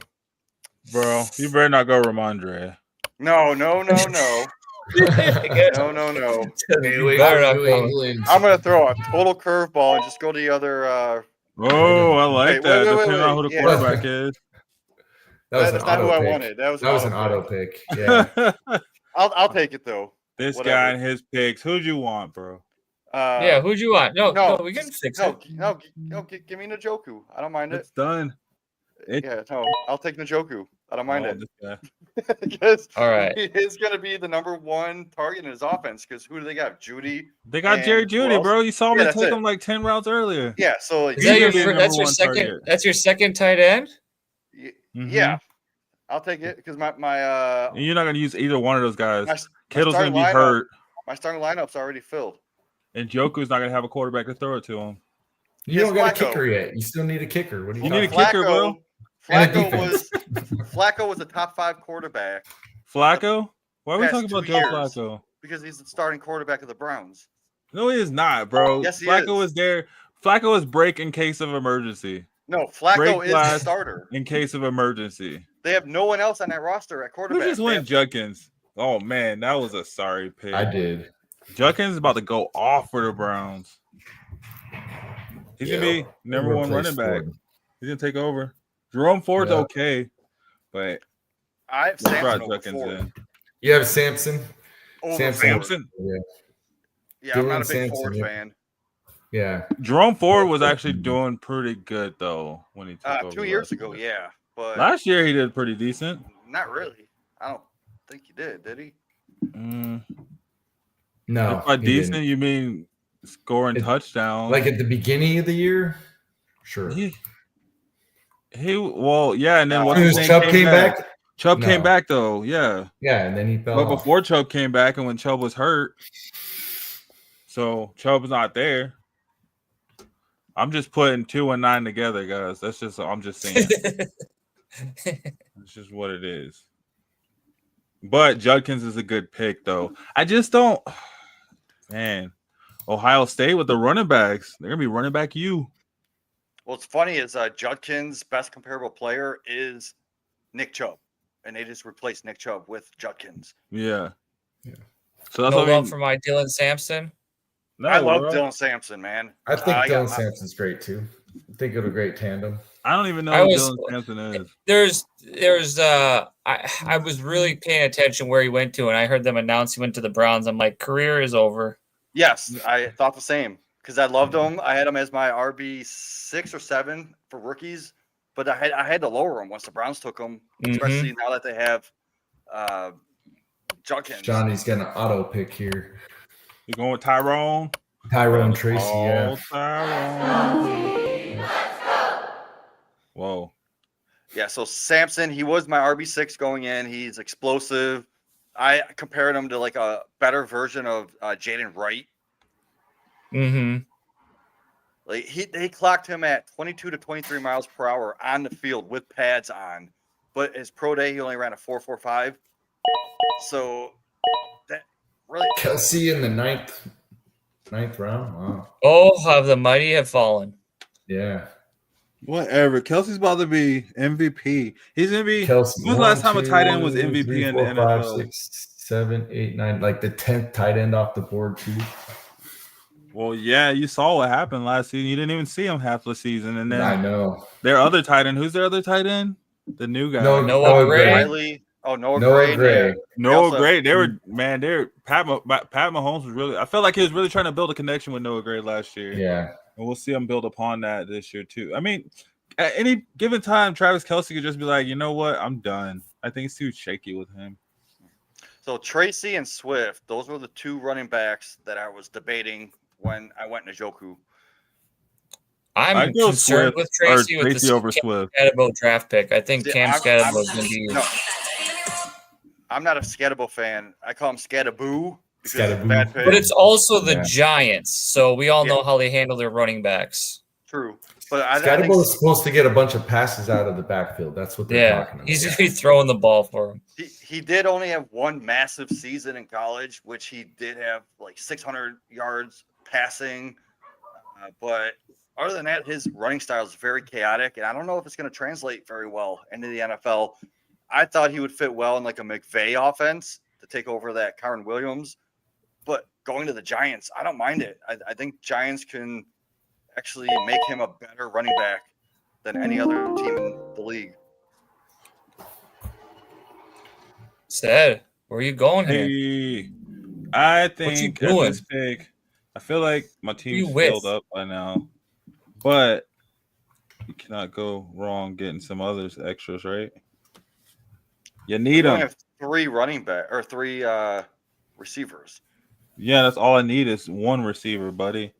Speaker 2: Bro, you better not go Ramondre.
Speaker 3: no. No. You
Speaker 4: better not go.
Speaker 3: I'm going to throw a total curveball and just go to the other.
Speaker 2: Oh, I like
Speaker 3: Wait,
Speaker 2: that.
Speaker 3: wait,
Speaker 2: Depending on who the
Speaker 3: yeah.
Speaker 2: quarterback is.
Speaker 3: That's
Speaker 5: an
Speaker 3: not who
Speaker 5: auto
Speaker 3: I
Speaker 5: pick.
Speaker 3: wanted. That was
Speaker 5: That was an auto pick. Yeah.
Speaker 3: I'll take it, though.
Speaker 2: This
Speaker 3: Whatever.
Speaker 2: guy and his picks. Who'd you want, bro?
Speaker 4: Yeah, who'd you want? No, we can fix it.
Speaker 3: No, give me Njoku. I don't mind
Speaker 2: It's
Speaker 3: it.
Speaker 2: done.
Speaker 3: Yeah, no, I'll take Njoku. I don't mind it.
Speaker 2: This guy.
Speaker 3: Because
Speaker 4: All right.
Speaker 3: he's going to be the number one target in his offense. Because who do they got? Judy.
Speaker 2: They got
Speaker 3: And
Speaker 2: Jerry
Speaker 3: who
Speaker 2: Judy,
Speaker 3: else?
Speaker 2: bro. You saw
Speaker 3: Yeah,
Speaker 2: me
Speaker 3: that's
Speaker 2: take
Speaker 3: it.
Speaker 2: him like 10 routes earlier.
Speaker 3: Yeah, so
Speaker 4: Is
Speaker 2: He's
Speaker 4: that your
Speaker 2: gonna be the
Speaker 4: that's
Speaker 2: number
Speaker 4: your
Speaker 2: one
Speaker 4: second?
Speaker 2: target.
Speaker 4: That's your second tight end.
Speaker 2: Mhm.
Speaker 3: Yeah, I'll take it because my
Speaker 2: And you're not gonna use either one of those guys.
Speaker 3: my
Speaker 2: Kittle's gonna
Speaker 3: starting
Speaker 2: be
Speaker 3: lineup-
Speaker 2: hurt,
Speaker 3: my starting lineup's already filled.
Speaker 2: and Joku's not gonna have a quarterback to throw it to him.
Speaker 5: You don't got a
Speaker 3: Flacco.
Speaker 5: kicker yet. You still need a kicker. What are you
Speaker 2: You need a
Speaker 5: talking
Speaker 2: kicker, bro.
Speaker 5: And a
Speaker 3: Flacco was a top 5 quarterback
Speaker 2: Flacco? Why are we
Speaker 3: Past
Speaker 2: talking about
Speaker 3: 2
Speaker 2: Joe
Speaker 3: years.
Speaker 2: Flacco?
Speaker 3: because he's the starting quarterback of the Browns.
Speaker 2: No, he is not, bro.
Speaker 3: Yes, he
Speaker 2: Flacco
Speaker 3: is.
Speaker 2: is there. Flacco is break in case of emergency.
Speaker 3: No, Flacco
Speaker 2: Break
Speaker 3: is the
Speaker 2: glass
Speaker 3: starter.
Speaker 2: in case of emergency.
Speaker 3: They have no one else on that roster at
Speaker 2: Who
Speaker 3: quarterback.
Speaker 2: just
Speaker 3: They
Speaker 2: went
Speaker 3: have-
Speaker 2: Judkins? Oh man, that was a sorry pick.
Speaker 5: I did.
Speaker 2: Judkins is about to go off for the Browns. He's gonna be number one running back. He's gonna take over. Jerome Ford's
Speaker 5: Yeah.
Speaker 2: okay, but
Speaker 3: I have
Speaker 2: they
Speaker 3: Samson
Speaker 2: brought
Speaker 3: over
Speaker 2: Judkins
Speaker 3: Ford.
Speaker 2: in.
Speaker 5: You have Samson.
Speaker 3: Over
Speaker 5: Samson.
Speaker 3: Ford.
Speaker 2: Samson.
Speaker 5: Yeah.
Speaker 3: Yeah, I'm not a big
Speaker 5: Samson,
Speaker 3: Ford
Speaker 5: yeah.
Speaker 3: fan.
Speaker 5: Yeah.
Speaker 2: Jerome Ford was actually doing pretty good though when he took over
Speaker 3: 2 years
Speaker 2: last
Speaker 3: ago,
Speaker 2: year.
Speaker 3: yeah, but
Speaker 2: Last year he did pretty decent.
Speaker 3: not really. I don't think he did he?
Speaker 5: No.
Speaker 2: By
Speaker 5: he
Speaker 2: decent,
Speaker 5: didn't.
Speaker 2: you mean scoring touchdowns?
Speaker 5: Like at the beginning of the year? Sure.
Speaker 2: He well, yeah, and then
Speaker 3: No,
Speaker 2: what's
Speaker 5: As
Speaker 2: his
Speaker 5: soon as
Speaker 2: name
Speaker 5: Chubb came back?
Speaker 2: Chubb
Speaker 5: No.
Speaker 2: came back though, yeah.
Speaker 5: Yeah, and then he fell
Speaker 2: But
Speaker 5: off.
Speaker 2: before Chubb came back, and when Chubb was hurt, so Chubb's not there. I'm just putting 2 and 9 together, guys. That's just I'm just saying. It's just what it is. But Judkins is a good pick, though. I just don't. Man, Ohio State with the running backs, they're gonna be running back you.
Speaker 3: What's funny is Judkins' best comparable player is Nick Chubb, and they just replaced Nick Chubb with Judkins.
Speaker 2: Yeah.
Speaker 5: Yeah.
Speaker 2: So that's
Speaker 4: No
Speaker 2: what I
Speaker 4: love
Speaker 2: mean.
Speaker 4: for my Dylan Sampson.
Speaker 2: No,
Speaker 3: I love
Speaker 2: bro.
Speaker 3: Dylan Sampson, man.
Speaker 5: I think
Speaker 3: I
Speaker 5: Dylan
Speaker 3: got-
Speaker 5: Sampson's great too. I think it'll a great tandem.
Speaker 2: I don't even know
Speaker 4: I
Speaker 2: who
Speaker 4: was-
Speaker 2: Dylan Sampson is.
Speaker 4: There's I was really paying attention where he went to, and I heard them announce he went to the Browns. I'm like, career is over.
Speaker 3: Yes, I thought the same because I loved him. I had him as my RB 6 or 7 for rookies, but I had to lower him once the Browns took him, especially now that they have Judkins.
Speaker 5: Johnny's got an auto pick here.
Speaker 2: You going with Tyrone?
Speaker 5: Tyrone Tracy,
Speaker 2: Oh,
Speaker 5: yeah.
Speaker 2: Tyrone. Whoa.
Speaker 3: Yeah, so Sampson, he was my RB6 going in. He's explosive. I compared him to like a better version of Jaden Wright.
Speaker 4: Mm-hmm.
Speaker 3: Like they clocked him at 22 to 23 miles per hour on the field with pads on. but his pro day he only ran a 4.45. So that really
Speaker 5: Kelsey in the ninth round. Wow.
Speaker 4: Oh, how the mighty have fallen.
Speaker 5: Yeah.
Speaker 2: Whatever. Kelsey's about to be MVP. He's gonna be.
Speaker 5: Kelsey.
Speaker 2: When was the last time a tight end was
Speaker 5: 1, 2,
Speaker 2: MVP
Speaker 5: 3,
Speaker 2: in
Speaker 5: 4,
Speaker 2: the
Speaker 5: 5,
Speaker 2: NFL?
Speaker 5: 6, 7, 8, 9. Like the 10th tight end off the board too.
Speaker 2: Well, yeah, you saw what happened last season. You didn't even see him half the season, and then
Speaker 5: I know.
Speaker 2: their other tight end. Who's their other tight end? The new guy.
Speaker 4: Noah Gray.
Speaker 3: Riley. Oh, Noah
Speaker 5: Noah
Speaker 3: Gray.
Speaker 5: Gray.
Speaker 3: Yeah.
Speaker 2: Noah Gray. They were Pat Mahomes was really. I felt like he was really trying to build a connection with Noah Gray last year.
Speaker 5: Yeah.
Speaker 2: And we'll see him build upon that this year too. I mean, at any given time, Travis Kelce could just be like, you know what, I'm done. I think it's too shaky with him.
Speaker 3: So Tracy and Swift, those were the two running backs that I was debating when I went to Njoku.
Speaker 4: I'm concerned with Tracy with the
Speaker 2: over Swift.
Speaker 4: Scatterbo draft pick. I think Cam Scatterbo is going to be.
Speaker 3: No, I'm not a Scatterbo fan. I call him Scattaboo.
Speaker 5: Scattaboo.
Speaker 3: Bad pick.
Speaker 4: But it's also the Giants, so we all
Speaker 3: Yeah.
Speaker 4: know how they handle their running backs.
Speaker 3: True. But I
Speaker 5: Scatterbo
Speaker 3: think
Speaker 5: is supposed to get a bunch of passes out of the backfield. That's what they're talking about.
Speaker 4: He's going to be throwing the ball for him.
Speaker 3: he did only have one massive season in college, which he did have like 600 yards passing. But other than that, his running style is very chaotic, and I don't know if it's going to translate very well into the NFL. I thought he would fit well in like a McVay offense to take over that Kyren Williams. But going to the Giants, I don't mind it. I think Giants can actually make him a better running back than any other team in the league.
Speaker 4: Sted, where are you going here?
Speaker 2: Hey, I think at
Speaker 4: doing?
Speaker 2: this pick, I feel like my team's
Speaker 4: you with?
Speaker 2: filled up by now, but you cannot go wrong getting some others extras, right? You need
Speaker 3: We only
Speaker 2: them.
Speaker 3: have three receivers.
Speaker 2: Yeah, that's all I need is one receiver, buddy.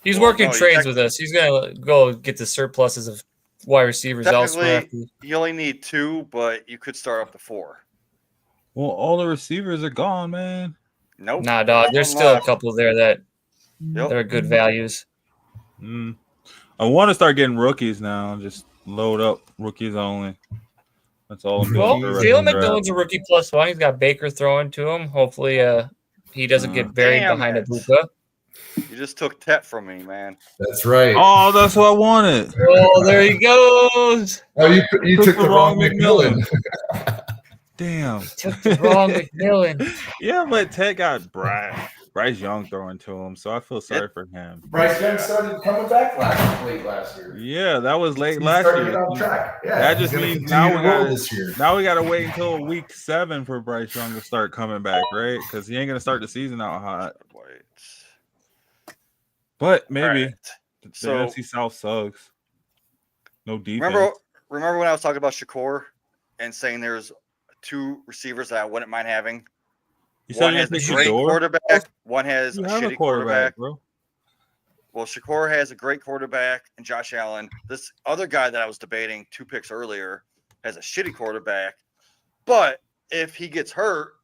Speaker 4: He's
Speaker 3: Well,
Speaker 4: working
Speaker 3: no,
Speaker 4: trades with us. He's going to go get the surpluses of wide receivers elsewhere.
Speaker 3: Technically, you only need two, but you could start up to four.
Speaker 2: Well, all the receivers are gone, man.
Speaker 3: Nope.
Speaker 4: Nah, dog. There's
Speaker 3: One
Speaker 4: still a
Speaker 3: left.
Speaker 4: couple there that
Speaker 3: Yep.
Speaker 4: are good values.
Speaker 2: I want to start getting rookies now. Just load up rookies only. That's all I'm
Speaker 4: Well,
Speaker 2: doing.
Speaker 4: Jalen McMillan's a rookie +1. He's got Baker throwing to him. Hopefully, he doesn't get buried
Speaker 3: Damn
Speaker 4: behind
Speaker 3: it.
Speaker 4: Abuka.
Speaker 3: You just took Tet from me, man.
Speaker 5: That's right.
Speaker 2: Oh, that's what I wanted.
Speaker 4: Oh, there he goes.
Speaker 5: Oh, you took the wrong McMillan.
Speaker 2: Damn.
Speaker 4: Took the wrong McMillan.
Speaker 2: Yeah, but Ted got Bryce Young throwing to him, so I feel sorry for him.
Speaker 5: Bryce Young started coming back late last year.
Speaker 2: Yeah, that was late
Speaker 5: He's
Speaker 2: last
Speaker 5: starting to
Speaker 2: year.
Speaker 5: get on track. Yeah,
Speaker 2: That
Speaker 5: he's
Speaker 2: just
Speaker 5: gonna
Speaker 2: means
Speaker 5: continue
Speaker 2: now we
Speaker 5: to roll
Speaker 2: got
Speaker 5: this year.
Speaker 2: Now we got to wait until week 7 for Bryce Young to start coming back, right? Because he ain't gonna start the season out hot. But maybe
Speaker 3: Right.
Speaker 2: the
Speaker 3: So-
Speaker 2: NFC South sucks. No defense.
Speaker 3: Remember when I was talking about Shakur and saying there's two receivers that I wouldn't mind having?
Speaker 2: You said
Speaker 3: One
Speaker 2: you
Speaker 3: has a
Speaker 2: think
Speaker 3: great
Speaker 2: Shador?
Speaker 3: quarterback. One has
Speaker 2: You
Speaker 3: a
Speaker 2: have a
Speaker 3: shitty
Speaker 2: quarterback,
Speaker 3: quarterback.
Speaker 2: bro.
Speaker 3: Well, Shakur has a great quarterback and Josh Allen. This other guy that I was debating 2 picks earlier has a shitty quarterback. But if he gets hurt,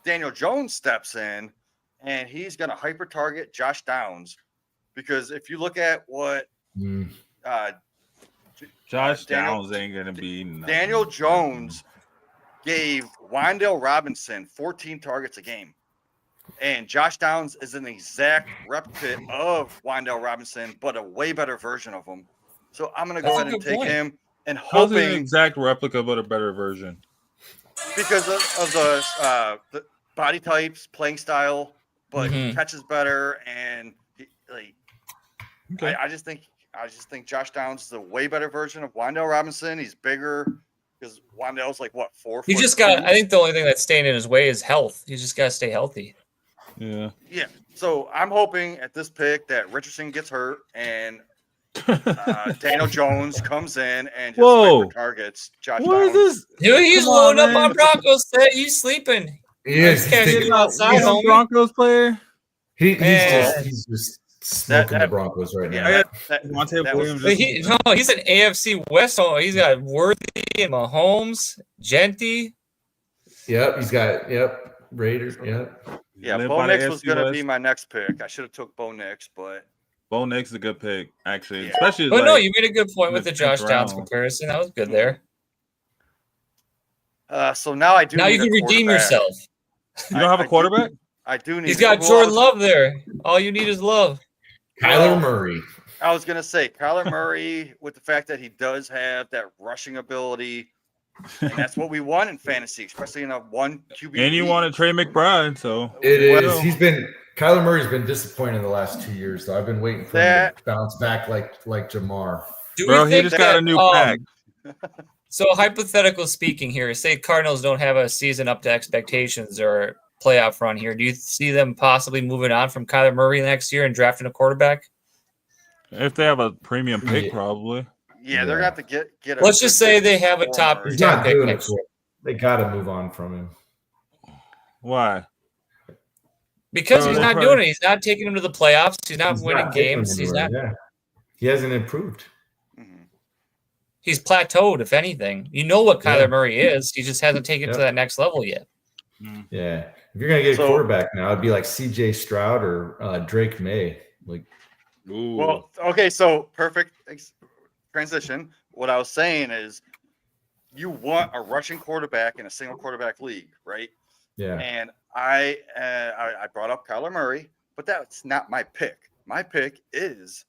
Speaker 3: Daniel Jones steps in and he's going to hyper target Josh Downs. Because if you look at what
Speaker 2: Josh
Speaker 3: Daniel-
Speaker 2: Downs ain't gonna be nothing.
Speaker 3: Daniel Jones gave Wandale Robinson 14 targets a game. And Josh Downs is an exact replica of Wandale Robinson, but a way better version of him. So I'm going to go
Speaker 4: That's a
Speaker 3: ahead and
Speaker 4: good
Speaker 3: take
Speaker 4: point.
Speaker 3: him and
Speaker 2: How's it an
Speaker 3: hoping
Speaker 2: exact replica but a better version?
Speaker 3: because of the body types, playing style, but he
Speaker 4: Mhm.
Speaker 3: catches better. And
Speaker 2: Okay.
Speaker 3: I just think Josh Downs is a way better version of Wandale Robinson. He's bigger because Wandale's like what 4
Speaker 4: He
Speaker 3: foot
Speaker 4: just got.
Speaker 3: 2?
Speaker 4: I think the only thing that's staying in his way is health. He's just got to stay healthy.
Speaker 2: Yeah.
Speaker 3: Yeah. So I'm hoping at this pick that Richardson gets hurt and Daniel Jones comes in and just
Speaker 2: Whoa.
Speaker 3: hyper targets Josh
Speaker 2: What is
Speaker 3: Downs.
Speaker 2: this?
Speaker 4: Dude, he's
Speaker 2: Come on,
Speaker 4: loading up
Speaker 2: man.
Speaker 4: on Broncos. He's sleeping.
Speaker 5: He is.
Speaker 4: This guy's
Speaker 5: He's,
Speaker 4: outside,
Speaker 2: He's a
Speaker 4: homie.
Speaker 2: Broncos player.
Speaker 5: he's just smoking
Speaker 3: That-
Speaker 5: the Broncos right now.
Speaker 3: Yeah,
Speaker 2: Devontae
Speaker 3: that
Speaker 2: Williams
Speaker 3: was,
Speaker 2: just-
Speaker 4: He's an AFC West. Oh, he's got Worthy and Mahomes, Genty.
Speaker 5: Yep, he's got Raiders. Yep.
Speaker 3: yeah.
Speaker 2: Live
Speaker 3: Bo
Speaker 2: by the
Speaker 3: Nix was
Speaker 2: AFC
Speaker 3: going to
Speaker 2: West.
Speaker 3: be my next pick. I should have took Bo Nix, but
Speaker 2: Bo Nix is a good pick, actually.
Speaker 3: Yeah.
Speaker 2: Especially
Speaker 4: But
Speaker 2: like,
Speaker 4: no, you made a good point
Speaker 2: in
Speaker 4: with
Speaker 2: the
Speaker 4: the Josh
Speaker 2: 10th
Speaker 4: Downs
Speaker 2: round.
Speaker 4: comparison. That was good there.
Speaker 3: So now I do.
Speaker 4: Now you
Speaker 3: need
Speaker 4: can
Speaker 3: a
Speaker 4: redeem
Speaker 3: quarterback.
Speaker 4: yourself.
Speaker 2: You don't have a quarterback?
Speaker 3: I do need.
Speaker 4: He's got
Speaker 3: well,
Speaker 4: Jordan Love there. All you need is love.
Speaker 5: Kyler Murray.
Speaker 3: I was gonna say Kyler Murray with the fact that he does have that rushing ability, and that's what we want in fantasy, especially in a 1 QB.
Speaker 2: And you
Speaker 3: league.
Speaker 2: want to trade McBride, so
Speaker 5: It is. Kyler Murray's been disappointing in the last 2 years, though. I've been waiting for him to bounce back like Jamar.
Speaker 2: Bro, he just got a new pack.
Speaker 4: So hypothetical speaking here, say Cardinals don't have a season up to expectations or playoff run here. Do you see them possibly moving on from Kyler Murray next year and drafting a quarterback?
Speaker 2: If they have a premium pick, probably.
Speaker 3: Yeah, they're gonna have to get.
Speaker 4: Let's just say they have a top 10 pick next year.
Speaker 5: They got to move on from him.
Speaker 2: Why?
Speaker 4: Because he's not doing it. He's not taking them to the playoffs. He's not winning games. He's not.
Speaker 5: Yeah. He hasn't improved.
Speaker 4: He's plateaued, if anything. You know what Kyler Murray is. He just hasn't taken it to that next level yet.
Speaker 5: Yeah. If you're gonna get a quarterback now, it'd be like C.J. Stroud or Drake May. Like,
Speaker 3: Well, okay, so perfect transition. What I was saying is, you want a rushing quarterback in a single quarterback league, right?
Speaker 5: Yeah.
Speaker 3: And I brought up Kyler Murray, but that's not my pick. My pick is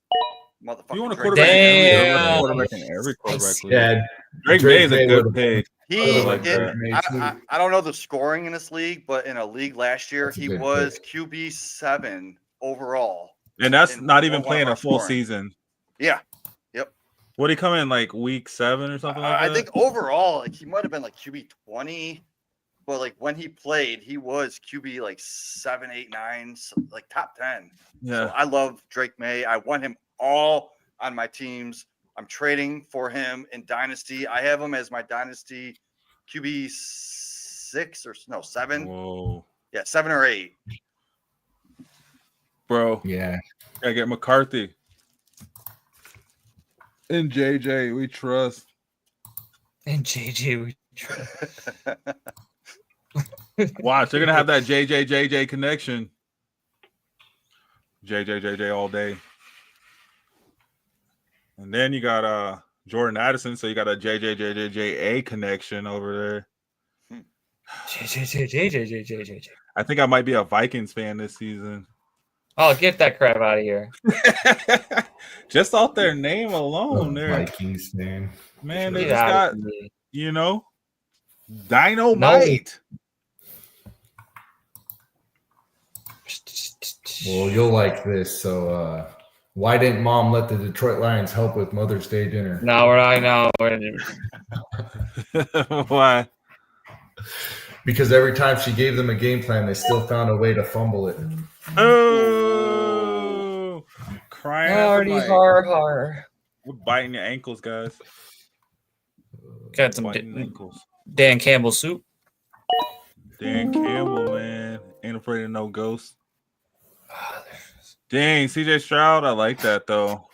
Speaker 3: motherfucker.
Speaker 2: You want a
Speaker 3: Drake
Speaker 2: quarterback
Speaker 3: May.
Speaker 2: in every quarterback league.
Speaker 5: Yeah.
Speaker 2: Drake May is a good pick.
Speaker 3: I don't know the scoring in this league, but in a league last year, he was QB7 overall.
Speaker 2: And that's not even
Speaker 3: one
Speaker 2: playing
Speaker 3: of our
Speaker 2: a full
Speaker 3: scoring.
Speaker 2: season.
Speaker 3: Yeah. Yep.
Speaker 2: Would he come in like week 7 or something like that?
Speaker 3: I think overall, like he might have been like QB 20, but like when he played, he was QB like 7, 8, 9, like top 10.
Speaker 2: Yeah.
Speaker 3: So I love Drake May. I want him all on my teams. I'm trading for him in Dynasty. I have him as my Dynasty QB 7.
Speaker 2: Whoa.
Speaker 3: Yeah, 7 or 8.
Speaker 2: Bro.
Speaker 5: Yeah.
Speaker 2: Gotta get McCarthy. And JJ, we trust.
Speaker 4: And JJ, we trust.
Speaker 2: Watch, they're gonna have that JJ connection. JJ all day. And then you got Jordan Addison, so you got a JJ connection over there.
Speaker 4: JJ.
Speaker 2: I think I might be a Vikings fan this season.
Speaker 4: Oh, get that crap out of here.
Speaker 2: Just off their name alone, there.
Speaker 5: Vikings name.
Speaker 2: Man, they just got, dynamite.
Speaker 5: Well, you'll like this. So, why didn't Mom let the Detroit Lions help with Mother's Day dinner?
Speaker 4: No, I know.
Speaker 2: Why?
Speaker 5: Because every time she gave them a game plan, they still found a way to fumble it.
Speaker 2: Oh, crying at the mic.
Speaker 4: Har.
Speaker 2: We're biting your ankles, guys.
Speaker 4: Got some
Speaker 2: ankles.
Speaker 4: Dan Campbell soup.
Speaker 2: Dan Campbell, man. Ain't afraid of no ghosts. Dang, CJ Stroud, I like that though.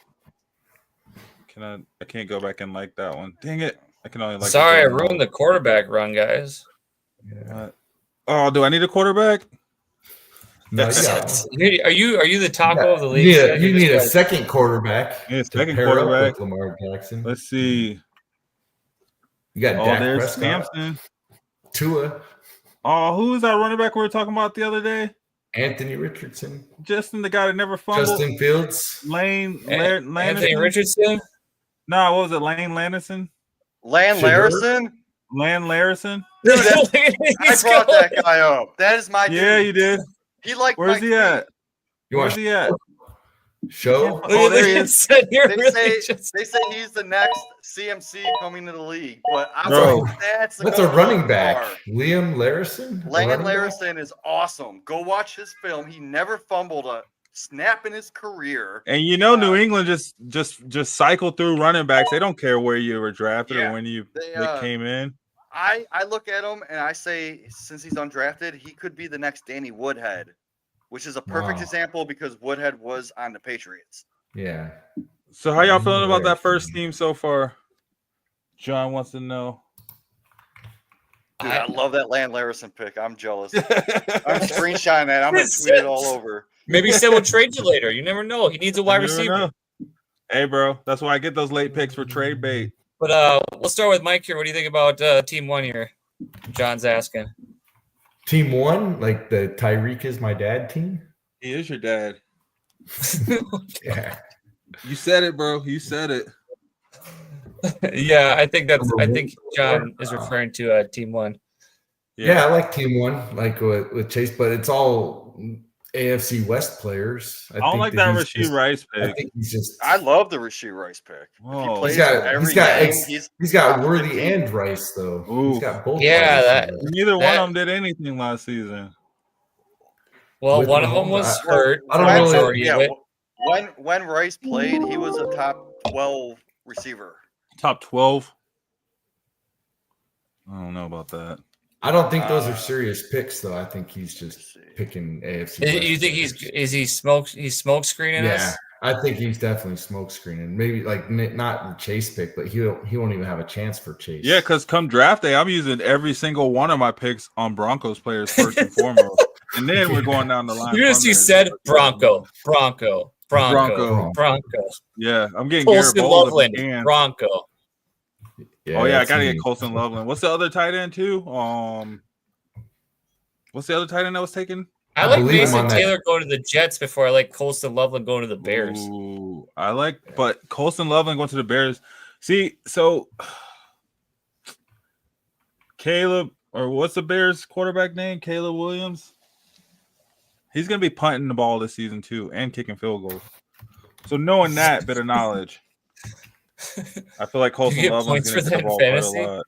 Speaker 2: I can't go back and like that one. Dang it. I can only like.
Speaker 4: Sorry, I ruined the quarterback run, guys.
Speaker 5: Yeah.
Speaker 2: Oh, do I need a quarterback?
Speaker 5: No,
Speaker 4: Are you the taco of the league?
Speaker 5: You need a second quarterback.
Speaker 2: Yeah, second
Speaker 5: pair up
Speaker 2: quarterback.
Speaker 5: with Lamar Jackson.
Speaker 2: Let's see.
Speaker 5: You got Dak
Speaker 2: there's
Speaker 5: Prescott,
Speaker 2: Sampson.
Speaker 5: Tua.
Speaker 2: Oh, who was that running back we were talking about the other day?
Speaker 5: Anthony Richardson.
Speaker 2: Justin, the guy that never fumbled.
Speaker 5: Justin Fields.
Speaker 4: Anthony Richardson?
Speaker 2: No, what was it? Lane Landerson?
Speaker 3: Larison?
Speaker 2: Lan Larison?
Speaker 3: Dude, I brought that guy up. That is my dude.
Speaker 2: Yeah, you did.
Speaker 3: He liked
Speaker 2: Where's he at?
Speaker 5: Where's
Speaker 2: he at?
Speaker 5: Show?
Speaker 3: Oh, there he is. They
Speaker 4: really
Speaker 3: say he's the next CMC coming to the league, but
Speaker 5: that's a running back. Liam Larison?
Speaker 3: Lane Larison is awesome. Go watch his film. He never fumbled a snap in his career.
Speaker 2: And New England just cycle through running backs. They don't care where you were drafted or when they came in.
Speaker 3: I look at him and I say, since he's undrafted, he could be the next Danny Woodhead, which is a perfect example because Woodhead was on the Patriots.
Speaker 5: Yeah.
Speaker 2: So how y'all feeling about that first team so far? John wants to know.
Speaker 3: Dude, I love that Land Larison pick. I'm jealous. I'm screenshotting that. I'm going to tweet it all over.
Speaker 4: Maybe Sid will trade you later. You never know. He needs a wide receiver.
Speaker 2: Hey, bro. That's why I get those late picks for trade bait.
Speaker 4: But we'll start with Mike here. What do you think about Team 1 here? John's asking.
Speaker 5: Team 1, like the Tyreek is my dad team.
Speaker 2: He is your dad.
Speaker 5: Yeah.
Speaker 2: You said it, bro. You said it.
Speaker 4: Yeah, I think John is referring to Team 1.
Speaker 5: Yeah, I like Team 1, like with Chase, but it's all AFC West players.
Speaker 2: I don't like that Rashee Rice pick.
Speaker 5: I think he's just.
Speaker 3: I love the Rashee Rice pick.
Speaker 2: Oh,
Speaker 3: He's
Speaker 5: got Worthy and Rice though.
Speaker 2: Ooh.
Speaker 5: He's got both.
Speaker 4: Yeah,
Speaker 2: neither one of them did anything last season.
Speaker 4: Well,
Speaker 5: With
Speaker 4: one of them
Speaker 5: Mahomes,
Speaker 4: was hurt.
Speaker 5: I don't really.
Speaker 3: When Rice played, he was a top 12 receiver.
Speaker 2: Top 12. I don't know about that.
Speaker 5: I don't think those are serious picks, though. I think he's just picking AFC.
Speaker 4: You think he's smoke screening us?
Speaker 5: Yeah, I think he's definitely smoke screening. Maybe like not the Chase pick, but he won't even have a chance for Chase.
Speaker 2: Yeah, because come draft day, I'm using every single one of my picks on Broncos players first and foremost, and then we're going down the line.
Speaker 4: You're gonna see said Bronco.
Speaker 2: Yeah, I'm getting
Speaker 4: Colston
Speaker 2: Garrett
Speaker 4: Loveland,
Speaker 2: Bowles.
Speaker 4: Bronco.
Speaker 5: Yeah,
Speaker 2: Oh yeah, I gotta get Colston Loveland. What's the other tight end too? What's the other tight end that was taken?
Speaker 4: I like Mason Taylor going to the Jets before I like Colston Loveland going to the Bears.
Speaker 2: Ooh, but Colston Loveland going to the Bears. See, so Caleb, or what's the Bears quarterback name? Caleb Williams. He's gonna be punting the ball this season too and kicking field goals. So knowing that bit of knowledge, I feel like Colston Loveland's going to kick the ball quite a lot.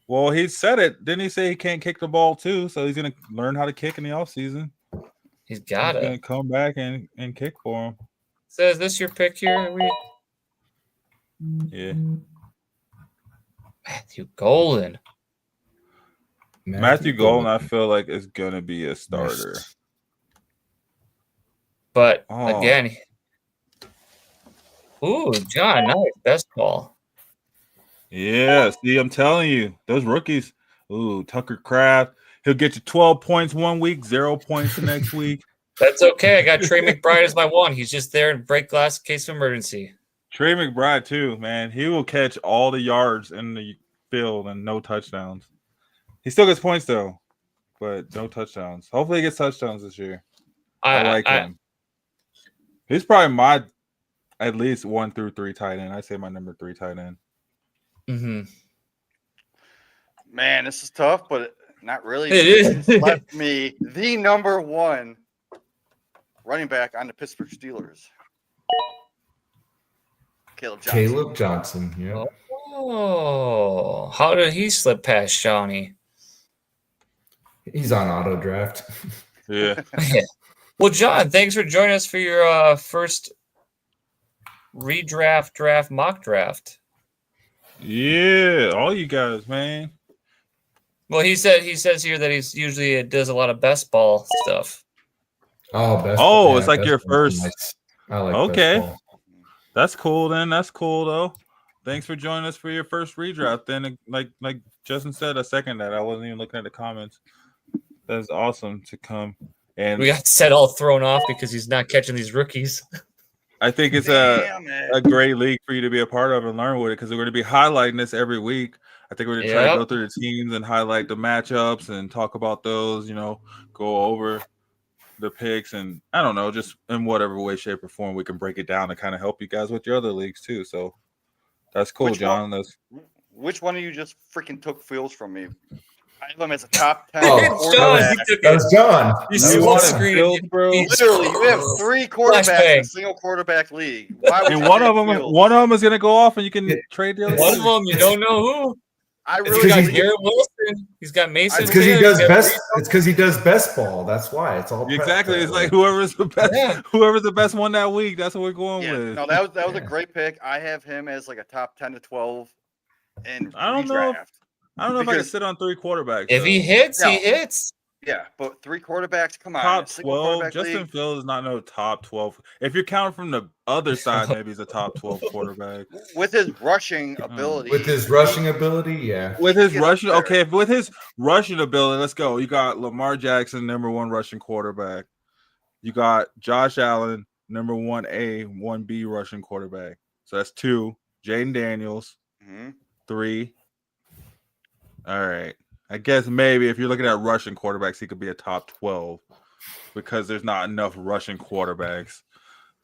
Speaker 2: Well, he said it. Didn't he say he can't kick the ball too? So he's going to learn how to kick in the offseason.
Speaker 4: He's got it.
Speaker 2: He's going to come back and kick for him.
Speaker 4: So is this your pick here?
Speaker 2: Yeah.
Speaker 4: Matthew Golden.
Speaker 2: Matthew Golden, I feel like, is going to be a starter.
Speaker 4: But again... Ooh, John, nice. Best call.
Speaker 2: Yeah, see, I'm telling you, those rookies. Ooh, Tucker Kraft. He'll get you 12 points 1 week, 0 points the next week.
Speaker 4: That's okay. I got Trey McBride as my one. He's just there in break glass in case of emergency.
Speaker 2: Trey McBride, too, man. He will catch all the yards in the field and no touchdowns. He still gets points, though, but no touchdowns. Hopefully he gets touchdowns this year. I like him. He's probably my at least 1 through 3 tight end. I say my number 3 tight end.
Speaker 4: Mm-hmm.
Speaker 3: Man, this is tough, but not really.
Speaker 4: It is.
Speaker 3: Left me the number 1 running back on the Pittsburgh Steelers. Caleb
Speaker 5: Johnson. Yeah.
Speaker 4: Oh, how did he slip past Shawnee?
Speaker 5: He's on auto draft.
Speaker 2: Yeah.
Speaker 4: Well, John, thanks for joining us for your first draft mock draft.
Speaker 2: Yeah, all you guys, man.
Speaker 4: Well, he says here that he's usually does a lot of best ball stuff.
Speaker 5: Oh,
Speaker 2: it's like your first.
Speaker 5: Nice. I like
Speaker 2: okay.
Speaker 5: best ball.
Speaker 2: That's cool then. That's cool though. Thanks for joining us for your first redraft. Then, like Justin said, I second that. I wasn't even looking at the comments. That's awesome to come. And
Speaker 4: we got Seth all thrown off because he's not catching these rookies.
Speaker 2: I think it's a great league for you to be a part of and learn with it because we're going to be highlighting this every week. I think we're going to try to go through the teams and highlight the matchups and talk about those, go over the picks and I don't know, just in whatever way, shape, or form we can break it down and kind of help you guys with your other leagues too. So that's cool, John.
Speaker 3: Which one of you just freaking took Fields from me? I have him as a top 10.
Speaker 5: That was John.
Speaker 4: You
Speaker 2: wanted Fields, bro.
Speaker 3: Literally, you have 3 quarterbacks in a single quarterback league.
Speaker 2: And one of them is going to go off, and you can trade the other.
Speaker 4: One of them, you don't know who.
Speaker 3: I really
Speaker 4: got Garrett Wilson. He's got Mason.
Speaker 5: It's because he does best. It's because he does best ball. That's why it's all
Speaker 2: exactly. It's like whoever's the best. Whoever's the best one that week. That's what we're going with.
Speaker 3: No, that was a great pick. I have him as like a top 10 to 12. And
Speaker 2: I don't know. I don't know if I can sit on 3 quarterbacks.
Speaker 4: If he hits, he hits.
Speaker 3: Yeah, but 3 quarterbacks, come on.
Speaker 2: Top 12. Justin Fields is not no top 12. If you're counting from the other side, maybe he's a top 12 quarterback.
Speaker 3: With his rushing ability.
Speaker 5: With his rushing ability, yeah.
Speaker 2: With his rushing, okay. With his rushing ability, let's go. You got Lamar Jackson, number 1 rushing quarterback. You got Josh Allen, number 1A, 1B rushing quarterback. So that's 2. Jaden Daniels, 3. All right. I guess maybe if you're looking at Russian quarterbacks, he could be a top 12 because there's not enough Russian quarterbacks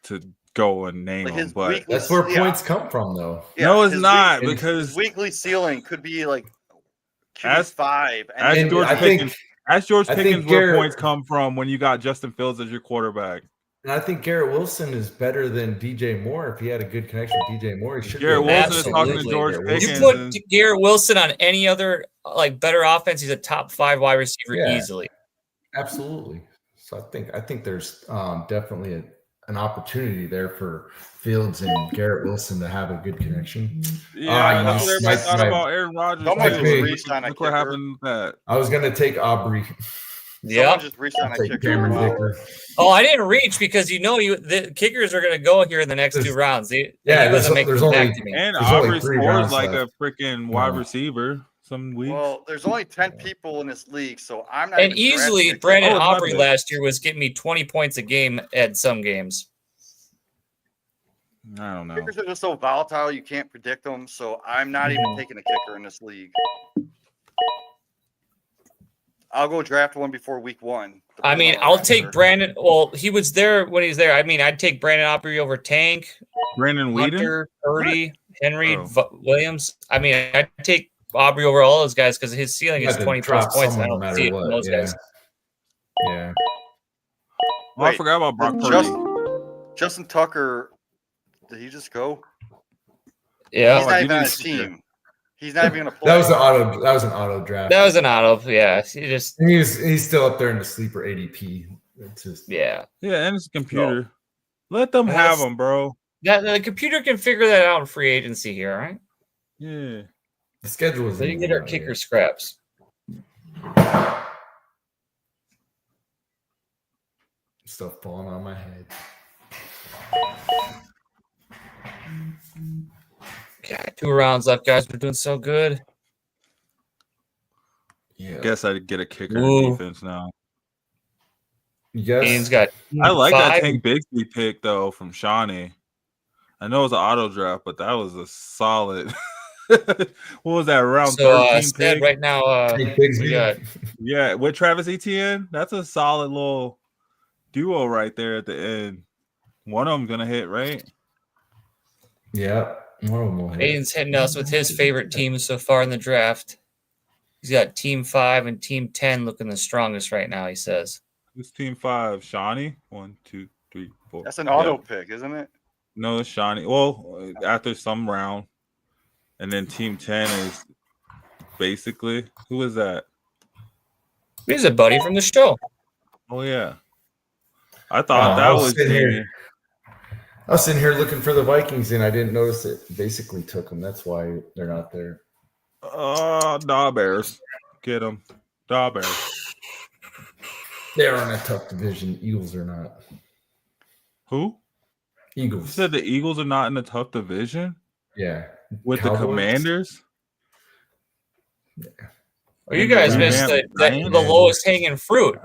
Speaker 2: to go and name
Speaker 3: Like
Speaker 2: them.
Speaker 3: his
Speaker 2: But
Speaker 3: weekly,
Speaker 5: That's where points come from, though.
Speaker 2: no, it's
Speaker 3: his
Speaker 2: not
Speaker 3: his
Speaker 2: because
Speaker 3: weekly ceiling could be like
Speaker 2: Ask-
Speaker 3: QB5.
Speaker 2: ask
Speaker 3: then
Speaker 2: George
Speaker 5: I
Speaker 2: Pickens.
Speaker 5: think
Speaker 2: Ask George
Speaker 5: I
Speaker 2: Pickens
Speaker 5: think
Speaker 2: where
Speaker 5: Garrett-
Speaker 2: points come from when you got Justin Fields as your quarterback.
Speaker 5: And I think Garrett Wilson is better than DJ Moore. If he had a good connection with DJ Moore, he should
Speaker 2: Garrett
Speaker 5: be
Speaker 2: Wilson is talking to
Speaker 4: Absolutely.
Speaker 2: George
Speaker 5: Garrett
Speaker 4: You
Speaker 2: Pickens.
Speaker 4: put
Speaker 2: and-
Speaker 4: Garrett Wilson on any other like better offense, he's a top 5 wide receiver
Speaker 5: Yeah.
Speaker 4: easily.
Speaker 5: Absolutely. So I think there's definitely an opportunity there for Fields and Garrett Wilson to have a good connection.
Speaker 2: Yeah, that's what everybody
Speaker 5: my-
Speaker 2: thought
Speaker 5: my-
Speaker 2: about Aaron Rodgers.
Speaker 3: Someone
Speaker 5: just
Speaker 2: too.
Speaker 3: reached on a
Speaker 2: Look what
Speaker 3: kicker.
Speaker 2: happened with that.
Speaker 5: I was gonna take Aubrey.
Speaker 4: Yeah.
Speaker 3: Someone just reached on a
Speaker 5: Take
Speaker 3: kicker.
Speaker 5: Cameron
Speaker 3: Wow.
Speaker 5: Dicker.
Speaker 4: Oh, I didn't reach because the kickers are going to go here in the next 2 rounds. He
Speaker 5: Yeah,
Speaker 4: doesn't make
Speaker 5: there's
Speaker 4: them
Speaker 5: only
Speaker 4: back to me.
Speaker 2: And
Speaker 5: There's only
Speaker 2: Aubrey
Speaker 5: 3
Speaker 2: scores
Speaker 5: rounds
Speaker 2: like
Speaker 5: left.
Speaker 2: a freaking wide
Speaker 5: Yeah.
Speaker 2: receiver some weeks.
Speaker 3: Well, there's only 10 people in this league, so I'm not.
Speaker 4: And
Speaker 3: even
Speaker 4: easily,
Speaker 3: drafting a
Speaker 4: Brandon
Speaker 2: Oh, it's not
Speaker 4: Aubrey
Speaker 2: bad.
Speaker 4: last year was getting me 20 points a game at some games.
Speaker 2: I don't know.
Speaker 3: Kickers are just so volatile, you can't predict them. So I'm not even taking a kicker in this league. I'll go draft one before week 1.
Speaker 4: I mean, I'll take Brandon. Well, he was there when he's there. I mean, I'd take Brandon Aubrey over Tank,
Speaker 2: Brandon Whedon.
Speaker 4: Hunter, Purdy, Henry,
Speaker 2: Oh.
Speaker 4: Williams. I mean, I'd take Aubrey over all those guys because his ceiling
Speaker 5: You
Speaker 4: is
Speaker 5: had to
Speaker 4: 20 plus
Speaker 5: drop
Speaker 4: points. And I
Speaker 5: someone no
Speaker 4: don't see
Speaker 5: matter
Speaker 4: it from
Speaker 5: what,
Speaker 4: those
Speaker 5: yeah.
Speaker 4: guys.
Speaker 5: Yeah.
Speaker 2: Oh, I
Speaker 3: Wait,
Speaker 2: forgot about Brock Purdy.
Speaker 3: Justin Tucker, did he just go?
Speaker 4: Yeah,
Speaker 3: He's not
Speaker 2: I
Speaker 3: even on
Speaker 2: didn't
Speaker 3: his
Speaker 2: see
Speaker 3: team. He's not even going to play.
Speaker 5: That was an auto draft.
Speaker 4: that was an auto. Yeah, he just
Speaker 5: And he's still up there in the sleeper ADP. It's just
Speaker 4: yeah.
Speaker 2: Yeah, and it's a computer. Let them
Speaker 4: And
Speaker 2: have
Speaker 4: that's-
Speaker 2: them, bro.
Speaker 4: That the computer can figure that out in free agency here, all right?
Speaker 2: Yeah.
Speaker 5: the schedule is
Speaker 4: So you get our kicker scraps.
Speaker 5: Stuff falling on my head.
Speaker 4: God, 2 rounds left, guys. We're doing so good.
Speaker 5: Yeah.
Speaker 2: Guess I'd get a kicker
Speaker 4: Ooh.
Speaker 2: defense now.
Speaker 4: Ian's
Speaker 5: Yes.
Speaker 4: got
Speaker 2: I like that
Speaker 4: 5.
Speaker 2: Tank Bigsby pick though from Shawnee. I know it was an auto draft, but that was a solid. What was that round?
Speaker 4: So
Speaker 2: 13
Speaker 4: Stead
Speaker 2: pick?
Speaker 4: right now,
Speaker 5: Tank
Speaker 4: we
Speaker 5: Bigsby.
Speaker 4: got
Speaker 2: Yeah, with Travis Etienne, that's a solid little duo right there at the end. One of them gonna hit, right?
Speaker 5: Yeah. One of them will hit.
Speaker 4: Aiden's hitting us with his favorite teams so far in the draft. He's got Team 5 and Team 10 looking the strongest right now, he says.
Speaker 2: Who's team 5? Shawnee? 1, 2, 3, 4.
Speaker 3: That's an auto pick, isn't it?
Speaker 2: No, it's Shawnee. Well, after some round. And then team 10 is basically who is that?
Speaker 4: He's a buddy from the show.
Speaker 2: Oh yeah. I thought
Speaker 5: I
Speaker 2: that
Speaker 5: was
Speaker 2: was
Speaker 5: sitting
Speaker 2: Jamie.
Speaker 5: here. I was sitting here looking for the Vikings and I didn't notice it. Basically took them. That's why they're not there.
Speaker 2: Daw Bears. Get them. Daw Bears.
Speaker 5: They're on a tough division. Eagles are not.
Speaker 2: Who? You
Speaker 5: Eagles.
Speaker 2: said the Eagles are not in a tough division
Speaker 5: Yeah.
Speaker 2: with
Speaker 5: Cowboys?
Speaker 2: the Commanders?
Speaker 4: Oh, you guys
Speaker 2: Yeah,
Speaker 4: missed the
Speaker 2: Giants.
Speaker 4: lowest hanging fruit.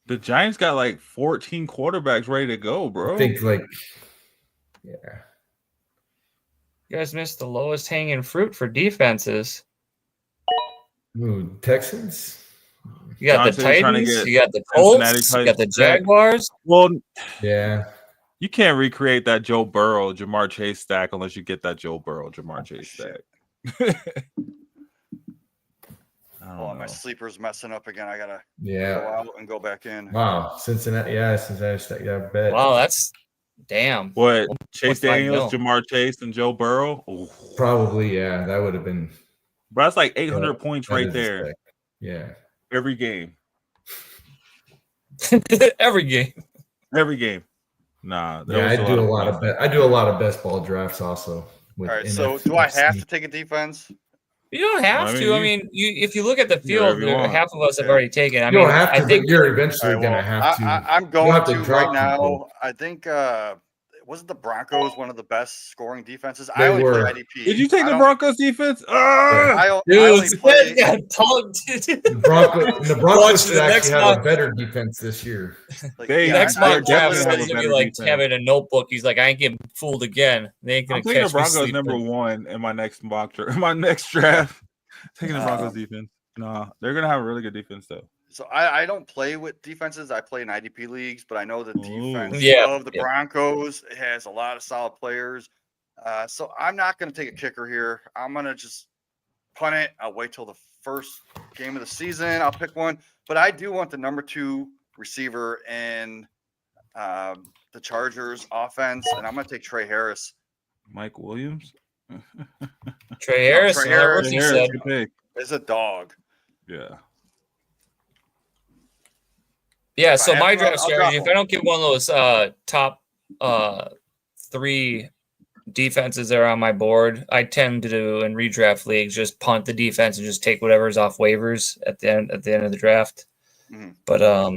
Speaker 2: The Giants got like 14 quarterbacks ready to go, bro.
Speaker 5: I think yeah.
Speaker 4: You guys missed the lowest hanging fruit for defenses.
Speaker 5: Ooh, Texans.
Speaker 4: You got
Speaker 2: Johnson's
Speaker 4: the
Speaker 2: trying to
Speaker 4: Titans,
Speaker 2: get
Speaker 4: you got the
Speaker 2: Cincinnati
Speaker 4: Colts, you got the
Speaker 2: Titans back.
Speaker 4: Jaguars.
Speaker 2: Well,
Speaker 5: Yeah.
Speaker 2: you can't recreate that Joe Burrow, Jamar Chase stack unless you get that Joe Burrow, Jamar Chase stack. I
Speaker 3: Oh,
Speaker 2: don't
Speaker 3: my
Speaker 2: know.
Speaker 3: sleeper's messing up again. I gotta go
Speaker 5: Yeah.
Speaker 3: out and go back in.
Speaker 5: Wow. Cincinnati. Yeah, Cincinnati. Yeah, I bet.
Speaker 4: Wow, that's damn.
Speaker 2: What? Chase
Speaker 4: 1.5
Speaker 2: Daniels,
Speaker 4: mil.
Speaker 2: Jamar Chase, and Joe Burrow? Ooh.
Speaker 5: Probably, yeah. That would have been
Speaker 2: Bro, that's like 800 points
Speaker 5: that
Speaker 2: right
Speaker 5: is
Speaker 2: there
Speaker 5: sick. Yeah.
Speaker 2: every game.
Speaker 4: Every game.
Speaker 2: Every game. Nah, there
Speaker 5: Yeah,
Speaker 2: was
Speaker 5: I do a lot
Speaker 2: points.
Speaker 5: of I do a lot of best ball drafts also.
Speaker 3: All right, so do I have to take a defense?
Speaker 4: You don't have
Speaker 2: I mean,
Speaker 4: to. I mean, if you look at the field,
Speaker 2: whatever you want.
Speaker 4: half of us have
Speaker 3: Okay.
Speaker 4: already taken. I
Speaker 5: You
Speaker 4: mean,
Speaker 5: don't have to,
Speaker 4: I think
Speaker 5: but you're eventually
Speaker 3: All right,
Speaker 5: gonna
Speaker 3: well,
Speaker 5: have to.
Speaker 3: I'm going
Speaker 5: have to
Speaker 3: to
Speaker 5: drop
Speaker 3: right now.
Speaker 5: people.
Speaker 3: I think wasn't the Broncos one of the best scoring defenses?
Speaker 5: They
Speaker 3: I only
Speaker 5: were.
Speaker 3: play IDP.
Speaker 2: Did you take
Speaker 3: I
Speaker 2: the
Speaker 3: don't-
Speaker 2: Broncos defense?
Speaker 3: I
Speaker 4: dude,
Speaker 3: only play.
Speaker 4: got punked.
Speaker 5: The Broncos
Speaker 4: Watch
Speaker 5: should
Speaker 4: the next
Speaker 5: actually have a
Speaker 4: mock-
Speaker 5: better defense this year.
Speaker 3: Like,
Speaker 2: They-
Speaker 4: Next
Speaker 2: I
Speaker 4: month, Travis
Speaker 2: definitely have
Speaker 4: says
Speaker 2: a
Speaker 4: to me
Speaker 2: better
Speaker 4: like
Speaker 2: defense.
Speaker 4: having a notebook. He's like, I ain't getting fooled again. They ain't gonna
Speaker 2: I'm taking
Speaker 4: catch
Speaker 2: the
Speaker 4: me
Speaker 2: Broncos
Speaker 4: sleeping.
Speaker 2: number 1 in my next mock draft. My next draft. Taking the Broncos defense. No, they're gonna have a really good defense though.
Speaker 3: So I don't play with defenses. I play in IDP leagues, but I know the defense
Speaker 4: Yeah,
Speaker 3: of the Broncos has a lot of solid players. So I'm not going to take a kicker here. I'm going to just punt it. I'll wait till the first game of the season. I'll pick one. But I do want the number 2 receiver in the Chargers offense, and I'm going to take Trey Harris.
Speaker 2: Mike Williams.
Speaker 4: Trey Harris.
Speaker 3: Trey Harris,
Speaker 4: He said.
Speaker 2: Good pick.
Speaker 3: Is a dog.
Speaker 2: Yeah.
Speaker 4: Yeah,
Speaker 3: If
Speaker 4: so
Speaker 3: I have
Speaker 4: my
Speaker 3: to, I'll
Speaker 4: draft strategy,
Speaker 3: drop
Speaker 4: if I don't get one of those top 3 defenses that are on my board, I tend to do in redraft leagues just punt the defense and just take whatever's off waivers at the end of the draft.
Speaker 3: Mhm.
Speaker 4: But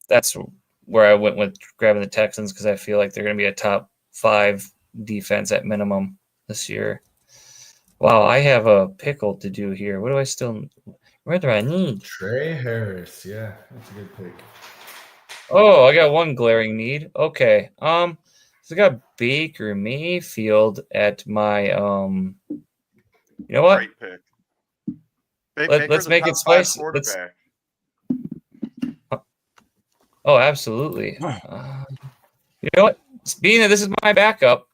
Speaker 4: that's where I went with grabbing the Texans because I feel like they're going to be a top 5 defense at minimum this year. Wow, I have a pickle to do here. What do I still? Where do I need?
Speaker 5: Trey Harris. Yeah, that's a good pick.
Speaker 4: Oh, I got one glaring need. Okay. So I got Baker Mayfield at my you know what?
Speaker 3: Great pick.
Speaker 4: Let's make it spicy. Oh, absolutely. You know what? Being that this is my backup,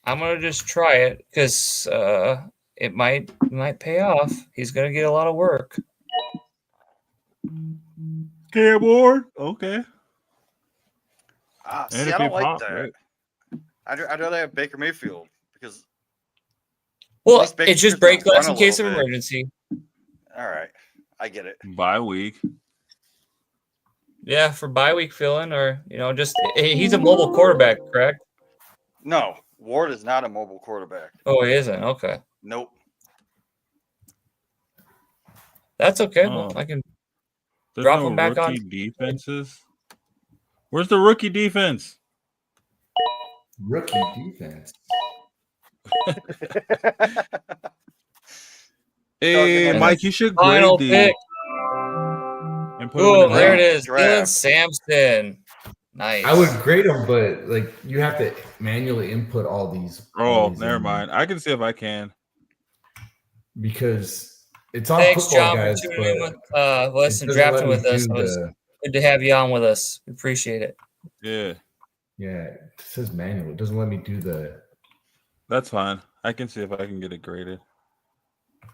Speaker 4: I'm gonna just try it because it might pay off. He's gonna get a lot of work.
Speaker 2: Cam Ward. Okay.
Speaker 3: See, I don't like that. Right? I'd rather have Baker Mayfield because.
Speaker 4: Well, it's just break glass in case of emergency.
Speaker 3: All right, I get it.
Speaker 2: Bye week.
Speaker 4: Yeah, for bye week filling, or just he's a mobile quarterback, correct?
Speaker 3: No, Ward is not a mobile quarterback.
Speaker 4: Oh, he isn't. Okay.
Speaker 3: Nope.
Speaker 4: That's okay. Well, I can drop him back on
Speaker 2: defenses. Where's the rookie defense?
Speaker 5: Rookie defense.
Speaker 2: Hey, Mike, you should
Speaker 4: final
Speaker 2: grade
Speaker 4: pick. Oh, there it is. Dylan
Speaker 3: Draft.
Speaker 4: Sampson. Nice.
Speaker 5: I would grade them, but like you have to manually input all these.
Speaker 2: Never mind. I can see if I can.
Speaker 5: Because it's on
Speaker 4: Thanks,
Speaker 5: football,
Speaker 4: John,
Speaker 5: guys.
Speaker 4: for tuning in with us and drafting with us. It was good to have you on with us. We appreciate it.
Speaker 2: Yeah.
Speaker 5: Yeah, it says manual. It doesn't let me do the.
Speaker 2: That's fine. I can see if I can get it graded. I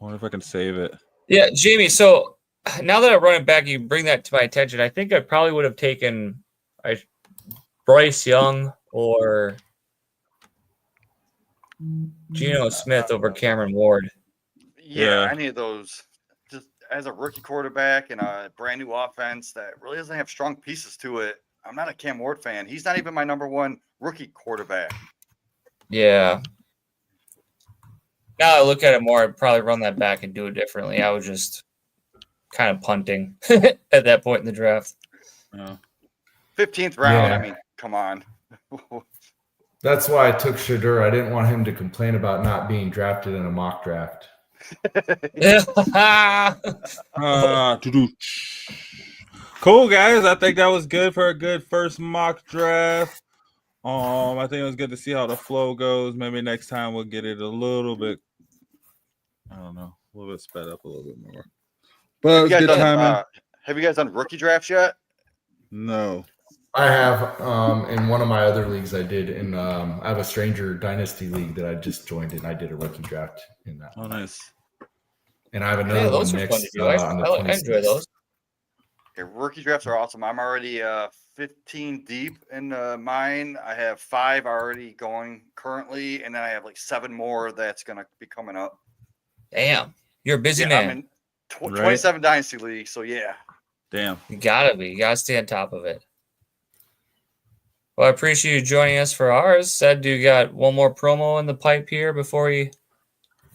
Speaker 2: wonder if I can save it.
Speaker 4: Yeah, Jamie. So now that I run it back, you bring that to my attention. I think I probably would have taken Bryce Young or Geno Smith over Cameron Ward.
Speaker 3: Yeah, any of those. Just as a rookie quarterback and a brand new offense that really doesn't have strong pieces to it. I'm not a Cam Ward fan. He's not even my number 1 rookie quarterback.
Speaker 4: Yeah. Now I look at it more, I'd probably run that back and do it differently. I was just kind of punting at that point in the draft.
Speaker 3: 15th round.
Speaker 5: Yeah.
Speaker 3: I mean, come on.
Speaker 5: That's why I took Shadur. I didn't want him to complain about not being drafted in a mock draft.
Speaker 2: Cool, guys. I think that was good for a good first mock draft. I think it was good to see how the flow goes. Maybe next time we'll get it a little bit. I don't know, a little bit sped up a little bit more. But
Speaker 3: have you guys done rookie drafts yet?
Speaker 2: No.
Speaker 5: I have in one of my other leagues I did in I have a Stranger Dynasty league that I just joined and I did a rookie draft in that.
Speaker 2: Oh, nice.
Speaker 5: And I have another one
Speaker 4: those are fun to
Speaker 5: next
Speaker 4: do.
Speaker 5: on the
Speaker 4: I enjoy
Speaker 5: 26th.
Speaker 4: those.
Speaker 3: Okay, rookie drafts are awesome. I'm already 15 deep in mine. I have 5 already going currently, and then I have like 7 more that's gonna be coming up.
Speaker 4: Damn, you're a busy man.
Speaker 3: I'm in 27 dynasty leagues, so yeah.
Speaker 2: Damn.
Speaker 4: You gotta be. You gotta stay on top of it. Well, I appreciate you joining us for ours. Said you got one more promo in the pipe here before you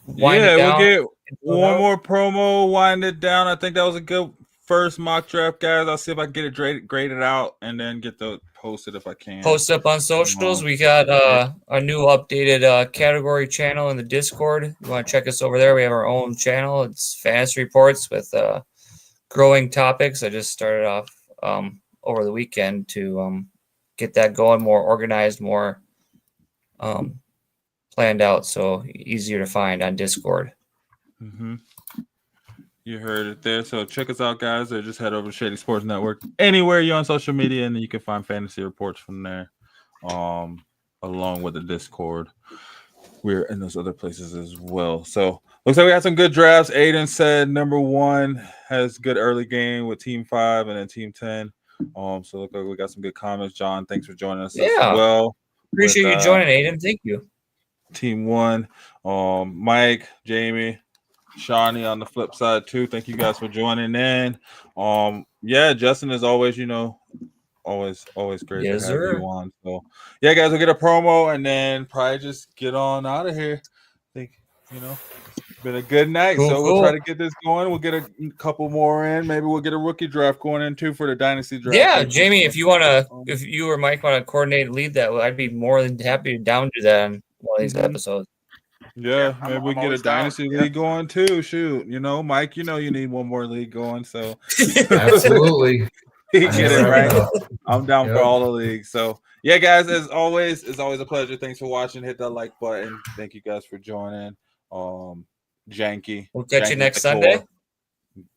Speaker 4: wind it down.
Speaker 2: We'll get one more promo, wind it down. I think that was a good first mock draft, guys. I'll see if I can get it graded out and then get the posted if I can.
Speaker 4: Post up on socials. We got a new updated category channel in the Discord. You want to check us over there? We have our own channel. It's Fantasy Reports with growing topics. I just started off over the weekend to get that going, more organized, more planned out, so easier to find on Discord.
Speaker 2: Mm-hmm. You heard it there. So check us out, guys, or just head over to Shady Sports Network. Anywhere you're on social media, and you can find fantasy reports from there, along with the Discord. We're in those other places as well. So looks like we had some good drafts. Aiden said number 1 has good early game with Team 5 and then Team 10. So look like we got some good comments. John, thanks for joining us as well.
Speaker 4: Appreciate you joining, Aiden. Thank you.
Speaker 2: Team 1, Mike, Jamie, Shawnee on the flip side too. Thank you guys for joining in. Yeah, Justin, is always, always great to have you on. So yeah, guys, we'll get a promo and then probably just get on out of here. I think, it's been a good night. So we'll try to get this going. We'll get a couple more in. Maybe we'll get a rookie draft going in too for the dynasty draft.
Speaker 4: Yeah, Jamie, if you or Mike want to coordinate and lead that, I'd be more than happy to down do that on one of these episodes.
Speaker 2: Yeah, maybe we can get a dynasty league going too. Shoot, Mike, you need one more league going. So
Speaker 5: absolutely.
Speaker 2: Get it right. I'm down for all the leagues. So yeah, guys, as always, it's always a pleasure. Thanks for watching. Hit that like button. Thank you guys for joining. Janky.
Speaker 4: We'll catch you next Sunday.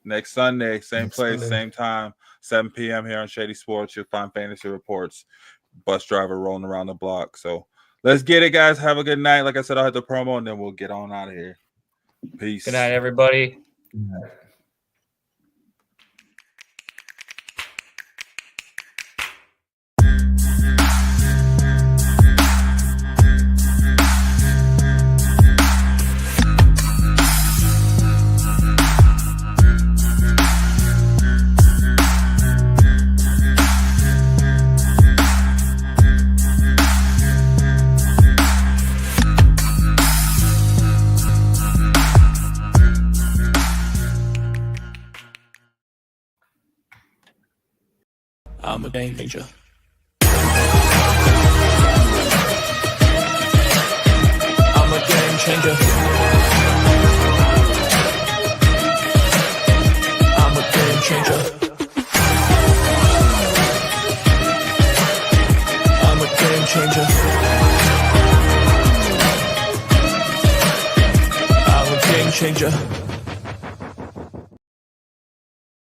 Speaker 2: Next Sunday, same place, same time, 7 p.m. here on Shady Sports. You'll find fantasy reports, bus driver rolling around the block. So let's get it, guys. Have a good night. Like I said, I'll hit the promo and then we'll get on out of here. Peace.
Speaker 4: Good night, everybody.
Speaker 5: Good night.
Speaker 8: I'm a game changer. I'm a game changer. I'm a game changer. I'm a game changer. I'm a game changer.